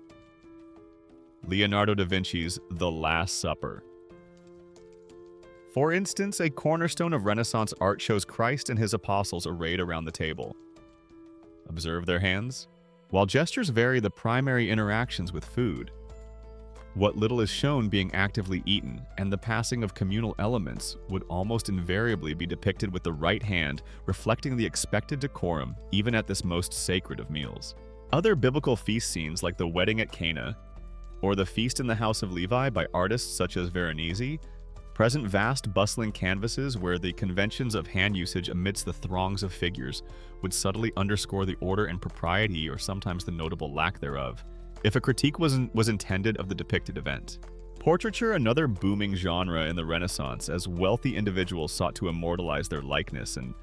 Leonardo da Vinci's The Last Supper. For instance, a cornerstone of Renaissance art shows Christ and his apostles arrayed around the table. Observe their hands. While gestures vary the primary interactions with food, what little is shown being actively eaten, and the passing of communal elements would almost invariably be depicted with the right hand, reflecting the expected decorum even at this most sacred of meals. Other biblical feast scenes like the wedding at Cana, or the feast in the house of Levi by artists such as Veronese, present vast bustling canvases where the conventions of hand usage amidst the throngs of figures would subtly underscore the order and propriety, or sometimes the notable lack thereof, if a critique was intended of the depicted event. Portraiture, another booming genre in the Renaissance, as wealthy individuals sought to immortalize their likeness, and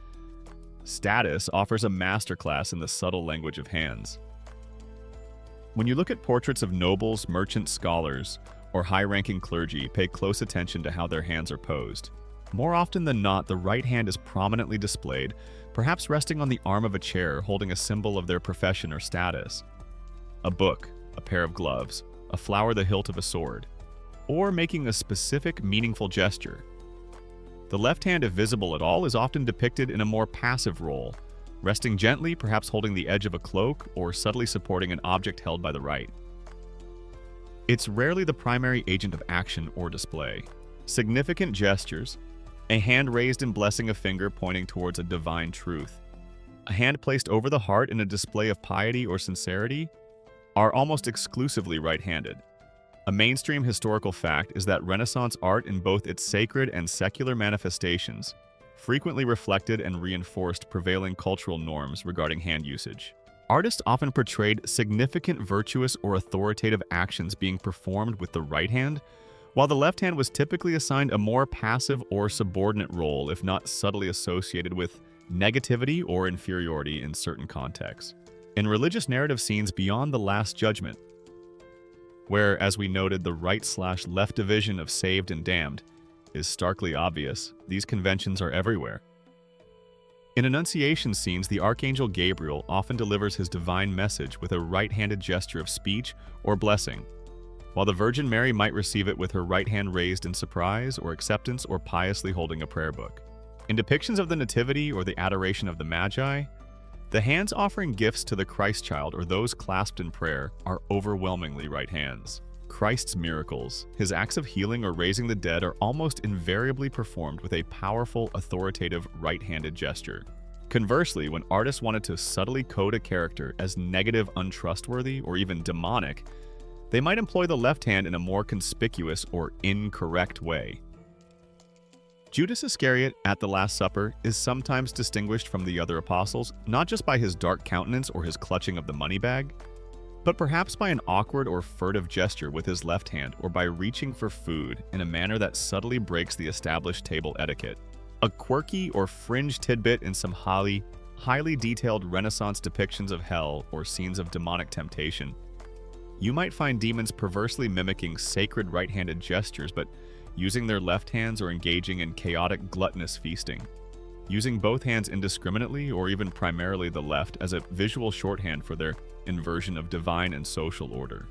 status offers a masterclass in the subtle language of hands. When you look at portraits of nobles, merchants, scholars, or high-ranking clergy, pay close attention to how their hands are posed. More often than not, the right hand is prominently displayed, perhaps resting on the arm of a chair holding a symbol of their profession or status. A book, a pair of gloves, a flower the hilt of a sword, or making a specific, meaningful gesture. The left hand, if visible at all, is often depicted in a more passive role, resting gently, perhaps holding the edge of a cloak or subtly supporting an object held by the right. It's rarely the primary agent of action or display. Significant gestures, a hand raised in blessing a finger pointing towards a divine truth, a hand placed over the heart in a display of piety or sincerity, are almost exclusively right-handed. A mainstream historical fact is that Renaissance art, in both its sacred and secular manifestations, frequently reflected and reinforced prevailing cultural norms regarding hand usage. Artists often portrayed significant virtuous or authoritative actions being performed with the right hand, while the left hand was typically assigned a more passive or subordinate role, if not subtly associated with negativity or inferiority in certain contexts. In religious narrative scenes beyond the Last Judgment, where, as we noted, the right/left division of saved and damned is starkly obvious, these conventions are everywhere. In Annunciation scenes, the Archangel Gabriel often delivers his divine message with a right-handed gesture of speech or blessing, while the Virgin Mary might receive it with her right hand raised in surprise or acceptance or piously holding a prayer book. In depictions of the Nativity or the Adoration of the Magi, the hands offering gifts to the Christ child or those clasped in prayer are overwhelmingly right hands. Christ's miracles, his acts of healing or raising the dead, are almost invariably performed with a powerful, authoritative right-handed gesture. Conversely, when artists wanted to subtly code a character as negative, untrustworthy, or even demonic, they might employ the left hand in a more conspicuous or incorrect way. Judas Iscariot at the Last Supper is sometimes distinguished from the other apostles, not just by his dark countenance or his clutching of the money bag, but perhaps by an awkward or furtive gesture with his left hand, or by reaching for food in a manner that subtly breaks the established table etiquette. A quirky or fringe tidbit in some highly detailed Renaissance depictions of hell or scenes of demonic temptation. You might find demons perversely mimicking sacred right-handed gestures, but using their left hands or engaging in chaotic, gluttonous feasting, using both hands indiscriminately or even primarily the left as a visual shorthand for their inversion of divine and social order.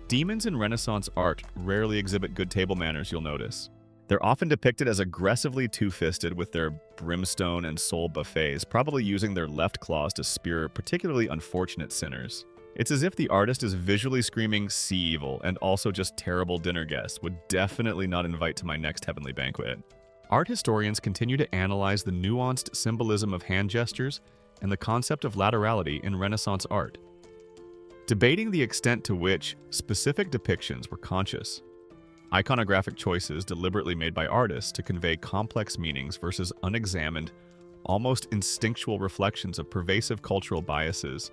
Demons in Renaissance art rarely exhibit good table manners, you'll notice. They're often depicted as aggressively two-fisted with their brimstone and soul buffets, probably using their left claws to spear particularly unfortunate sinners. It's as if the artist is visually screaming, "See evil," and also just terrible dinner guests, would definitely not invite to my next heavenly banquet. Art historians continue to analyze the nuanced symbolism of hand gestures and the concept of laterality in Renaissance art, debating the extent to which specific depictions were conscious, iconographic choices deliberately made by artists to convey complex meanings versus unexamined, almost instinctual reflections of pervasive cultural biases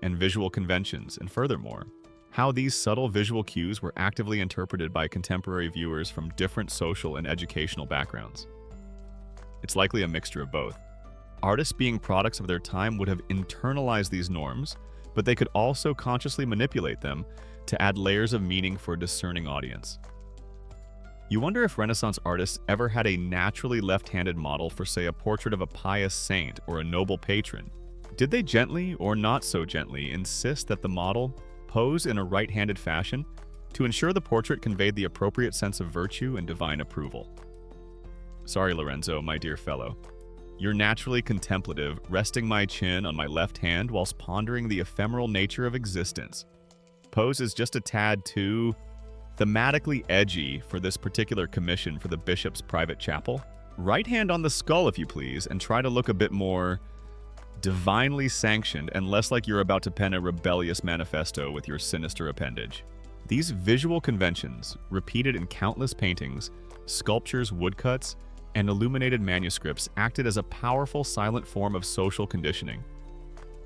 and visual conventions, and furthermore, how these subtle visual cues were actively interpreted by contemporary viewers from different social and educational backgrounds. It's likely a mixture of both. Artists, being products of their time, would have internalized these norms, but they could also consciously manipulate them to add layers of meaning for a discerning audience. You wonder if Renaissance artists ever had a naturally left-handed model for, say, a portrait of a pious saint or a noble patron. Did they gently, or not so gently, insist that the model pose in a right-handed fashion to ensure the portrait conveyed the appropriate sense of virtue and divine approval? Sorry, Lorenzo, my dear fellow. You're naturally contemplative, resting my chin on my left hand whilst pondering the ephemeral nature of existence. Pose is just a tad too thematically edgy for this particular commission for the bishop's private chapel. Right hand on the skull, if you please, and try to look a bit more divinely sanctioned and less like you're about to pen a rebellious manifesto with your sinister appendage. These visual conventions, repeated in countless paintings, sculptures, woodcuts, and illuminated manuscripts, acted as a powerful silent form of social conditioning.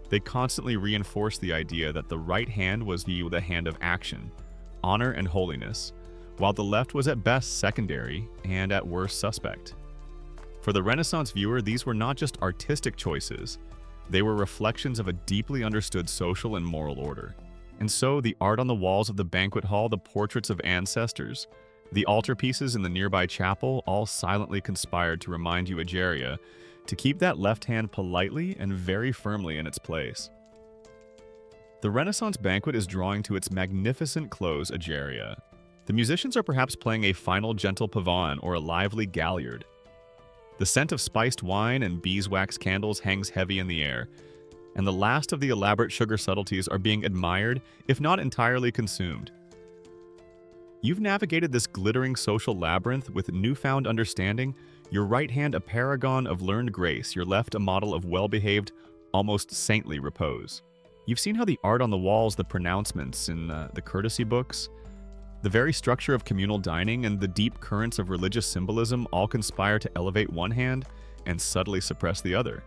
They constantly reinforced the idea that the right hand was viewed the hand of action, honor, and holiness, while the left was at best secondary and at worst suspect. For the Renaissance viewer, these were not just artistic choices, they were reflections of a deeply understood social and moral order. And so, the art on the walls of the banquet hall, the portraits of ancestors, the altarpieces in the nearby chapel all silently conspired to remind you, Egeria, to keep that left hand politely and very firmly in its place. The Renaissance banquet is drawing to its magnificent close Ageria. The musicians are perhaps playing a final gentle pavane or a lively galliard. The scent of spiced wine and beeswax candles hangs heavy in the air, and the last of the elaborate sugar subtleties are being admired, if not entirely consumed. You've navigated this glittering social labyrinth with newfound understanding, your right hand a paragon of learned grace, your left a model of well-behaved, almost saintly repose. You've seen how the art on the walls, the pronouncements in the courtesy books, the very structure of communal dining, and the deep currents of religious symbolism all conspire to elevate one hand and subtly suppress the other.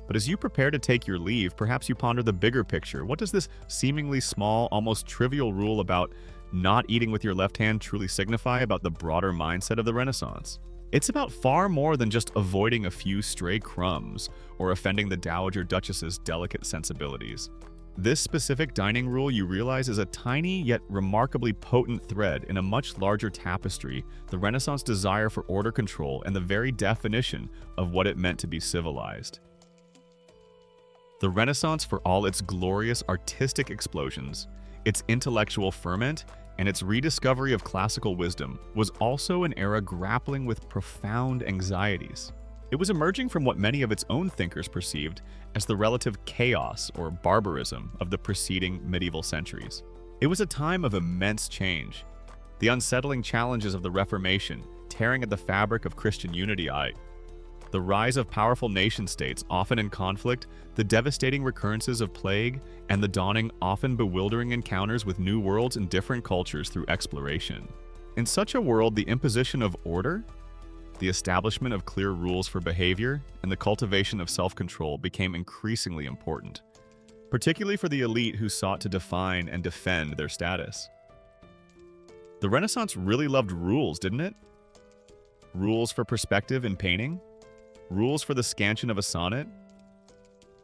But as you prepare to take your leave, perhaps you ponder the bigger picture. What does this seemingly small, almost trivial rule about not eating with your left hand truly signify about the broader mindset of the Renaissance? It's about far more than just avoiding a few stray crumbs or offending the Dowager Duchess's delicate sensibilities. This specific dining rule, you realize, is a tiny yet remarkably potent thread in a much larger tapestry, the Renaissance desire for order, control, and the very definition of what it meant to be civilized. The Renaissance, for all its glorious artistic explosions, its intellectual ferment, and its rediscovery of classical wisdom, was also an era grappling with profound anxieties. It was emerging from what many of its own thinkers perceived as the relative chaos or barbarism of the preceding medieval centuries. It was a time of immense change. The unsettling challenges of the Reformation, tearing at the fabric of Christian unity, the rise of powerful nation-states, often in conflict, the devastating recurrences of plague, and the dawning, often bewildering encounters with new worlds and different cultures through exploration. In such a world, the imposition of order, the establishment of clear rules for behavior, and the cultivation of self-control became increasingly important, particularly for the elite who sought to define and defend their status. The Renaissance really loved rules, didn't it? Rules for perspective in painting, rules for the scansion of a sonnet,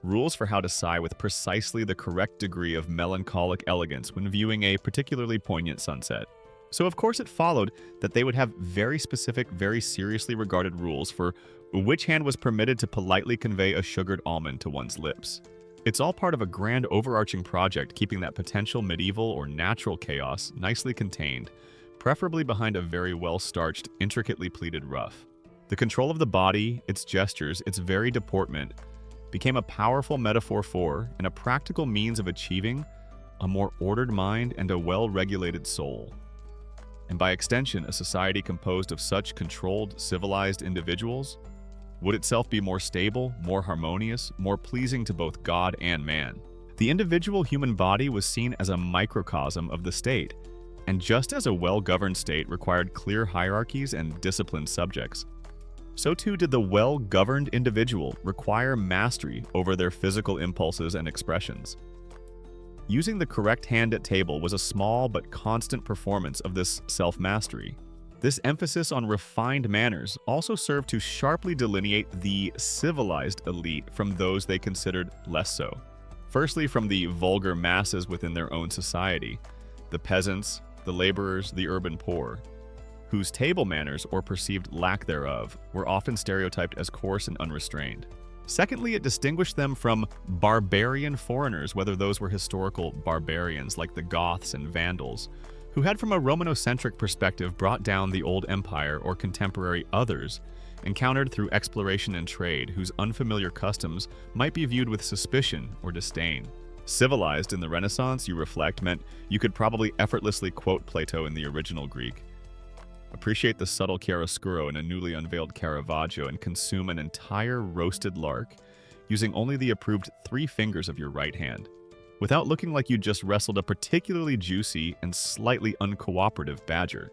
rules for how to sigh with precisely the correct degree of melancholic elegance when viewing a particularly poignant sunset. So of course it followed that they would have very specific, very seriously regarded rules for which hand was permitted to politely convey a sugared almond to one's lips. It's all part of a grand overarching project keeping that potential medieval or natural chaos nicely contained, preferably behind a very well-starched, intricately pleated ruff. The control of the body, its gestures, its very deportment, became a powerful metaphor for and a practical means of achieving a more ordered mind and a well-regulated soul. And by extension, a society composed of such controlled, civilized individuals would itself be more stable, more harmonious, more pleasing to both God and man. The individual human body was seen as a microcosm of the state, and just as a well-governed state required clear hierarchies and disciplined subjects, so too did the well-governed individual require mastery over their physical impulses and expressions. Using the correct hand at table was a small but constant performance of this self-mastery. This emphasis on refined manners also served to sharply delineate the civilized elite from those they considered less so. Firstly, from the vulgar masses within their own society, the peasants, the laborers, the urban poor, whose table manners, or perceived lack thereof, were often stereotyped as coarse and unrestrained. Secondly, it distinguished them from barbarian foreigners, whether those were historical barbarians like the Goths and Vandals, who had from a Romanocentric perspective brought down the old empire, or contemporary others, encountered through exploration and trade, whose unfamiliar customs might be viewed with suspicion or disdain. Civilized in the Renaissance, you reflect, meant you could probably effortlessly quote Plato in the original Greek, appreciate the subtle chiaroscuro in a newly unveiled Caravaggio, and consume an entire roasted lark using only the approved 3 fingers of your right hand, without looking like you just wrestled a particularly juicy and slightly uncooperative badger.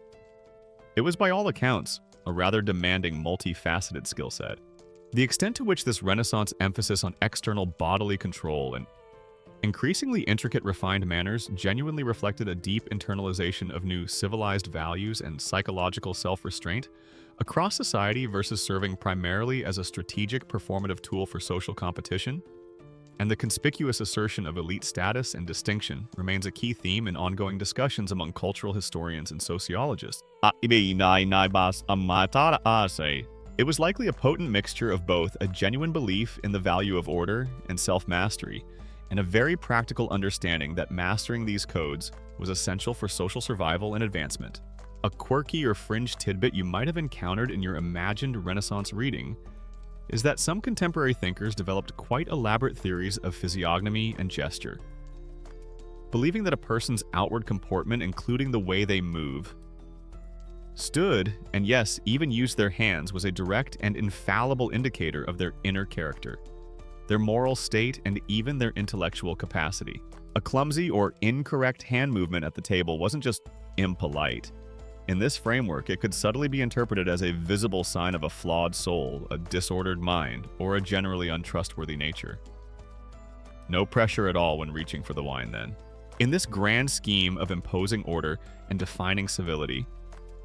It was by all accounts a rather demanding, multifaceted skill set. The extent to which this Renaissance emphasis on external bodily control and increasingly intricate refined manners genuinely reflected a deep internalization of new civilized values and psychological self-restraint across society versus serving primarily as a strategic performative tool for social competition, and the conspicuous assertion of elite status and distinction remains a key theme in ongoing discussions among cultural historians and sociologists. It It was likely a potent mixture of both a genuine belief in the value of order and self-mastery, and a very practical understanding that mastering these codes was essential for social survival and advancement. A quirky or fringe tidbit you might have encountered in your imagined Renaissance reading is that some contemporary thinkers developed quite elaborate theories of physiognomy and gesture, believing that a person's outward comportment, including the way they move, stood, and yes, even used their hands, was a direct and infallible indicator of their inner character, their moral state, and even their intellectual capacity. A clumsy or incorrect hand movement at the table wasn't just impolite. In this framework, it could subtly be interpreted as a visible sign of a flawed soul, a disordered mind, or a generally untrustworthy nature. No pressure at all when reaching for the wine, then. In this grand scheme of imposing order and defining civility,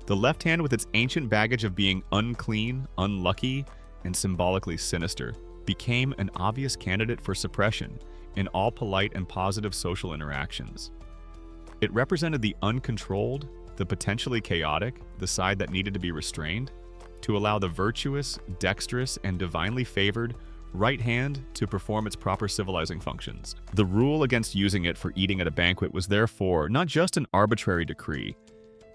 the left hand, with its ancient baggage of being unclean, unlucky, and symbolically sinister, became an obvious candidate for suppression in all polite and positive social interactions. It represented the uncontrolled, the potentially chaotic, the side that needed to be restrained, to allow the virtuous, dexterous, and divinely favored right hand to perform its proper civilizing functions. The rule against using it for eating at a banquet was therefore not just an arbitrary decree.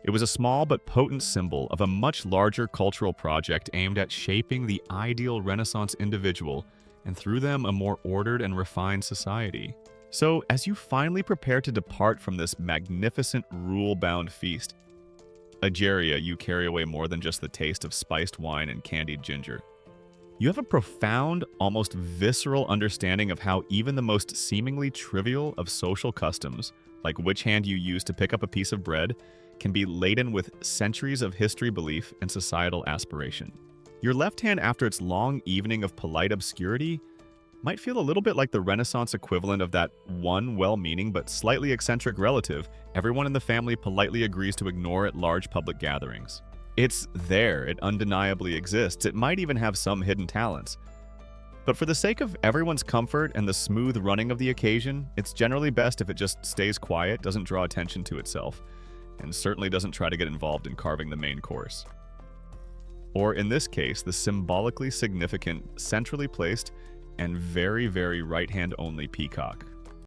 It was a small but potent symbol of a much larger cultural project aimed at shaping the ideal Renaissance individual and through them a more ordered and refined society. So, as you finally prepare to depart from this magnificent rule-bound feast, Egeria, you carry away more than just the taste of spiced wine and candied ginger. You have a profound, almost visceral understanding of how even the most seemingly trivial of social customs, like which hand you use to pick up a piece of bread, can be laden with centuries of history belief and societal aspiration. Your left hand, after its long evening of polite obscurity, might feel a little bit like the Renaissance equivalent of that one well-meaning but slightly eccentric relative everyone in the family politely agrees to ignore at large public gatherings. It's there, it undeniably exists, it might even have some hidden talents. But for the sake of everyone's comfort and the smooth running of the occasion, it's generally best if it just stays quiet, doesn't draw attention to itself, and certainly doesn't try to get involved in carving the main course. Or in this case, the symbolically significant, centrally placed, and very, very right-hand-only peacock.